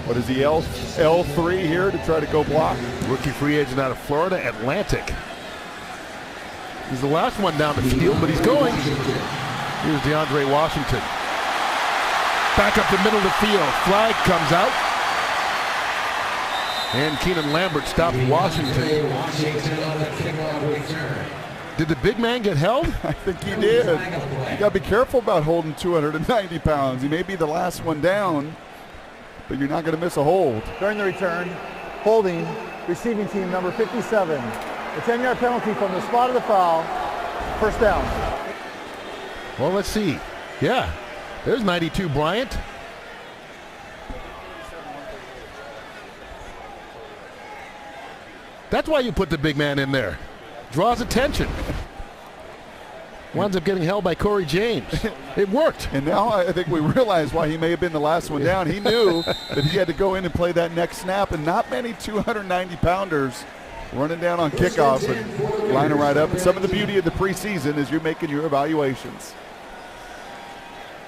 what is he, L3 here to try to go block? Rookie free agent out of Florida Atlantic. He's the last one down the field, but he's going. Here's DeAndre Washington. Back up the middle of the field. Flag comes out. And Keenan Lambert stopped Washington. Did the big man get held? I think he did. You got to be careful about holding 290 pounds. He may be the last one down, but you're not going to miss a hold. During the return, holding receiving team number 57. A 10-yard penalty from the spot of the foul. First down. Well, let's see. Yeah, there's 92 Bryant. That's why you put the big man in there. Draws attention. Winds up getting held by Corey James. It worked. And now I think we realize why he may have been the last one down. He knew that he had to go in and play that next snap, and not many 290-pounders running down on kickoff and lining right up. And some of the beauty of the preseason is you're making your evaluations.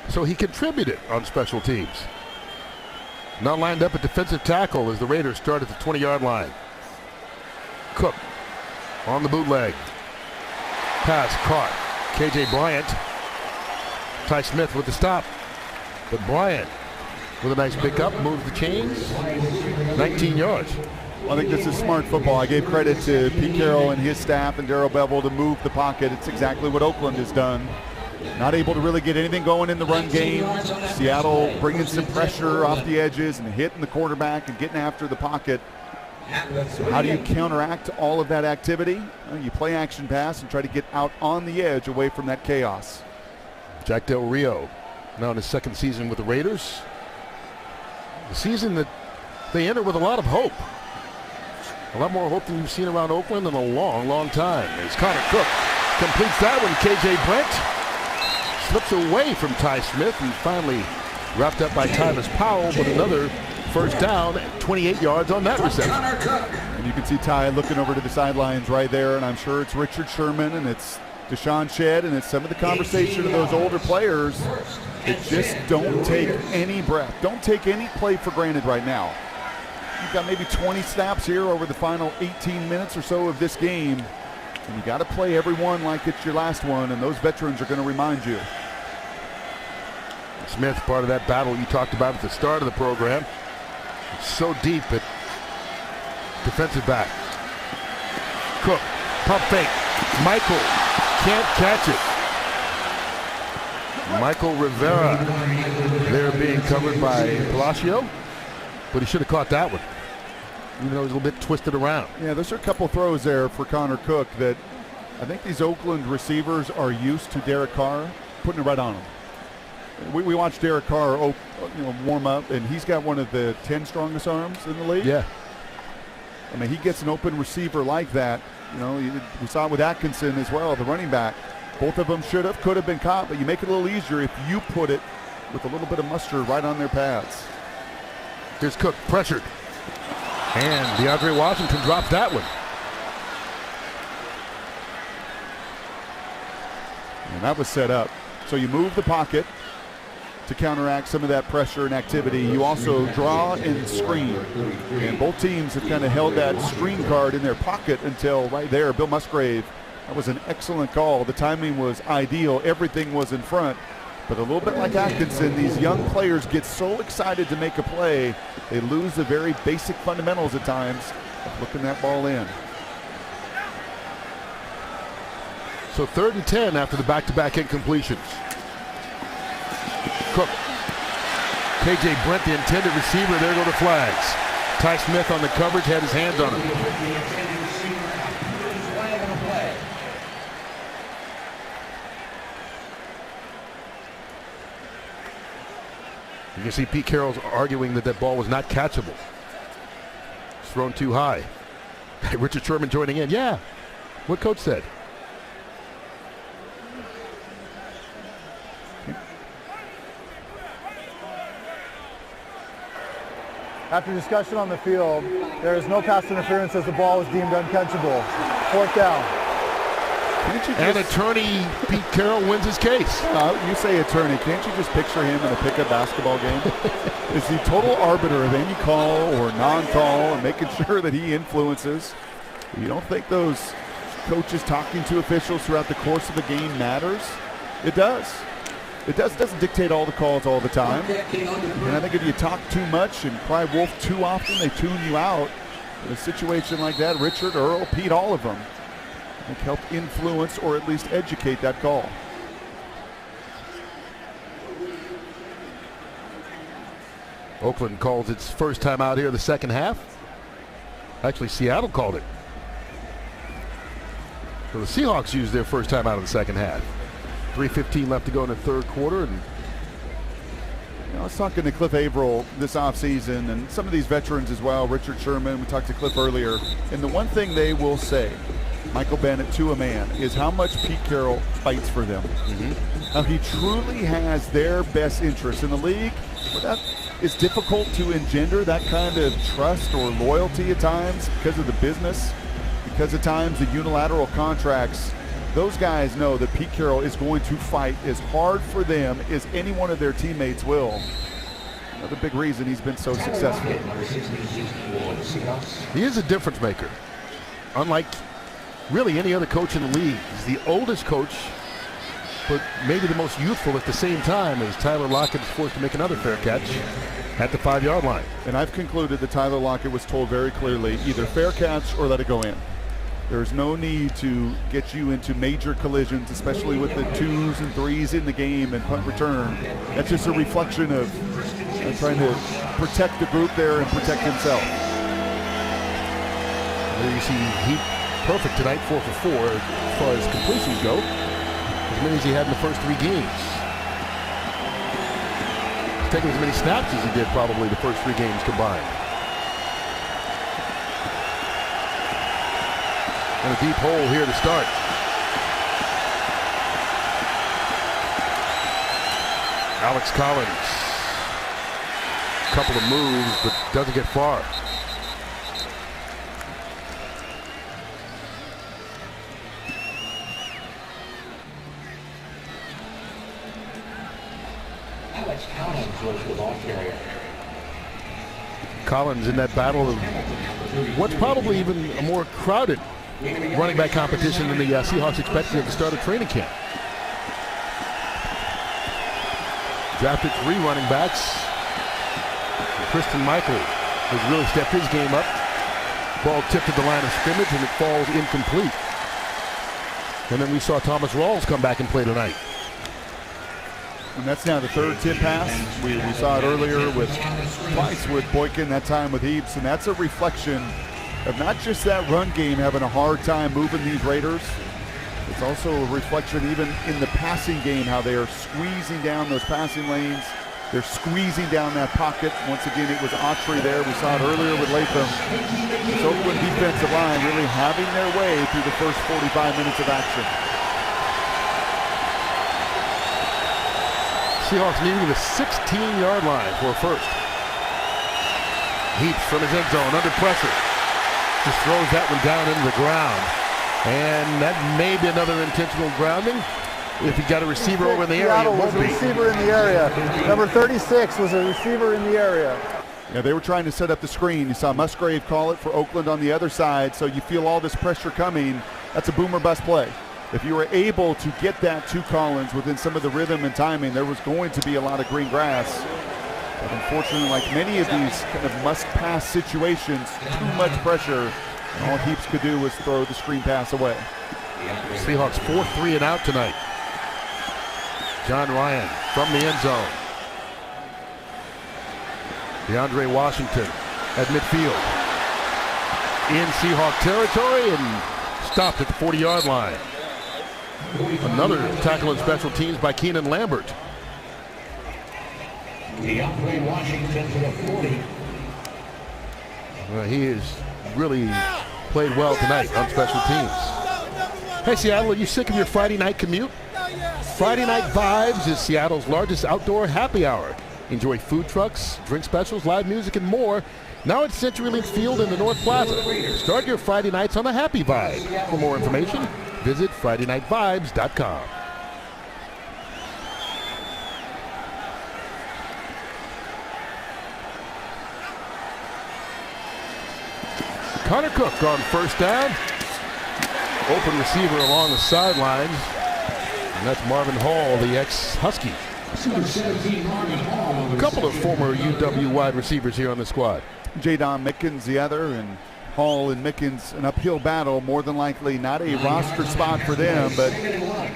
So he contributed on special teams. Now lined up at defensive tackle as the Raiders start at the 20-yard line. Cook on the bootleg. Pass caught. KJ Bryant. Ty Smith with the stop. But Bryant with a nice pickup, moves the chains. 19 yards. I think this is smart football. I gave credit to Pete Carroll and his staff and Darrell Bevel to move the pocket. It's exactly what Oakland has done. Not able to really get anything going in the run game. Seattle bringing some pressure off the edges and hitting the quarterback and getting after the pocket. So how do you counteract all of that activity? Well, you play action pass and try to get out on the edge away from that chaos. Jack Del Rio, now in his second season with the Raiders. The season that they enter with a lot of hope. A lot more hope than you've seen around Oakland in a long, long time. As Connor Cook completes that one. KJ Brent slips away from Ty Smith and finally wrapped up by Tyvis Powell, but another first down, 28 yards on that reception. And you can see Ty looking over to the sidelines right there, and I'm sure it's Richard Sherman and it's Deshaun Shedd, and it's some of the conversation of those older players that just don't take any breath. Don't take any play for granted right now. You've got maybe 20 snaps here over the final 18 minutes or so of this game, and you got to play every one like it's your last one, and those veterans are going to remind you. Smith, part of that battle you talked about at the start of the program. It's so deep at defensive back. Cook, pump fake. Michael can't catch it. Michael Rivera there being covered by Palacio, but he should have caught that one, even though it was a little bit twisted around. Yeah, there's a couple throws there for Connor Cook that I think these Oakland receivers are used to Derek Carr putting it right on him. We watched Derek Carr warm up, and he's got one of the 10 strongest arms in the league. Yeah. I mean, he gets an open receiver like that. We saw it with Atkinson as well, the running back. Both of them could have been caught, but you make it a little easier if you put it with a little bit of mustard right on their pads. Here's Cook, pressured. And DeAndre Washington drops that one. And that was set up. So you move the pocket to counteract some of that pressure and activity. You also draw and screen. And both teams have kind of held that screen card in their pocket until right there. Bill Musgrave, that was an excellent call. The timing was ideal. Everything was in front. But a little bit like Atkinson, these young players get so excited to make a play, they lose the very basic fundamentals at times of looking that ball in. So 3rd and 10 after the back-to-back incompletions. Cook. KJ Brent, the intended receiver. There go the flags. Ty Smith on the coverage, had his hands on him. You can see Pete Carroll's arguing that that ball was not catchable. It's thrown too high. Richard Sherman joining in. Yeah, what coach said. After discussion on the field, there is no pass interference as the ball is deemed uncatchable. 4th down. And attorney Pete Carroll wins his case. You say attorney, can't you just picture him in a pickup basketball game? Is the total arbiter of any call or non-call and making sure that he influences. You don't think those coaches talking to officials throughout the course of the game matters? It does. It doesn't dictate all the calls all the time. And I think if you talk too much and cry wolf too often, they tune you out. In a situation like that, Richard, Earl, Pete, all of them, I think helped influence or at least educate that call. Oakland calls its first time out here the second half. Actually, Seattle called it. So the Seahawks used their first time out of the second half. 3:15 left to go in the 3rd quarter. And I was talking to Cliff Averill this offseason and some of these veterans as well, Richard Sherman, we talked to Cliff earlier, and the one thing they will say, Michael Bennett to a man, is how much Pete Carroll fights for them. How he truly has their best interest in the league. But that is difficult to engender, that kind of trust or loyalty at times because of the business, because at times the unilateral contracts. Those guys know that Pete Carroll is going to fight as hard for them as any one of their teammates will. Another big reason he's been so successful. He is a difference maker. Unlike really any other coach in the league. He's the oldest coach, but maybe the most youthful at the same time, as Tyler Lockett is forced to make another fair catch at the 5-yard line. And I've concluded that Tyler Lockett was told very clearly, either fair catch or let it go in. There's no need to get you into major collisions, especially with the 2s and 3s in the game and punt return. That's just a reflection of trying to protect the group there and protect himself. There you see Heat perfect tonight, 4 for 4 as far as completions go. As many as he had in the first 3 games. He's taken as many snaps as he did probably the first 3 games combined. And a deep hole here to start. Alex Collins. A couple of moves, but doesn't get far. Collins was the ball carrier. Collins in that battle of what's probably even a more crowded running back competition than the Seahawks expected at the start of training camp. Drafted 3 running backs. Christian Michael has really stepped his game up. Ball tipped at the line of scrimmage and it falls incomplete. And then we saw Thomas Rawls come back and play tonight. And that's now the 3rd tip pass. We saw it earlier with twice with Boykin, that time with Heaps, and that's a reflection of not just that run game having a hard time moving these Raiders. It's also a reflection even in the passing game, how they are squeezing down those passing lanes. They're squeezing down that pocket. Once again, it was Autry there. We saw it earlier with Latham. This Oakland defensive line really having their way through the first 45 minutes of action. Seahawks needing the 16-yard line for a first. Heaps from his end zone under pressure. Just throws that one down into the ground. And that may be another intentional grounding. If he got a receiver over in the area, Seattle it won't was a be. receiver in the area. Number 36 was a receiver in the area. Yeah, they were trying to set up the screen. You saw Musgrave call it for Oakland on the other side, so you feel all this pressure coming. That's a boom or bust play. If you were able to get that to Collins within some of the rhythm and timing, there was going to be a lot of green grass. But unfortunately, like many of these kind of must-pass situations, too much pressure, and all Heaps could do was throw the screen pass away. Seahawks 4-3 and out tonight. John Ryan from the end zone. DeAndre Washington at midfield. In Seahawk territory and stopped at the 40-yard line. Another tackle in special teams by Keenan Lambert. DeAndre Washington to the 40. He has really played well tonight on special teams. Hey Seattle, are you sick of your Friday night commute? Friday Night Vibes is Seattle's largest outdoor happy hour. Enjoy food trucks, drink specials, live music, and more. Now at CenturyLink Field in the North Plaza. Start your Friday nights on a happy vibe. For more information, visit FridayNightVibes.com. Connor Cook on first down. Open receiver along the sidelines. And that's Marvin Hall, the ex-Husky. A couple of former UW wide receivers here on the squad. Jadon Mickens the other, and Hall and Mickens an uphill battle. More than likely not a roster spot for them, but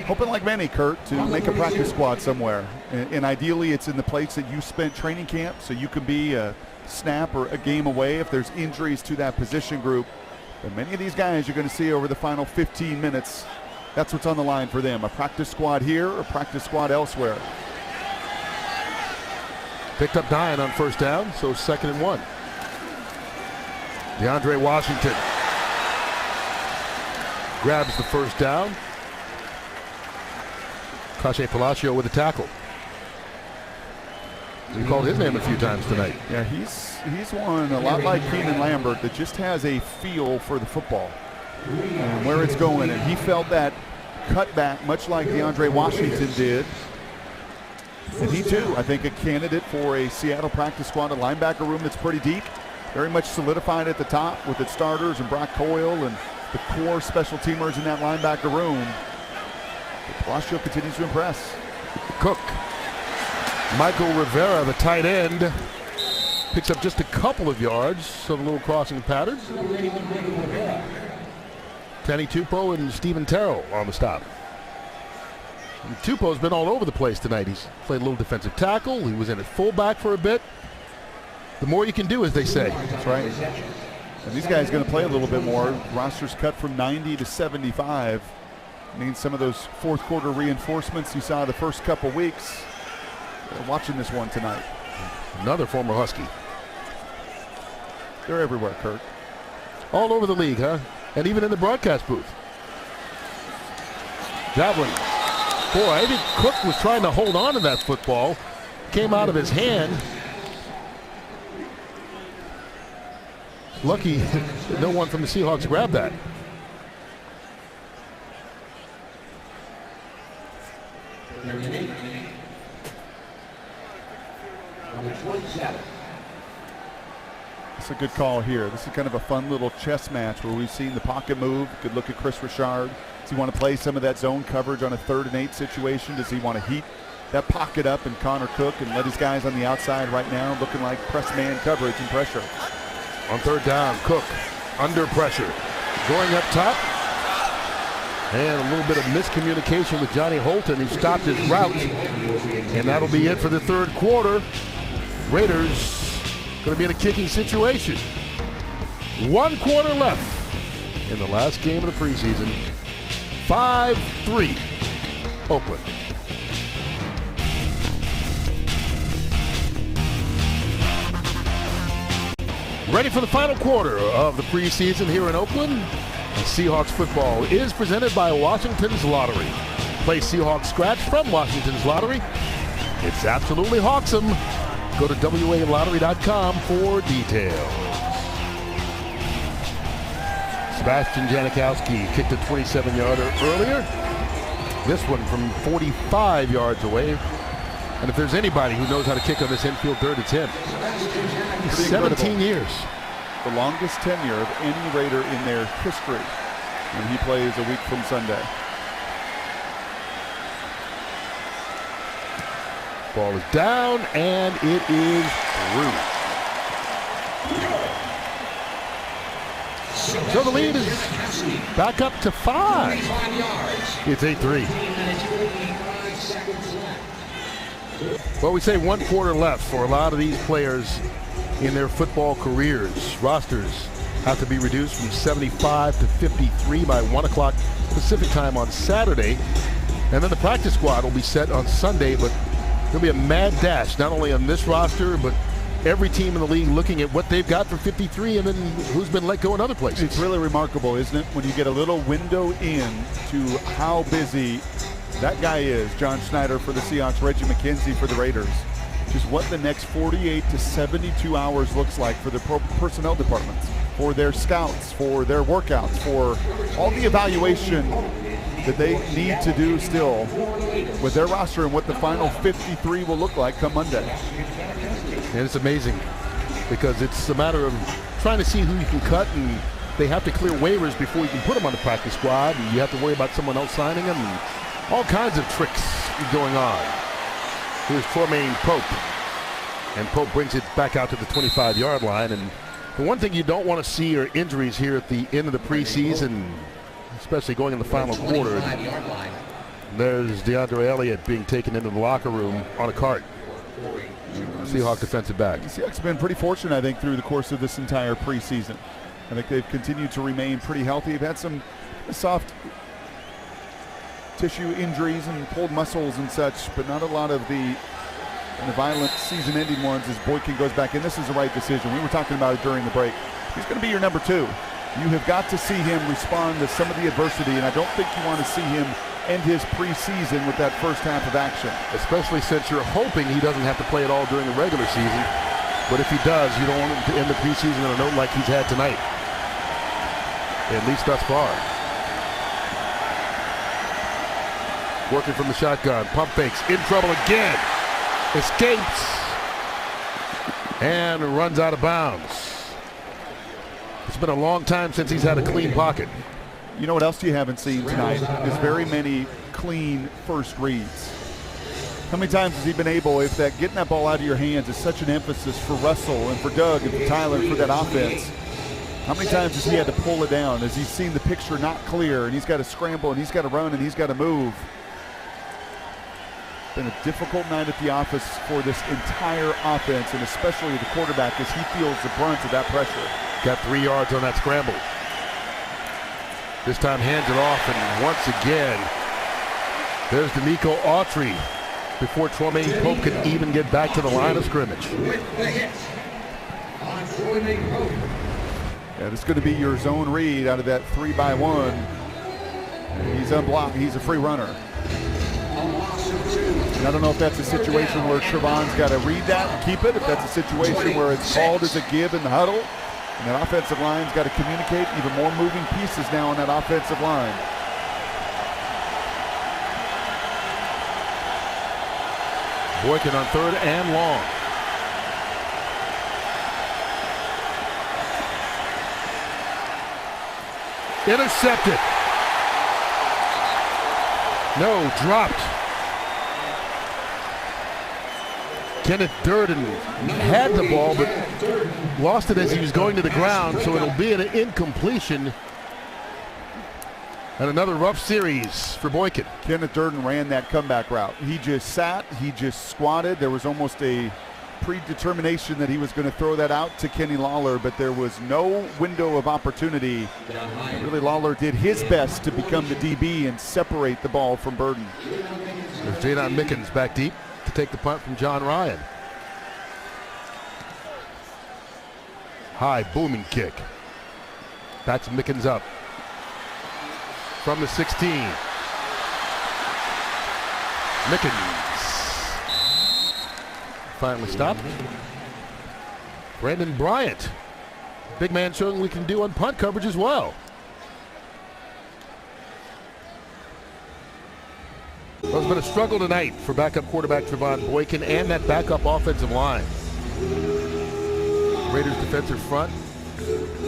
hoping like many, Kurt, to make a practice squad somewhere. And ideally it's in the place that you spent training camp, so you can be a snap or a game away if there's injuries to that position group. But many of these guys you're going to see over the final 15 minutes, that's what's on the line for them. A practice squad here or a practice squad elsewhere. Picked up 9 on first down, so 2nd and 1. DeAndre Washington grabs the first down. Cache Palacio with a tackle. We called his name a few times tonight. Yeah, he's one a lot like Keenan Lambert that just has a feel for the football and where it's going, and he felt that cutback much like DeAndre Washington did. And he too, I think, a candidate for a Seattle practice squad, a linebacker room that's pretty deep, very much solidified at the top with its starters and Brock Coyle and the core special teamers in that linebacker room. But Palacio continues to impress. Cook. Michael Rivera, the tight end, picks up just a couple of yards of a little crossing pattern. Kenny Tupou and Stephen Terrell on the stop. And Tupou's been all over the place tonight. He's played a little defensive tackle. He was in at fullback for a bit. The more you can do, as they say. That's right. And these guys going to play a little bit more. Roster's cut from 90 to 75. Means some of those fourth quarter reinforcements you saw the first couple weeks. They're watching this one tonight. Another former Husky. They're everywhere, Kurt. All over the league, huh? And even in the broadcast booth. Javelin. Boy, I think Cook was trying to hold on to that football. Came out of his hand. Lucky no one from the Seahawks grabbed that. It's a good call here. This is kind of a fun little chess match where we've seen the pocket move. Good look at Chris Richard. Does he want to play some of that zone coverage on a 3rd and 8 situation? Does he want to heat that pocket up and Connor Cook and let his guys on the outside right now looking like press man coverage and pressure? On 3rd down, Cook under pressure. Going up top. And a little bit of miscommunication with Johnny Holton. He stopped his route. And that'll be it for the 3rd quarter. Raiders going to be in a kicking situation. 1 quarter left in the last game of the preseason. 5-3 Oakland. Ready for the final quarter of the preseason here in Oakland. And Seahawks football is presented by Washington's Lottery. Play Seahawks Scratch from Washington's Lottery. It's absolutely Hawksome. Go to WALottery.com for details. Sebastian Janikowski kicked a 27-yarder earlier. This one from 45 yards away. And if there's anybody who knows how to kick on this infield dirt, it's him. 17 years. The longest tenure of any Raider in their history. And he plays a week from Sunday. Ball is down, and it is through. So the lead is back up to 5. It's 8-3. Well, we say 1 quarter left for a lot of these players in their football careers. Rosters have to be reduced from 75 to 53 by 1 o'clock Pacific time on Saturday. And then the practice squad will be set on Sunday, but there'll be a mad dash, not only on this roster, but every team in the league looking at what they've got for 53 and then who's been let go in other places. It's really remarkable, isn't it, when you get a little window in to how busy that guy is, John Schneider for the Seahawks, Reggie McKenzie for the Raiders. Just what the next 48 to 72 hours looks like for the personnel departments, for their scouts, for their workouts, for all the evaluation that they need to do still with their roster and what the final 53 will look like come Monday. And it's amazing because it's a matter of trying to see who you can cut, and they have to clear waivers before you can put them on the practice squad, and you have to worry about someone else signing them, and all kinds of tricks going on. Here's Tremaine Pope, and Pope brings it back out to the 25-yard line. And the one thing you don't want to see are injuries here at the end of the preseason, especially going in the final quarter. There's DeAndre Elliott being taken into the locker room on a cart. Seahawks defensive back. The Seahawks have been pretty fortunate, I think, through the course of this entire preseason. I think they've continued to remain pretty healthy. They've had some soft tissue injuries and pulled muscles and such, but not a lot of the violent season-ending ones as Boykin goes back in. This is the right decision. We were talking about it during the break. He's going to be your number 2. You have got to see him respond to some of the adversity, and I don't think you want to see him end his preseason with that first half of action. Especially since you're hoping he doesn't have to play at all during the regular season. But if he does, you don't want him to end the preseason on a note like he's had tonight. At least thus far. Working from the shotgun. Pump fakes. In trouble again. Escapes. And runs out of bounds. It's been a long time since he's had a clean pocket. You know what else you haven't seen tonight is very many clean first reads. How many times has he been able, if that getting that ball out of your hands is such an emphasis for Russell and for Doug and for Tyler and for that offense, how many times has he had to pull it down as he's seen the picture not clear and he's got to scramble and he's got to run and he's got to move? Been a difficult night at the office for this entire offense, and especially the quarterback as he feels the brunt of that pressure. Got 3 yards on that scramble. This time hands it off, and once again, there's D'Amico Autry before Tremaine Pope could even get back to the line of scrimmage. Yeah, this is going to be your zone read out of that 3-by-1. He's unblocked. He's a free runner. And I don't know if that's a situation where Trevon's got to read that and keep it, if that's a situation where it's called as a give in the huddle, and that offensive line's got to communicate. Even more moving pieces now on that offensive line. Boykin on 3rd and long. Intercepted. No, dropped. Kenneth Durden had the ball, but lost it as he was going to the ground, so it'll be an incompletion. And another rough series for Boykin. Kenneth Durden ran that comeback route. He just sat, he just squatted. There was almost a predetermination that he was going to throw that out to Kenny Lawler, but there was no window of opportunity. Really, Lawler did his best to become the DB and separate the ball from Burden. There's Jadon Mickens back deep to take the punt from John Ryan. High booming kick. Backs Mickens up from the 16. Mickens finally stopped. Brandon Bryant, big man, showing we can do on punt coverage as well. Well, it's been a struggle tonight for backup quarterback Trevon Boykin and that backup offensive line. Raiders defensive front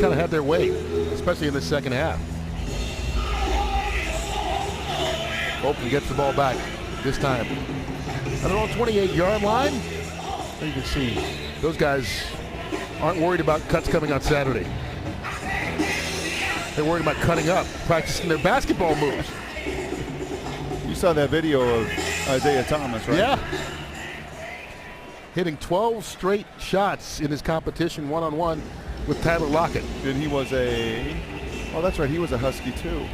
kind of had their way, especially in the second half. Bolton gets the ball back this time. I don't know, 28-yard line. You can see those guys aren't worried about cuts coming on Saturday. They're worried about cutting up, practicing their basketball moves. You saw that video of Isaiah Thomas, right? Yeah. Hitting 12 straight shots in his competition one-on-one with Tyler Lockett. And he was oh, that's right, he was a Husky too.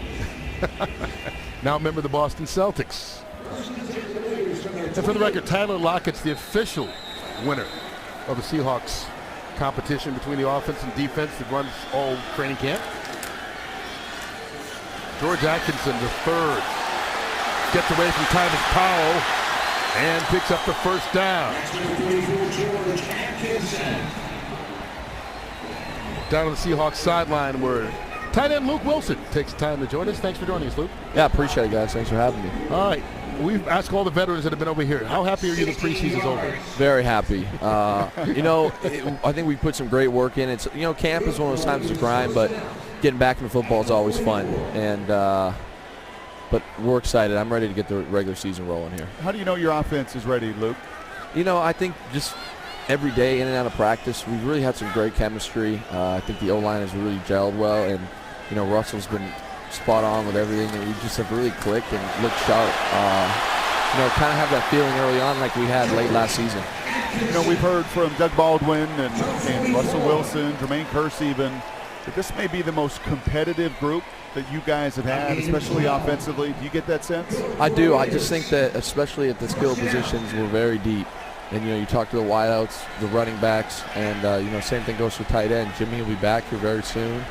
Now a member of the Boston Celtics. And for the record, Tyler Lockett's the official winner of the Seahawks competition between the offense and defense that runs all training camp. George Atkinson, the third, gets away from Tyvis Powell and picks up the first down. Down on the Seahawks sideline where tight end Luke Wilson takes time to join us. Thanks for joining us, Luke. Yeah, appreciate it, guys. Thanks for having me. All right. We've asked all the veterans that have been over here, how happy are you the preseason's over? Very happy. I think we put some great work in. It's camp is one of those times to grind, but getting back into football is always fun. And but we're excited. I'm ready to get the regular season rolling here. How do you know your offense is ready, Luke? I think just every day in and out of practice, we've really had some great chemistry. I think the O-line has really gelled well, and Russell's been spot on with everything, and we just have really clicked and looked sharp. Kind of have that feeling early on like we had late last season. We've heard from Doug Baldwin and Russell Wilson, Jermaine Kearse even, that this may be the most competitive group that you guys have had, especially offensively. Do you get that sense? I do. I just think that especially at the skill positions, we're very deep. And, you talk to the wideouts, the running backs, and, same thing goes for tight end. Jimmy will be back here very soon.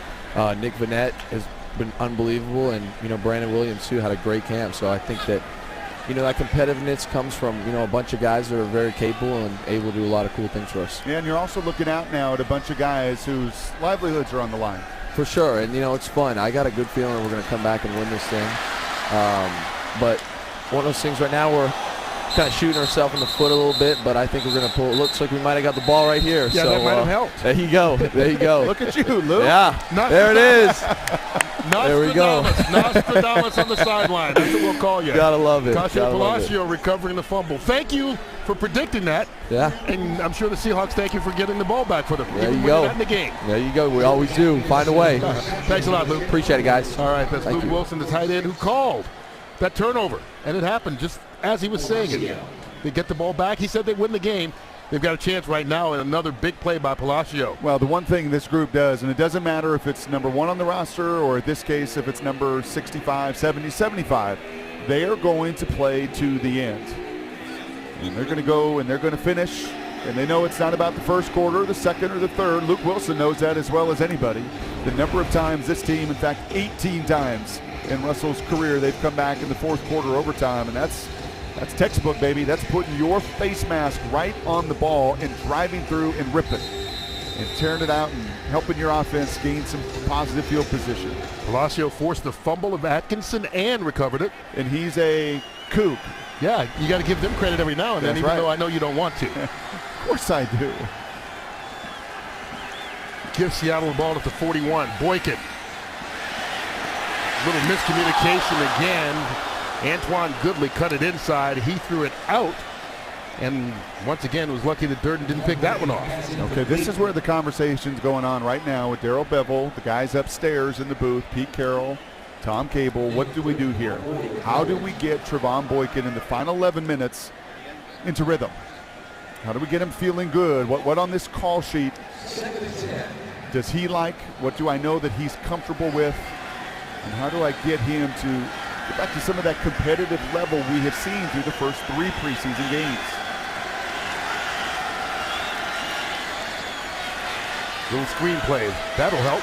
Nick Vanette has been unbelievable, and, Brandon Williams, too, had a great camp. So I think that, that competitiveness comes from, a bunch of guys that are very capable and able to do a lot of cool things for us. Yeah, and you're also looking out now at a bunch of guys whose livelihoods are on the line. For sure, and, it's fun. I got a good feeling we're going to come back and win this thing. But one of those things right now we're kind of shooting ourselves in the foot a little bit, but I think we're going to pull. It looks like we might have got the ball right here. Yeah, so, that might have helped. There you go. There you go. Look at you, Luke. Yeah, there it is. There we go. Nostradamus on the sideline. That's what we'll call you. Gotta love it. Cassio Palacio recovering the fumble. Thank you for predicting that. Yeah. And I'm sure the Seahawks thank you for getting the ball back for them. There you go. That in the game. There you go. We always do. Find a way. Thanks a lot, Luke. Appreciate it, guys. All right, that's Luke Wilson, the tight end, who called that turnover. And it happened just as he was saying it. They get the ball back. He said they win the game. They've got a chance right now in another big play by Palacio. Well, the one thing this group does, and it doesn't matter if it's number 1 on the roster or in this case if it's number 65, 70, 75, they are going to play to the end. And they're going to go and they're going to finish, and they know it's not about the first quarter, the second, or the third. Luke Wilson knows that as well as anybody. The number of times this team, in fact 18 times in Russell's career, they've come back in the fourth quarter overtime, and that's textbook, baby. That's putting your face mask right on the ball and driving through and ripping and tearing it out and helping your offense gain some positive field position. Palacio forced the fumble of Atkinson and recovered it. And he's a kook. Yeah, you got to give them credit every now and then, even though I know you don't want to. Of course I do. Give Seattle the ball at the 41. Boykin Little miscommunication again. Antoine Goodley cut it inside. He threw it out. And once again, was lucky that Durden didn't pick that one off. Okay, this is where the conversation's going on right now with Darrell Bevel, the guys upstairs in the booth, Pete Carroll, Tom Cable. What do we do here? How do we get Trevon Boykin in the final 11 minutes into rhythm? How do we get him feeling good? What on this call sheet does he like? What do I know that he's comfortable with? And how do I get him to get back to some of that competitive level we have seen through the first 3 preseason games? Little screenplay. That'll help.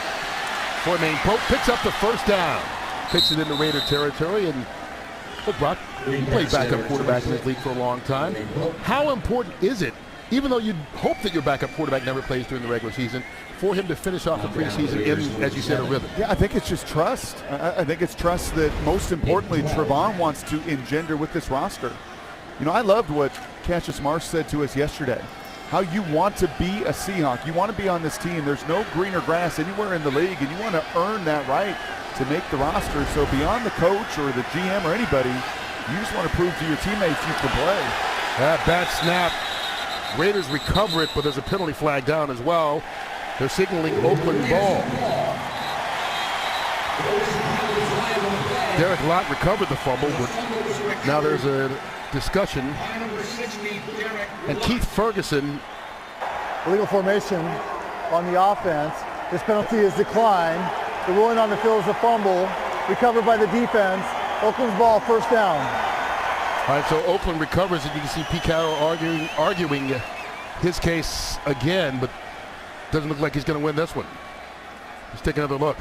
Four-Main Pope picks up the first down. Picks it into Raider territory. And look, Brock, you played backup quarterback in this league for a long time. How important is it, even though you'd hope that your backup quarterback never plays during the regular season, for him to finish off the preseason in, as you said, a rhythm? Yeah, I think it's just trust. I think it's trust that, most importantly, Trevon wants to engender with this roster. You know, I loved what Cassius Marsh said to us yesterday. How you want to be a Seahawk. You want to be on this team. There's no greener grass anywhere in the league, and you want to earn that right to make the roster. So beyond the coach or the GM or anybody, you just want to prove to your teammates you can play. Bad snap. Raiders recover it, but there's a penalty flag down as well. They're signaling Oakland ball. Derek Lott recovered the fumble, but now there's a discussion. And Keith Ferguson. Illegal formation on the offense. This penalty is declined. The ruling on the field is a fumble. Recovered by the defense. Oakland's ball, first down. All right, so Oakland recovers, and you can see Pete Carroll arguing his case again, but doesn't look like he's going to win this one. Let's take another look.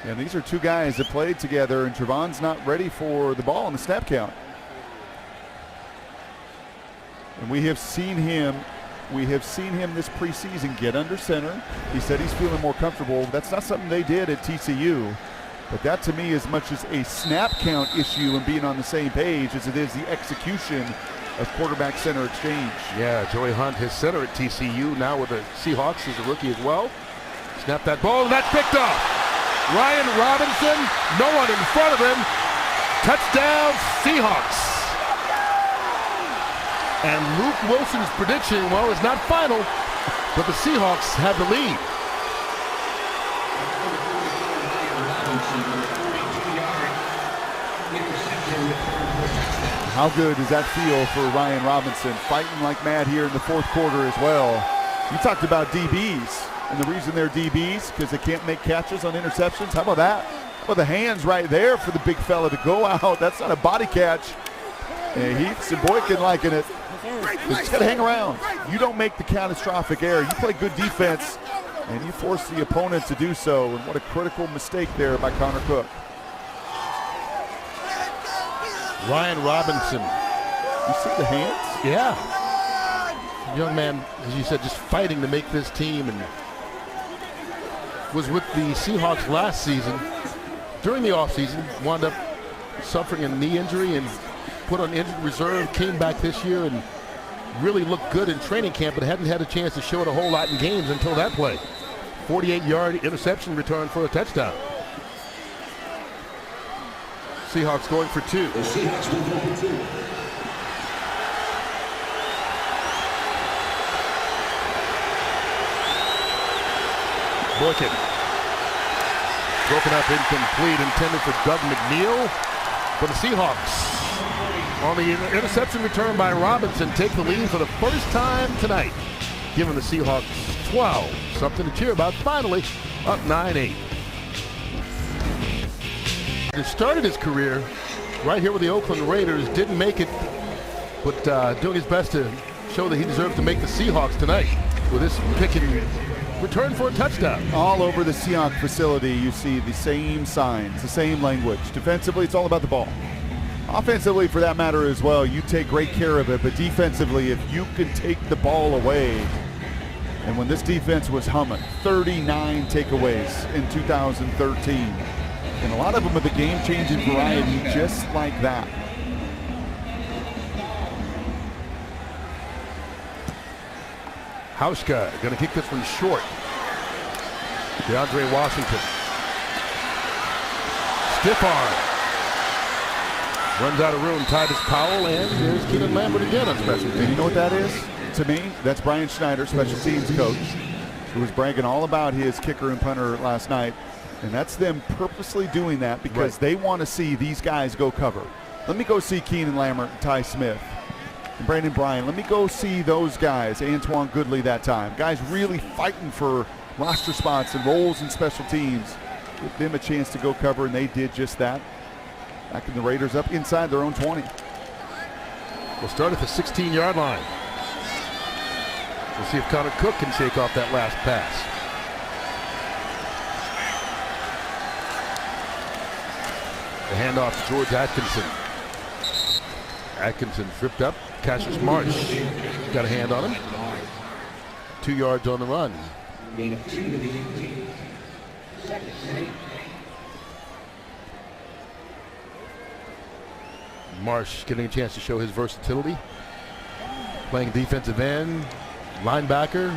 And these are two guys that played together, and Trevon's not ready for the ball on the snap count. And we have seen him this preseason get under center. He said he's feeling more comfortable. That's not something they did at TCU. But that, to me, as much as a snap count issue and being on the same page as it is the execution of quarterback-center exchange. Yeah, Joey Hunt, his center at TCU, now with the Seahawks as a rookie as well. Snap that ball, and that's picked off. Ryan Robinson, no one in front of him. Touchdown, Seahawks. And Luke Wilson's prediction, well, is not final, but the Seahawks have the lead. How good does that feel for Ryan Robinson, fighting like mad here in the fourth quarter as well? You talked about DBs, and the reason they're DBs because they can't make catches on interceptions. How about that? Well, the hands right there for the big fella to go out. That's not a body catch. And Heaths and Boykin liking it. You just got to hang around. You don't make the catastrophic error. You play good defense, and you force the opponent to do so. And what a critical mistake there by Connor Cook. Ryan Robinson. You see the hands? Yeah. Young man, as you said, just fighting to make this team, and was with the Seahawks last season. During the offseason, wound up suffering a knee injury and put on injured reserve, came back this year and really looked good in training camp, but hadn't had a chance to show it a whole lot in games until that play. 48-yard interception return for a touchdown. Seahawks going for 2. The Seahawks will go for 2. Boykin. Broken up, incomplete, intended for Doug McNeil. For the Seahawks, on the interception return by Robinson, take the lead for the first time tonight, giving the Seahawks 12. Something to cheer about. Finally, up 9-8. He started his career right here with the Oakland Raiders, didn't make it, but doing his best to show that he deserves to make the Seahawks tonight with this pick and return for a touchdown. All over the Seahawks facility, you see the same signs, the same language. Defensively, it's all about the ball. Offensively, for that matter as well, you take great care of it, but defensively, if you can take the ball away, and when this defense was humming, 39 takeaways in 2013, and a lot of them are the game-changing variety just like that. Hauschka going to kick this one short. DeAndre Washington. Stiff arm. Runs out of room. Titus Powell, and there's Keenan Lambert again on special teams. And you know what that is? To me, that's Brian Schneider, special teams coach, who was bragging all about his kicker and punter last night. And that's them purposely doing that because they want to see these guys go cover. Let me go see Keenan Lambert and Ty Smith and Brandon Bryan. Let me go see those guys, Antoine Goodley that time. Guys really fighting for roster spots and roles in special teams. Give them a chance to go cover, and they did just that. Backing the Raiders up inside their own 20. We'll start at the 16-yard line. We'll see if Connor Cook can shake off that last pass. The handoff to George Atkinson. Atkinson tripped up. Cassius Marsh got a hand on him. 2 yards on the run. Gain of 2 to the 18. Second state. Marsh getting a chance to show his versatility. Playing defensive end, linebacker.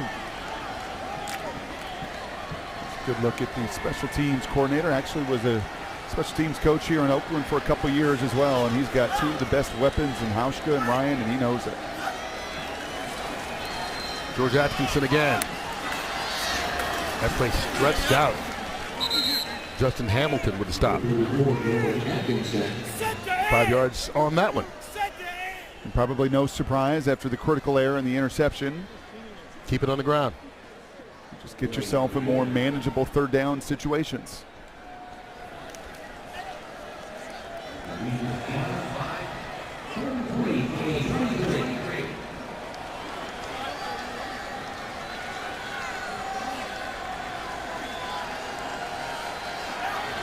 Good look at the special teams coordinator. Actually was a special teams coach here in Oakland for a couple years as well, and he's got 2 of the best weapons in Hauschka and Ryan, and he knows it. George Atkinson again. That play stretched out. Justin Hamilton with a stop. 5 yards on that one. And probably no surprise after the critical error and the interception. Keep it on the ground. Just get yourself in more manageable third down situations.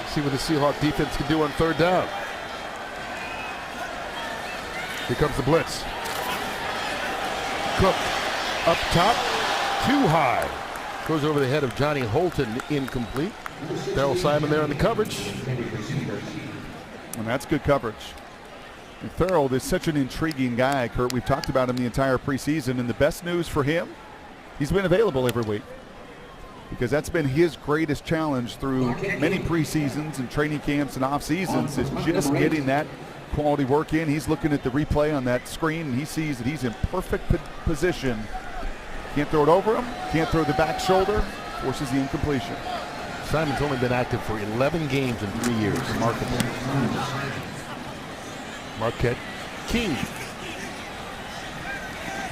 See what the Seahawks defense can do on third down. Here comes the blitz. Cook up top, too high. Goes over the head of Johnny Holton, incomplete. Darrell Simon there on the coverage. And that's good coverage. And Thorold is such an intriguing guy, Kurt. We've talked about him the entire preseason, and the best news for him, he's been available every week. Because that's been his greatest challenge through many preseasons and training camps and off seasons, is just getting that quality work in. He's looking at the replay on that screen, and he sees that he's in perfect position. Can't throw it over him, can't throw the back shoulder, forces the incompletion. Simon's only been active for 11 games in 3 years. Remarkable. Marquette King.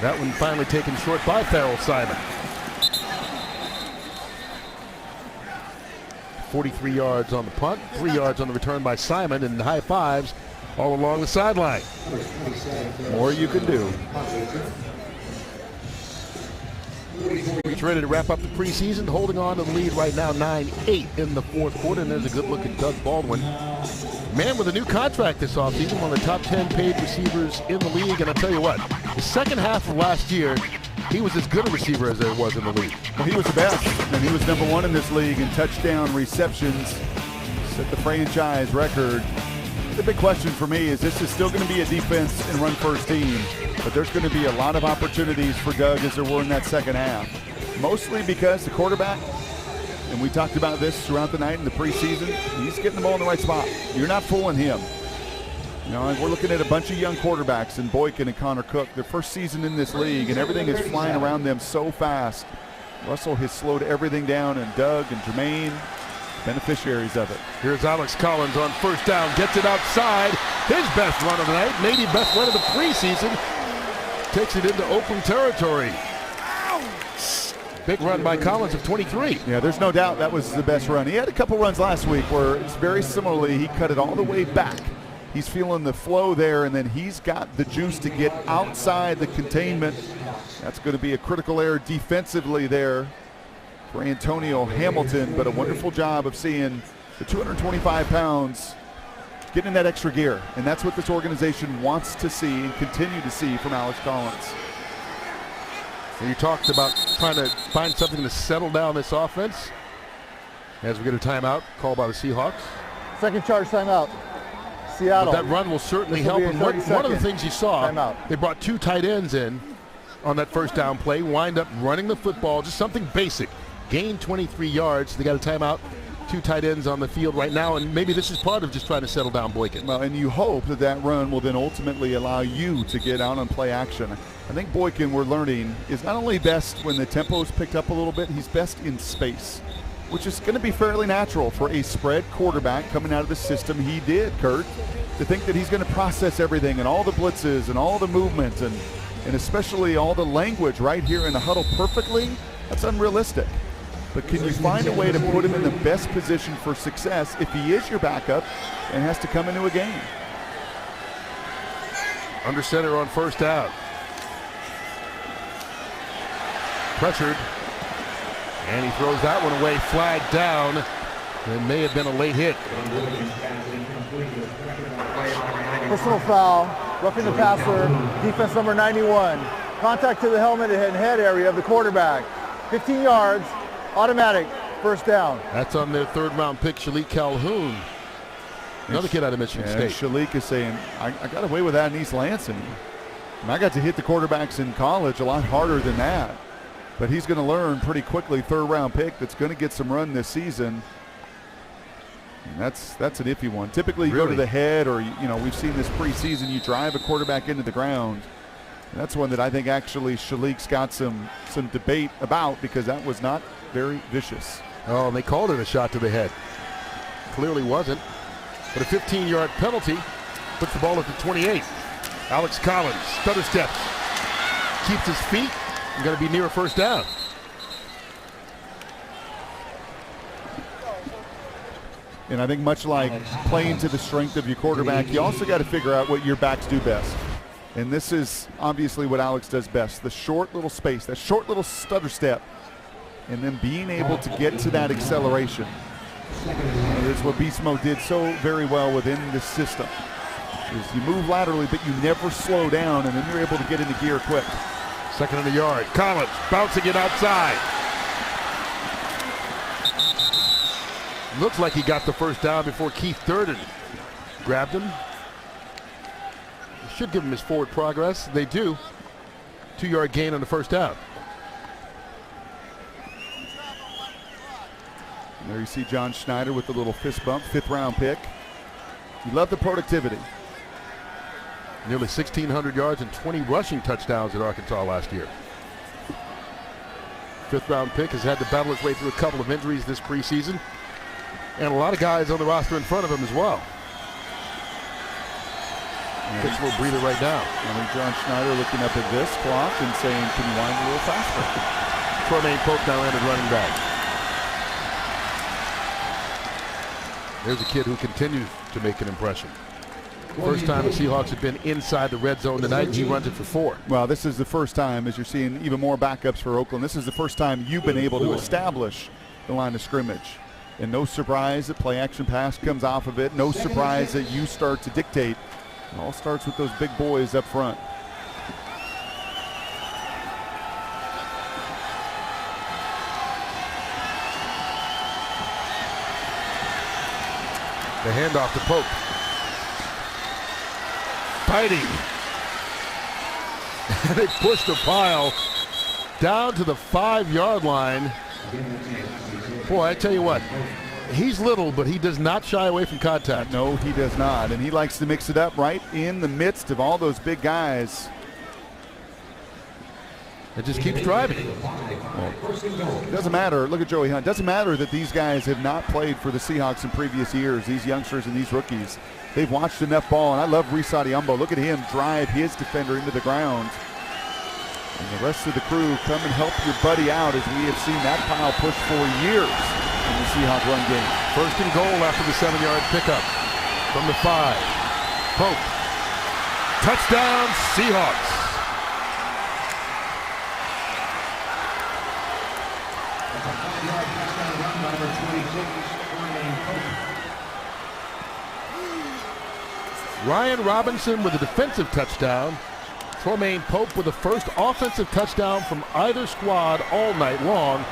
That one finally taken short by Darrell Simon. 43 yards on the punt, 3 yards on the return by Simon, and high fives all along the sideline. More you can do. He's ready to wrap up the preseason, holding on to the lead right now, 9-8 in the fourth quarter. And there's a good look at Doug Baldwin. Man with a new contract this offseason, one of the top 10 paid receivers in the league. And I tell you what, the second half of last year, he was as good a receiver as there was in the league. Well, he was the best, and he was #1 in this league in touchdown receptions. Set the franchise record. The big question for me is this is still going to be a defense and run first team, but there's going to be a lot of opportunities for Doug as there were in that second half. Mostly because the quarterback, and we talked about this throughout the night in the preseason, he's getting the ball in the right spot. You're not fooling him. You know, we're looking at a bunch of young quarterbacks in Boykin and Connor Cook, their first season in this league, and everything is flying around them so fast. Russell has slowed everything down, and Doug and Jermaine, beneficiaries of it. Here's Alex Collins on first down, gets it outside. His best run of the night, maybe best run of the preseason. Takes it into Oakland territory. Big run by Collins of 23. Yeah, there's no doubt that was the best run. He had a couple runs last week where it's very similarly, he cut it all the way back. He's feeling the flow there, and then he's got the juice to get outside the containment. That's going to be a critical error defensively there for Antonio Hamilton, but a wonderful job of seeing the 225 pounds getting in that extra gear, and that's what this organization wants to see and continue to see from Alex Collins. And you talked about trying to find something to settle down this offense as we get a timeout called by the Seahawks. Second charge timeout. Seattle. But that run will certainly help. And one of the things you saw, they brought 2 tight ends in on that first down play, wind up running the football, just something basic. Gained 23 yards. They got a timeout two tight ends on the field right now, and maybe this is part of just trying to settle down Boykin. Well, and you hope that that run will then ultimately allow you to get out and play action. I think Boykin, we're learning, is not only best when the tempo is picked up a little bit, he's best in space, which is going to be fairly natural for a spread quarterback coming out of the system he did, Kurt, to think that he's going to process everything and all the blitzes and all the movement and especially all the language right here in the huddle perfectly. That's unrealistic. But can you find a way to put him in the best position for success if he is your backup and has to come into a game? Under center on first down. Pressured. And he throws that one away, flag down. It may have been a late hit. Personal foul, roughing the passer, defense number 91. Contact to the helmet and head area of the quarterback. 15 yards, automatic, first down. That's on their third-round pick, Shalik Calhoun. Another kid out of Michigan State. Shalik is saying, I got away with that in East Lansing. And I got to hit the quarterbacks in college a lot harder than that. But he's going to learn pretty quickly, third-round pick that's going to get some run this season. And that's an iffy one. Typically you go to the head, or we've seen this preseason, you drive a quarterback into the ground. And that's one that I think actually Shalik's got some debate about, because that was not very vicious. Oh, and they called it a shot to the head. Clearly wasn't. But a 15-yard penalty puts the ball at the 28. Alex Collins, stutter steps, keeps his feet, and going to be near a first down. And I think much like playing to the strength of your quarterback, you also got to figure out what your backs do best. And this is obviously what Alex does best. The short little space, that short little stutter step, and then being able to get to that acceleration. And it's what Beast Mode did so very well within the system. Is you move laterally, but you never slow down, and then you're able to get into gear quick. Second and a yard. Collins bouncing it outside. Looks like he got the first down before Keith Durden grabbed him. Should give him his forward progress. They do. 2-yard gain on the first down. And there you see John Schneider with the little fist bump, 5th-round pick. You love the productivity. Nearly 1,600 yards and 20 rushing touchdowns at Arkansas last year. 5th-round pick has had to battle his way through a couple of injuries this preseason. And a lot of guys on the roster in front of him as well. Takes a little breather right now. I think John Schneider looking up at this clock and saying, can you wind a little faster? Tremaine Pope now entered running back. There's a kid who continues to make an impression. First time the Seahawks have been inside the red zone tonight, and he runs it for 4. Well, this is the first time, as you're seeing even more backups for Oakland, this is the first time you've been able to establish the line of scrimmage. And no surprise that play action pass comes off of it. No surprise that you start to dictate. It all starts with those big boys up front. The handoff to Pope. Fighting. They push the pile down to the 5-yard line. Boy, I tell you what, he's little, but he does not shy away from contact. No, he does not, and he likes to mix it up right in the midst of all those big guys. It just keeps driving. It doesn't matter. Look at Joey Hunt. It doesn't matter that these guys have not played for the Seahawks in previous years, these youngsters and these rookies. They've watched enough ball, and I love Reese Adiumbo. Look at him drive his defender into the ground. And the rest of the crew come and help your buddy out, as we have seen that pile push for years in the Seahawks run game. First and goal after the 7-yard pickup from the 5. Pope. Touchdown, Seahawks. Ryan Robinson with a defensive touchdown. Tremaine Pope with the first offensive touchdown from either squad all night long,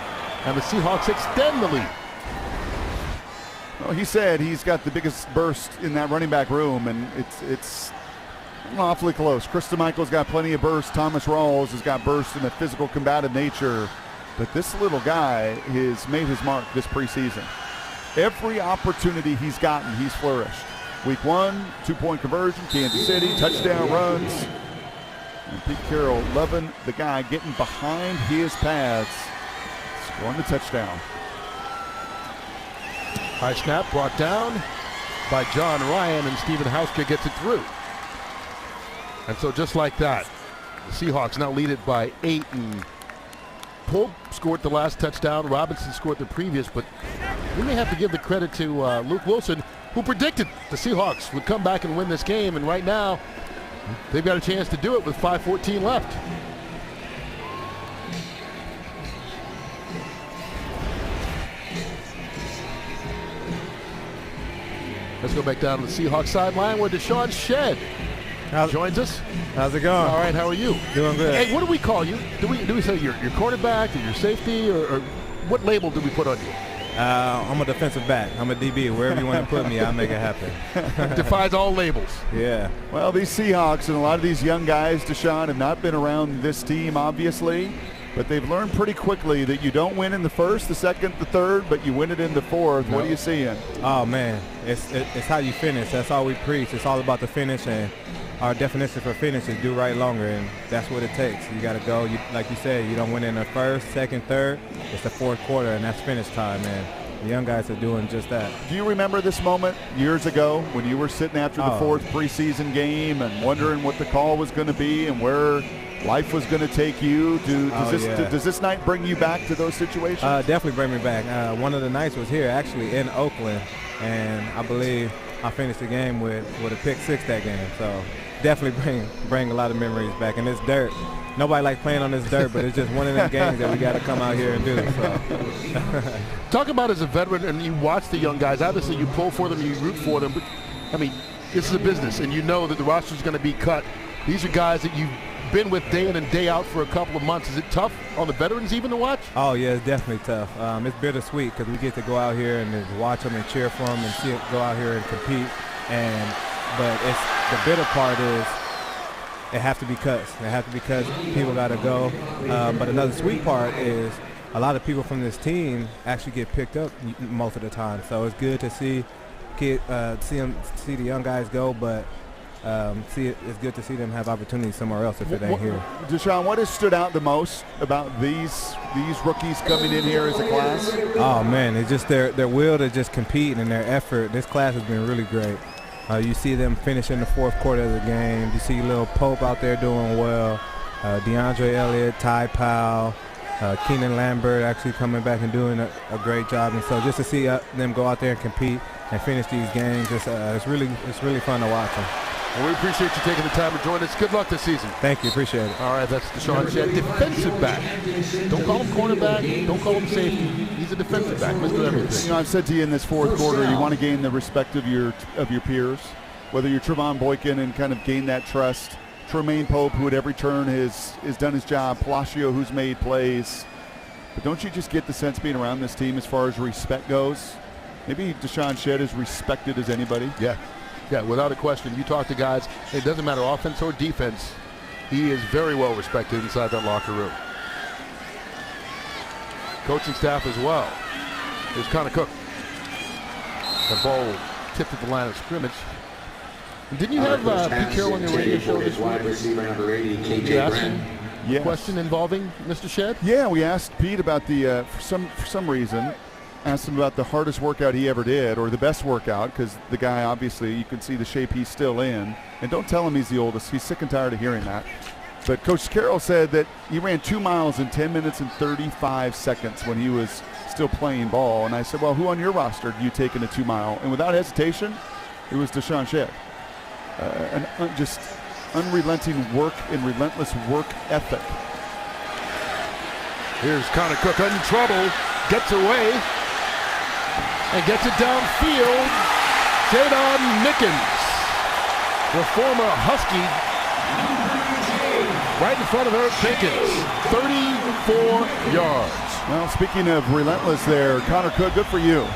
and the Seahawks extend the lead. Well, he said he's got the biggest burst in that running back room, and it's awfully close. Krista Michael's got plenty of burst. Thomas Rawls has got burst in a physical, combative nature. But this little guy has made his mark this preseason. Every opportunity he's gotten, he's flourished. Week 1, 2-point conversion, Kansas City, touchdown runs. And Pete Carroll loving the guy getting behind his paths, scoring the touchdown. High snap brought down by John Ryan, and Stephen Hauska gets it through. And so just like that, the Seahawks now lead it by 8, and Pope scored the last touchdown. Robinson scored the previous, but we may have to give the credit to Luke Wilson, who predicted the Seahawks would come back and win this game, and right now they've got a chance to do it with 5:14 left. Let's go back down to the Seahawks sideline where Deshaun Shedd joins us. How's it going? All right, how are you? Doing good. Hey, what do we call you? Do we say your quarterback or your safety, or what label do we put on you? I'm a defensive back. I'm a DB. Wherever you want to put me, I'll make it happen. Defies all labels. Yeah. Well, these Seahawks and a lot of these young guys, Deshaun, have not been around this team, obviously, but they've learned pretty quickly that you don't win in the first, the second, the third, but you win it in the fourth. What are you seeing? Oh, man. It's how you finish. That's all we preach. It's all about the finish, and our definition for finish is do right longer, and that's what it takes. You got to go. Like you said, you don't win in the first, second, third. It's the fourth quarter, and that's finish time, man. The young guys are doing just that. Do you remember this moment years ago when you were sitting after the fourth preseason game and wondering what the call was going to be and where life was going to take you? Does this night bring you back to those situations? Definitely bring me back. One of the nights was here, actually, in Oakland, and I believe I finished the game with a pick six that game. So definitely bring a lot of memories back. And it's dirt. Nobody likes playing on this dirt, but it's just one of them games that we got to come out here and do. So. Talk about as a veteran, and you watch the young guys. Obviously, you pull for them, you root for them. But, I mean, this is a business, and you know that the roster is going to be cut. These are guys that you've been with day in and day out for a couple of months. Is it tough on the veterans even to watch? Oh, yeah, it's definitely tough. It's bittersweet because we get to go out here and just watch them and cheer for them and see it go out here and compete. But the bitter part is it have to be cuts. It have to be cuts. People got to go. But another sweet part is a lot of people from this team actually get picked up most of the time. So it's good to see the young guys go, but it's good to see them have opportunities somewhere else if it ain't here. Deshaun, what has stood out the most about these rookies coming in here as a class? Oh, man, it's just their will to just compete and their effort. This class has been really great. You see them finish in the fourth quarter of the game. You see Lil Pope out there doing well. DeAndre Elliott, Ty Powell, Keenan Lambert actually coming back and doing a great job. And so just to see them go out there and compete and finish these games, it's really fun to watch them. Well, we appreciate you taking the time to join us. Good luck this season. Thank you. Appreciate it. All right, that's Deshaun Shedd, defensive back. Don't call him cornerback. Don't call him safety. He's a defensive back. Let's do everything. You know, I've said to you in this fourth quarter, you want to gain the respect of your peers, whether you're Trevon Boykin and kind of gain that trust. Tremaine Pope, who at every turn has done his job. Palacio, who's made plays. But don't you just get the sense being around this team as far as respect goes? Maybe Deshaun Shedd is respected as anybody. Yeah, without a question. You talk to guys, it doesn't matter offense or defense. He is very well respected inside that locker room. Coaching staff as well. Here's Connor Cook. The ball tipped at the line of scrimmage. Didn't you have Pete Carroll on your radio show this week? Did you ask him a question involving Mr. Shedd? Yeah, we asked Pete about the, for some reason, asked him about the hardest workout he ever did, or the best workout, because the guy, obviously, you can see the shape he's still in. And don't tell him he's the oldest. He's sick and tired of hearing that. But Coach Carroll said that he ran 2 miles in 10 minutes and 35 seconds when he was still playing ball. And I said, well, who on your roster do you take in a 2 mile? And without hesitation, it was Deshaun Shedd. Just unrelenting work and relentless work ethic. Here's Connor Cook in trouble, gets away, and gets it downfield. Jadon Mickens, the former Husky, right in front of Eric Pinkins, 34 yards. Well, speaking of relentless there, Connor Cook, good for you.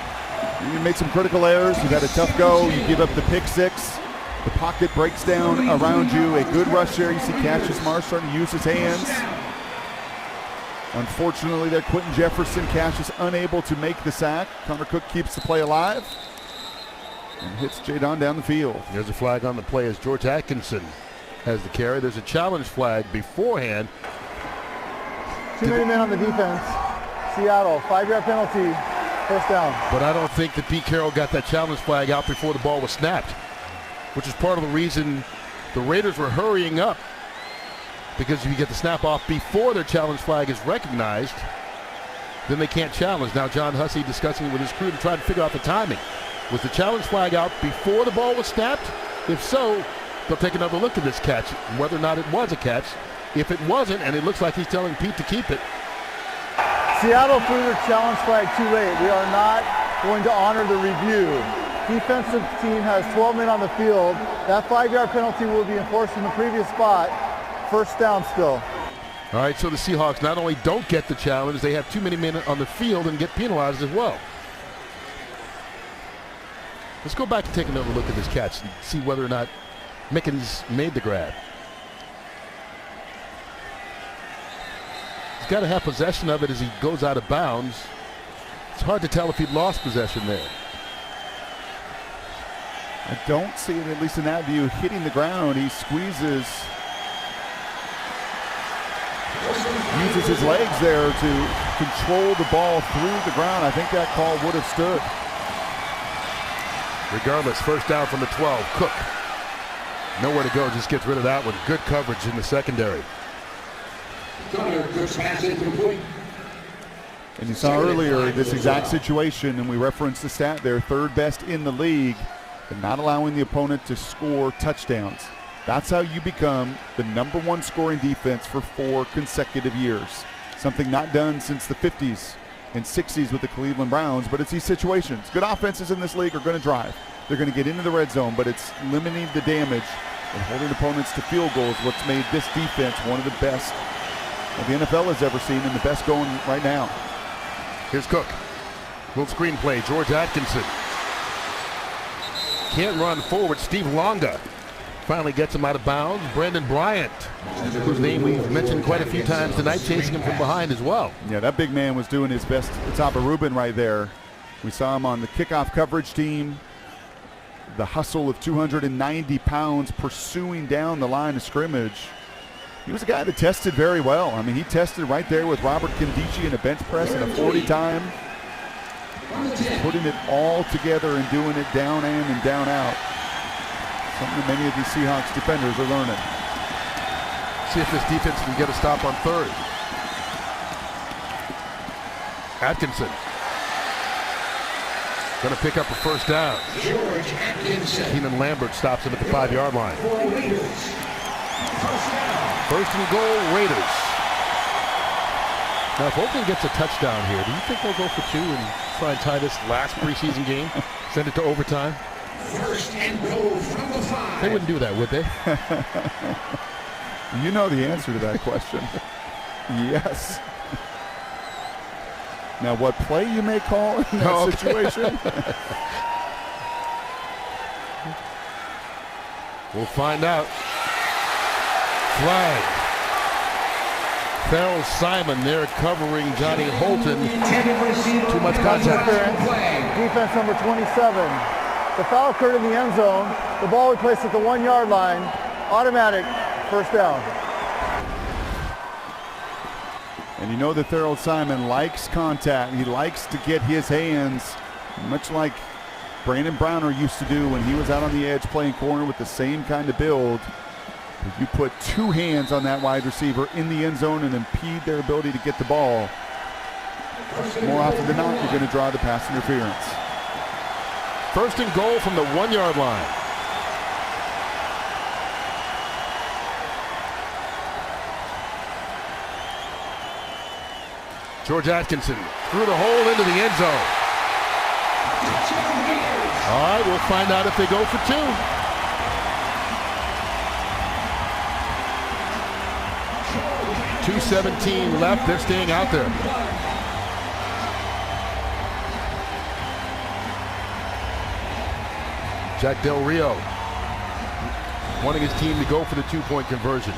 You made some critical errors. You had a tough go. You give up the pick six. The pocket breaks down around you. A good rush there. You see Cassius Marsh starting to use his hands. Unfortunately, there, Quentin Jefferson Cash is unable to make the sack. Connor Cook keeps the play alive and hits Jadon down the field. There's a flag on the play as George Atkinson has the carry. There's a challenge flag beforehand. Too many men on the defense. Seattle, 5-yard penalty, first down. But I don't think that Pete Carroll got that challenge flag out before the ball was snapped, which is part of the reason the Raiders were hurrying up, because if you get the snap off before their challenge flag is recognized, then they can't challenge. Now John Hussey discussing with his crew to try to figure out the timing. Was the challenge flag out before the ball was snapped? If so, they'll take another look at this catch, whether or not it was a catch. If it wasn't, and it looks like he's telling Pete to keep it. Seattle threw their challenge flag too late. We are not going to honor the review. Defensive team has 12 men on the field. That 5-yard penalty will be enforced in the previous spot. First down still. All right, so the Seahawks not only don't get the challenge, they have too many men on the field and get penalized as well. Let's go back and take another look at this catch and see whether or not Mickens made the grab. He's got to have possession of it as he goes out of bounds. It's hard to tell if he lost possession there. I don't see it, at least in that view, hitting the ground. He squeezes, uses his legs there to control the ball through the ground. I think that call would have stood. Regardless, first down from the 12. Cook, nowhere to go, just gets rid of that one. Good coverage in the secondary. And you saw earlier this exact situation, and we referenced the stat there, third best in the league, and not allowing the opponent to score touchdowns. That's how you become the #1 scoring defense for 4 consecutive years. Something not done since the 50s and 60s with the Cleveland Browns, but it's these situations. Good offenses in this league are going to drive. They're going to get into the red zone, but it's limiting the damage and holding opponents to field goals, what's made this defense one of the best that the NFL has ever seen, and the best going right now. Here's Cook. Little screen play, George Atkinson. Can't run forward. Steve Longa finally gets him out of bounds. Brandon Bryant, whose name we've mentioned quite a few times tonight, chasing him from behind as well. Yeah, that big man was doing his best at the top of Rubin right there. We saw him on the kickoff coverage team. The hustle of 290 pounds pursuing down the line of scrimmage. He was a guy that tested very well. I mean, he tested right there with Robert Kindici in a bench press in a 40 time. Just putting it all together and doing it down in and down out. Something that many of these Seahawks defenders are learning. See if this defense can get a stop on third. Atkinson going to pick up a first down. George Atkinson. Keenan Lambert stops him at the 5-yard line. First and goal, Raiders. Now, if Oakland gets a touchdown here, do you think they'll go for 2 and try and tie this last preseason game? Send it to overtime? First and goal from the 5. They wouldn't do that, would they? You know the answer to that question. Yes. Now, what play you may call in that situation? We'll find out. Flag. Farrell Simon there covering Johnny Holton. Too much contact. Defense number 27. The foul occurred in the end zone. The ball was placed at the 1-yard line. Automatic first down. And you know that Farrell Simon likes contact. He likes to get his hands, much like Brandon Browner used to do when he was out on the edge playing corner with the same kind of build. If you put 2 hands on that wide receiver in the end zone and impede their ability to get the ball, more often than not, you're going to draw the pass interference. First and goal from the 1-yard line. George Atkinson through the hole into the end zone. All right, we'll find out if they go for 2. 2:17 left. They're staying out there. Jack Del Rio wanting his team to go for the 2-point conversion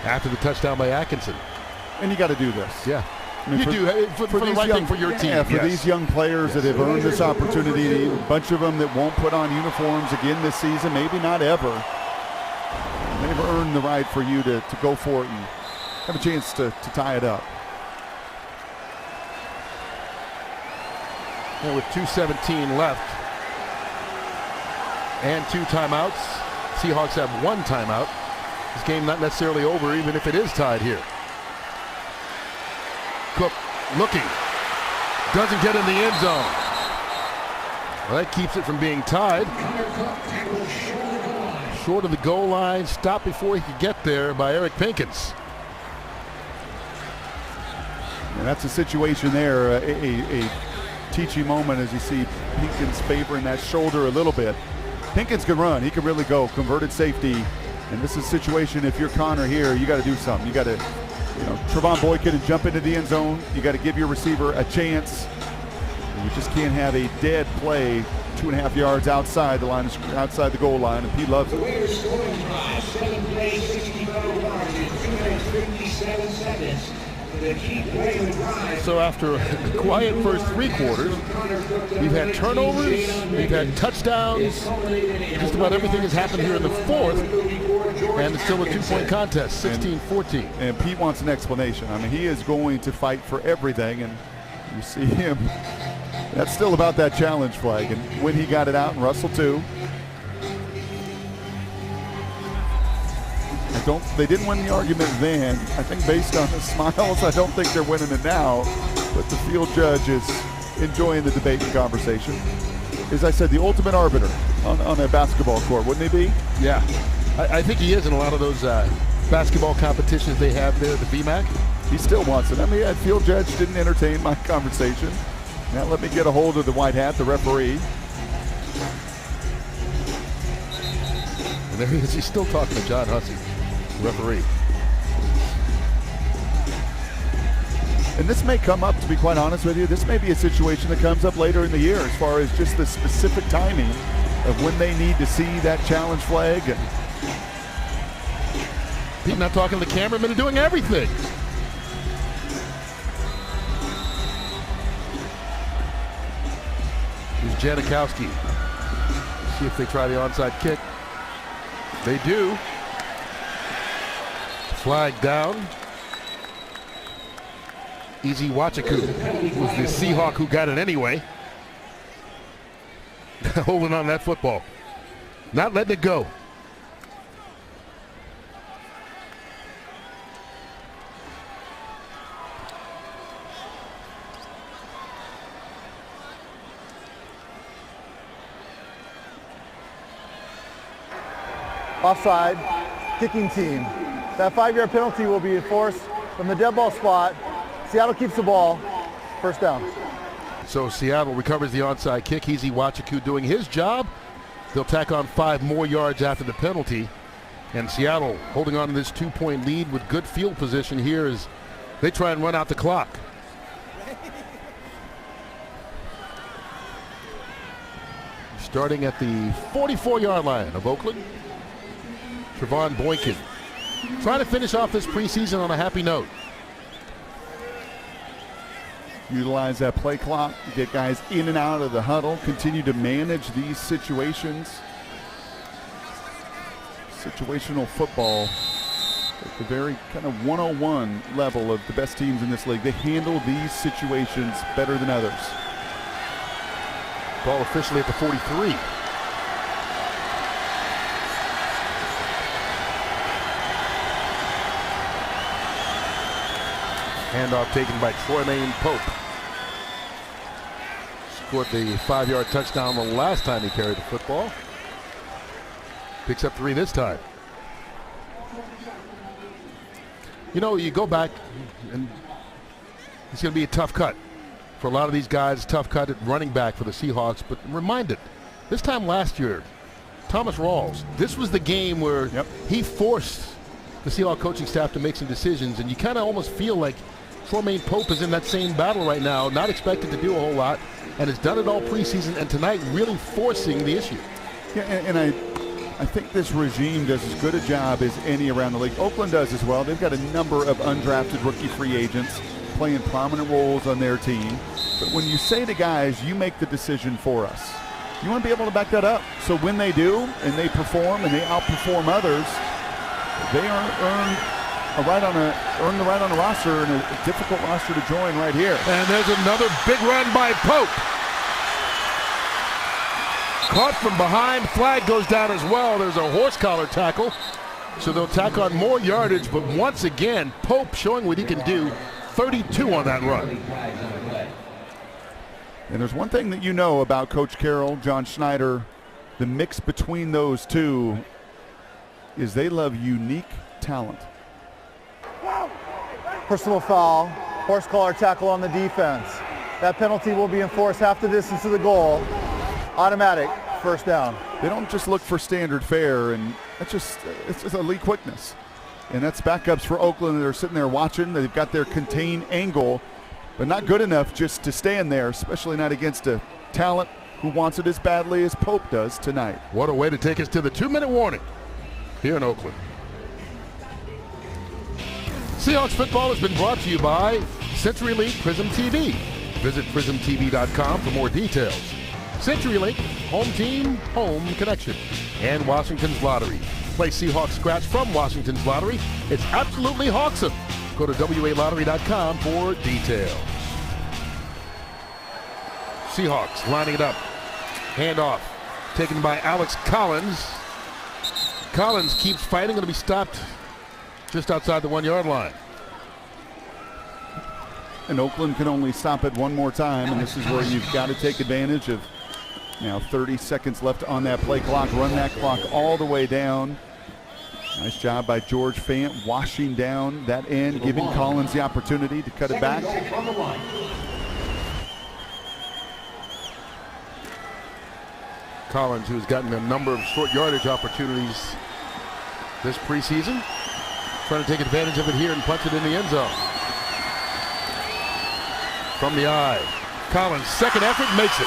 after the touchdown by Atkinson. And you got to do this. Yeah. I mean, you do for the right thing for your team. Yeah, for these young players that have earned this opportunity, a bunch of them that won't put on uniforms again this season, maybe not ever. They've earned the right for you to go for it and have a chance to tie it up. And with 2:17 left and 2 timeouts, Seahawks have 1 timeout. This game not necessarily over, even if it is tied here. Cook looking, doesn't get in the end zone. Well, that keeps it from being tied. Short of the goal line, stopped before he could get there by Eric Pinkins. And that's a situation there, a teaching moment as you see Pinkins favoring that shoulder a little bit. Pinkins can run, he can really go, converted safety. And this is a situation, if you're Connor here, you got to do something. You got to, Trevon Boykin to jump into the end zone. You got to give your receiver a chance. You just can't have a dead play 2.5 yards outside the line, outside the goal line, and Pete loves it. So after a quiet first 3 quarters, we've had turnovers, we've had touchdowns, just about everything has happened here in the 4th, and it's still a 2-point contest, 16-14. And Pete wants an explanation. I mean, he is going to fight for everything, and you see him. That's still about that challenge flag, and when he got it out, and Russell too. They didn't win the argument then. I think based on the smiles, I don't think they're winning it now. But the field judge is enjoying the debate and conversation. As I said, the ultimate arbiter on a basketball court, wouldn't he be? Yeah, I think he is in a lot of those basketball competitions they have there at the VMAC. He still wants it. I mean, that field judge didn't entertain my conversation. Now let me get a hold of the white hat, the referee. And there he is. He's still talking to John Hussey, referee. And this may come up, to be quite honest with you, this may be a situation that comes up later in the year as far as just the specific timing of when they need to see that challenge flag. And Pete not talking to the cameraman and doing everything. Here's Janikowski. See if they try the onside kick. They do. Flag down. Easy Wachaku was the Seahawk who got it anyway. Holding on that football. Not letting it go. Offside, kicking team. That 5-yard penalty will be enforced from the dead ball spot. Seattle keeps the ball, first down. So Seattle recovers the onside kick. Easy Wachaku doing his job. They'll tack on 5 more yards after the penalty. And Seattle holding on to this 2-point lead with good field position here as they try and run out the clock. Starting at the 44-yard line of Oakland. Trevon Boykin trying to finish off this preseason on a happy note. Utilize that play clock, get guys in and out of the huddle, continue to manage these situations. Situational football at the very kind of 101 level of the best teams in this league. They handle these situations better than others. Ball officially at the 43. Handoff taken by Troymaine Pope. Scored the 5-yard touchdown the last time he carried the football. Picks up 3 this time. You know, you go back and it's going to be a tough cut for a lot of these guys. Tough cut at running back for the Seahawks. But I'm reminded, this time last year, Thomas Rawls, this was the game where he forced the Seahawks coaching staff to make some decisions, and you kind of almost feel like Troymaine Pope is in that same battle right now, not expected to do a whole lot, and has done it all preseason, and tonight really forcing the issue. Yeah, and I think this regime does as good a job as any around the league. Oakland does as well. They've got a number of undrafted rookie free agents playing prominent roles on their team. But when you say to guys, you make the decision for us, you want to be able to back that up. So when they do, and they perform, and they outperform others, they earn the right on a roster, and a difficult roster to join right here. And there's another big run by Pope. Caught from behind, flag goes down as well. There's a horse collar tackle, so they'll tack on more yardage. But once again, Pope showing what he can do. 32 on that run. And there's one thing that you know about Coach Carroll, John Schneider, the mix between those two is they love unique talent. Personal foul, horse collar tackle on the defense. That penalty will be enforced half the distance to the goal. Automatic, first down. They don't just look for standard fare, and it's just elite quickness. And that's backups for Oakland that are sitting there watching. They've got their contain angle, but not good enough just to stand there, especially not against a talent who wants it as badly as Pope does tonight. What a way to take us to the 2-minute warning here in Oakland. Seahawks football has been brought to you by CenturyLink Prism TV. Visit prismtv.com for more details. CenturyLink, home team, home connection. And Washington's Lottery. Play Seahawks Scratch from Washington's Lottery. It's absolutely Hawksome. Go to walottery.com for details. Seahawks lining it up. Handoff taken by Alex Collins. Collins keeps fighting, going to be stopped just outside the 1-yard line. And Oakland can only stop it one more time, and this is where you've got to take advantage of now 30 seconds left on that play clock. Run that clock all the way down. Nice job by George Fant washing down that end, giving Collins the opportunity to cut it back. Collins, who's gotten a number of short yardage opportunities this preseason, trying to take advantage of it here and punch it in the end zone. From the eye, Collins, second effort, makes it.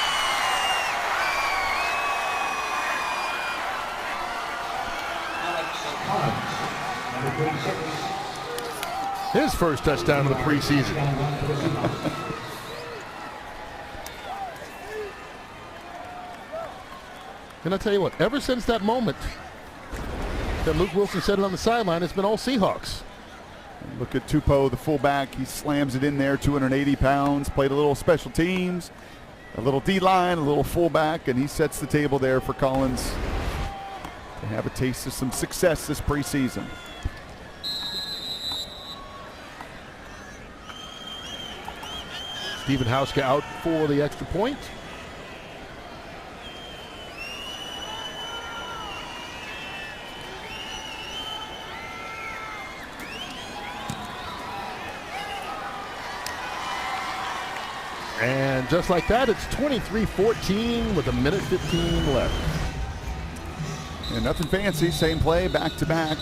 His first touchdown of the preseason. And I'll tell you what, ever since that moment that Luke Wilson said it on the sideline, it's been all Seahawks. Look at Tupou, the fullback. He slams it in there, 280 pounds, played a little special teams, a little D-line, a little fullback, and he sets the table there for Collins to have a taste of some success this preseason. Stephen Hauska out for the extra point. And just like that, it's 23-14 with 1:15 left. And nothing fancy, same play, back to back.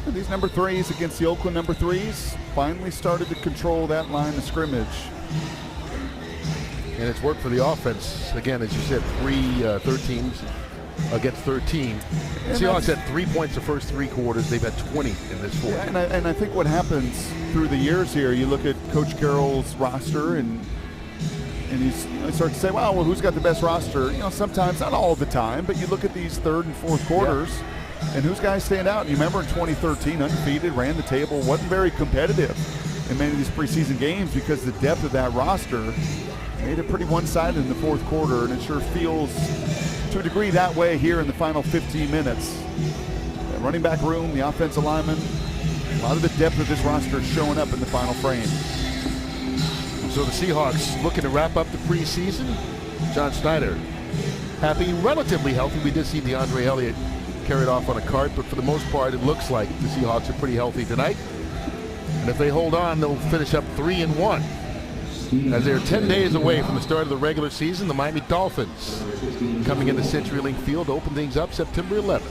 And these number threes against the Oakland number threes finally started to control that line of scrimmage. And it's worked for the offense. Again, as you said, 13 against 13. Seahawks had 3 points the first 3 quarters. They've had 20 in this fourth. Yeah, and I think what happens through the years here, you look at Coach Carroll's roster and you start to say, well, who's got the best roster? You know, sometimes, not all the time, but you look at these third and fourth quarters, and whose guys stand out? And you remember in 2013, undefeated, ran the table, wasn't very competitive in many of these preseason games because the depth of that roster made it pretty one-sided in the fourth quarter, and it sure feels to a degree that way here in the final 15 minutes. The running back room, the offensive linemen, a lot of the depth of this roster is showing up in the final frame. So the Seahawks looking to wrap up the preseason. John Schneider happy, relatively healthy. We did see DeAndre Elliott carried off on a cart, but for the most part, it looks like the Seahawks are pretty healthy tonight. And if they hold on, they'll finish up 3-1. As they're 10 days away from the start of the regular season, the Miami Dolphins coming into CenturyLink Field to open things up September 11th.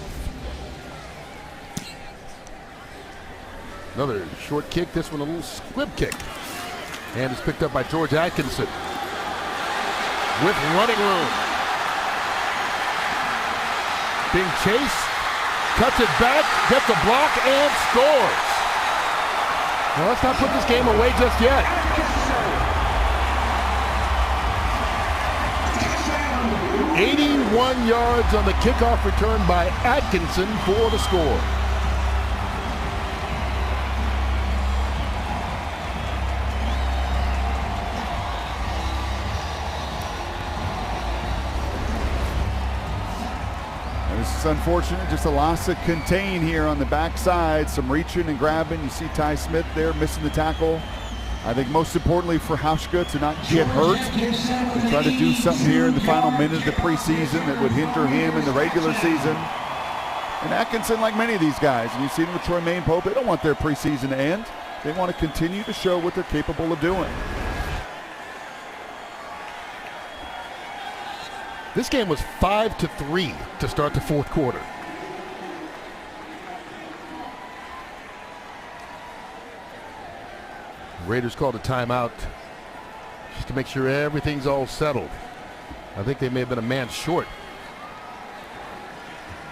Another short kick, this one a little squib kick. And it's picked up by George Atkinson with running room. being chased, cuts it back, gets a block, and scores. Now let's not put this game away just yet. "81 yards on the kickoff return by Atkinson for the score. This is unfortunate, just a loss of contain here on the backside. Some reaching and grabbing. You see Ty Smith there missing the tackle. I think most importantly for Hauschka to not get hurt and try to do something here in the final minute of the preseason that would hinder him in the regular season. And Atkinson, like many of these guys, and you've seen it with Troy Maine Pope, they don't want their preseason to end. They want to continue to show what they're capable of doing. This game was 5-3 to start the fourth quarter. Raiders called a timeout just to make sure everything's all settled. I think they may have been a man short.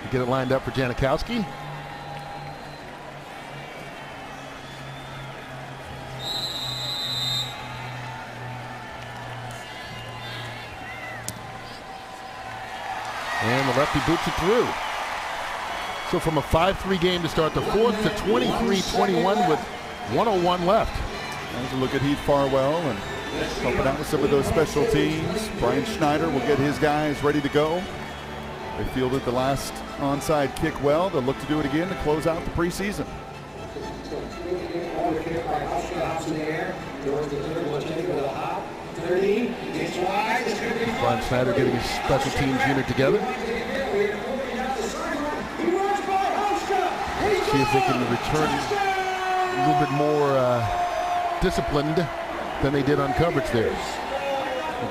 You get it lined up for Janikowski. And the lefty boots it through. So from a 5-3 game to start the fourth to 23-21 with 1:01 left. As a look at Heath Farwell and helping out with some of those special teams. Brian Schneider will get his guys ready to go. They fielded the last onside kick well. They'll look to do it again to close out the preseason. Brian Schneider getting his special teams unit together. See if they can return a little bit more disciplined than they did on coverage there.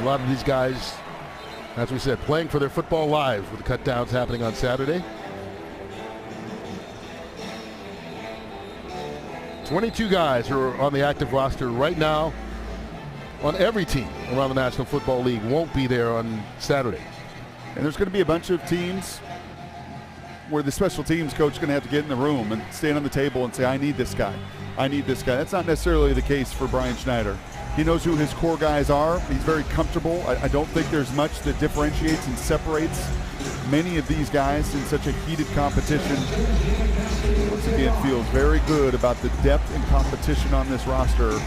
A lot of these guys, as we said, playing for their football lives with the cut downs happening on Saturday. 22 guys who are on the active roster right now on every team around the National Football League won't be there on Saturday. And there's going to be a bunch of teams where the special teams coach is going to have to get in the room and stand on the table and say, I need this guy. I need this guy. That's not necessarily the case for Brian Schneider. He knows who his core guys are. He's very comfortable. I don't think there's much that differentiates and separates many of these guys in such a heated competition. Once again, feels very good about the depth and competition on this roster and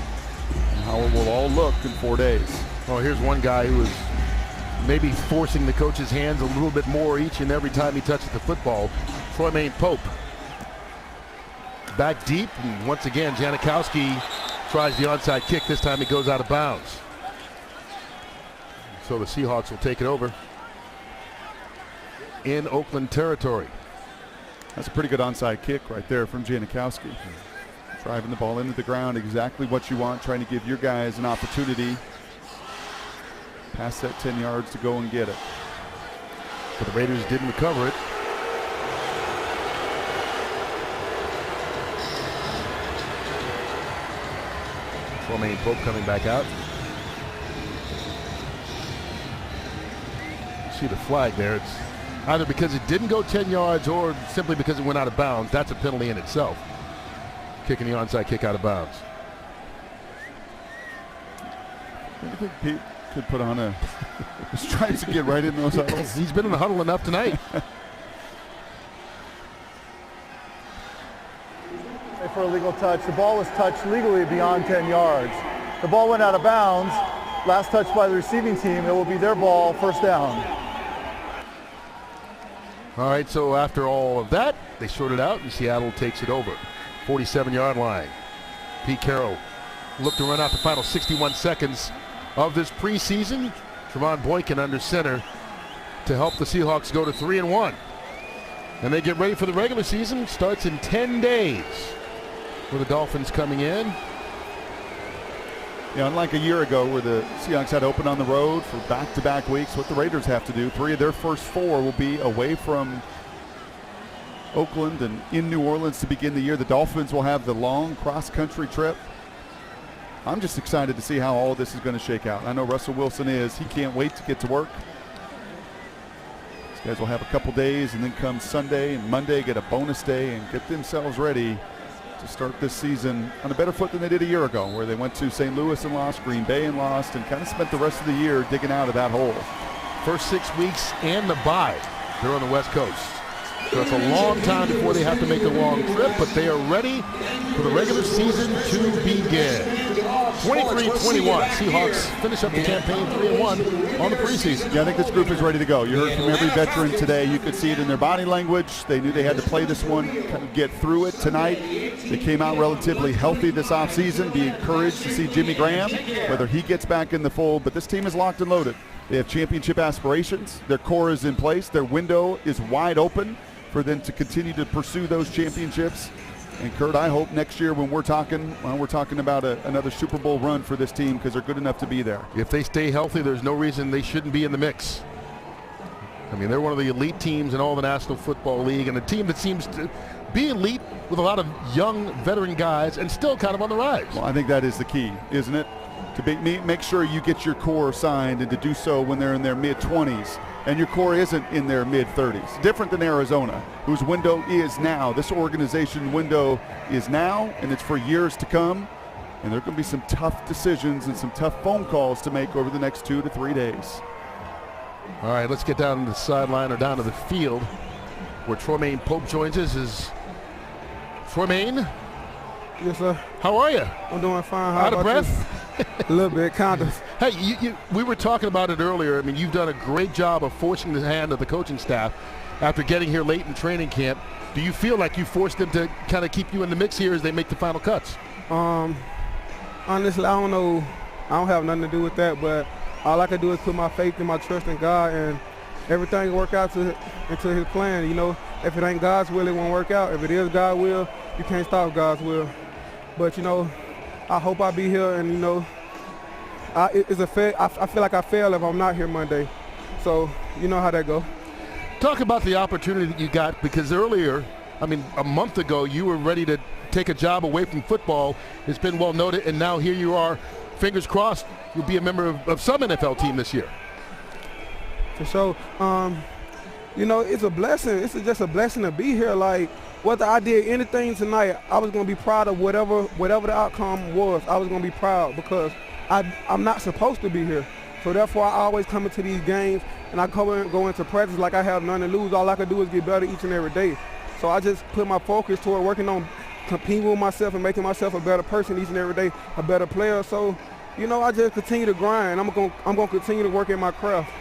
how it will all look in 4 days. Oh, here's one guy who is maybe forcing the coach's hands a little bit more each and every time he touches the football. Troy Maine Pope. Back deep, and once again, Janikowski tries the onside kick. This time he goes out of bounds. So the Seahawks will take it over in Oakland territory. That's a pretty good onside kick right there from Janikowski. Driving the ball into the ground, exactly what you want, trying to give your guys an opportunity past that 10 yards to go and get it. But the Raiders didn't recover it. Maine Pope coming back out. See the flag there. It's either because it didn't go 10 yards or simply because it went out of bounds. That's a penalty in itself. Kicking the onside kick out of bounds. I think Pete could put on a stripes to get right in those huddles. He's been in the huddle enough tonight. For a legal touch. The ball was touched legally beyond 10 yards. The ball went out of bounds. Last touch by the receiving team. It will be their ball, first down. All right, so after all of that, they sort it out and Seattle takes it over. 47-yard line. Pete Carroll looked to run out the final 61 seconds of this preseason. Trevon Boykin under center to help the Seahawks go to 3-1. And they get ready for the regular season. Starts in 10 days. With the Dolphins coming in. Yeah, unlike a year ago where the Seahawks had to open on the road for back-to-back weeks, what the Raiders have to do, 3 of their first 4 will be away from Oakland and in New Orleans to begin the year. The Dolphins will have the long cross-country trip. I'm just excited to see how all of this is going to shake out. I know Russell Wilson is. He can't wait to get to work. Guys will have a couple days, and then come Sunday and Monday, get a bonus day and get themselves ready to start this season on a better foot than they did a year ago, where they went to St. Louis and lost, Green Bay and lost, and kind of spent the rest of the year digging out of that hole. First 6 weeks and the bye. They're on the West Coast. So it's a long time before they have to make a long trip, but they are ready for the regular season to begin. 23-21, Seahawks finish up the campaign 3-1 on the preseason. Yeah, I think this group is ready to go. You heard from every veteran today. You could see it in their body language. They knew they had to play this one, kind of get through it tonight. They came out relatively healthy this offseason. Be encouraged to see Jimmy Graham, whether he gets back in the fold, but this team is locked and loaded. They have championship aspirations. Their core is in place. Their window is wide open for them to continue to pursue those championships. And Kurt, I hope next year when we're talking about another Super Bowl run for this team, because they're good enough to be there. If they stay healthy, there's no reason they shouldn't be in the mix. I mean, they're one of the elite teams in all the National Football League, and a team that seems to be elite with a lot of young veteran guys and still kind of on the rise. Well, I think that is the key, isn't it? To make sure you get your core signed, and to do so when they're in their mid-20s. And your core isn't in their mid-30s. Different than Arizona, whose window is now. This organization window is now, and it's for years to come. And there are going to be some tough decisions and some tough phone calls to make over the next 2 to 3 days. All right, let's get down to the sideline or down to the field where Troymaine Pope joins us. Troymaine? Yes, sir. How are you? I'm doing fine. How Out of about breath? A little bit, kind of. Hey, we were talking about it earlier. I mean, you've done a great job of forcing the hand of the coaching staff after getting here late in training camp. Do you feel like you forced them to kind of keep you in the mix here as they make the final cuts? Honestly, I don't know. I don't have nothing to do with that, but all I can do is put my faith and my trust in God, and everything will work out into his plan. You know, if it ain't God's will, it won't work out. If it is God's will, you can't stop God's will. But, you know, I hope I be here, and, you know, I feel like I fail if I'm not here Monday. So, you know how that go. Talk about the opportunity that you got, because earlier, I mean, a month ago, you were ready to take a job away from football. It's been well noted, and now here you are, fingers crossed, you'll be a member of some NFL team this year. For sure. You know, it's a blessing. It's just a blessing to be here. Like, whether I did anything tonight, I was going to be proud of whatever the outcome was. I was going to be proud because I'm not supposed to be here. So therefore, I always come into these games, and I go into practice like I have nothing to lose. All I can do is get better each and every day. So I just put my focus toward working on competing with myself and making myself a better person each and every day, a better player. So, you know, I just continue to grind. I'm going to continue to work in my craft.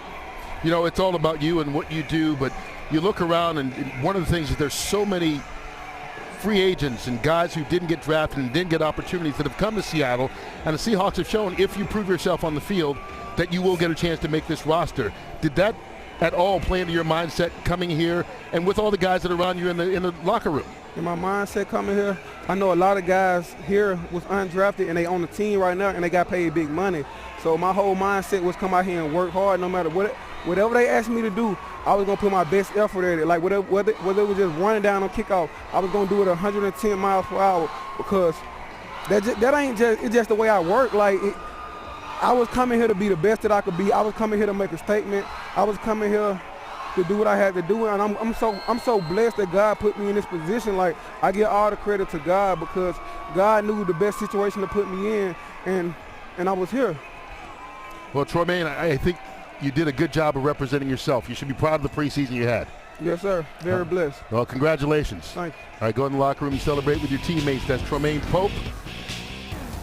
You know, it's all about you and what you do, but you look around, and one of the things is there's so many free agents and guys who didn't get drafted and didn't get opportunities that have come to Seattle, and the Seahawks have shown if you prove yourself on the field that you will get a chance to make this roster. Did that at all play into your mindset coming here and with all the guys that are around you in the locker room? In my mindset coming here, I know a lot of guys here was undrafted and they on the team right now and they got paid big money. So my whole mindset was come out here and work hard no matter whatever they asked me to do. I was going to put my best effort at it. Like whether it was just running down on kickoff, I was going to do it 110 miles per hour because it's just the way I work. Like I was coming here to be the best that I could be. I was coming here to make a statement. I was coming here to do what I had to do, and I'm so blessed that God put me in this position. Like I give all the credit to God because God knew the best situation to put me in, and I was here. Well, Troymaine, I think you did a good job of representing yourself. You should be proud of the preseason you had. Yes, sir. Very blessed. Well, congratulations. Thank you. All right, go in the locker room and celebrate with your teammates. That's Troymaine Pope.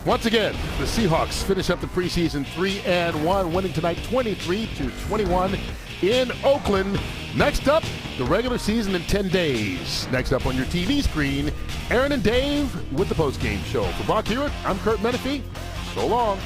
Once again, the Seahawks finish up the preseason 3-1, winning tonight 23-21 in Oakland. Next up, the regular season in 10 days. Next up on your TV screen, Aaron and Dave with the postgame show. For Brock Hewitt, I'm Kurt Menefee. So long.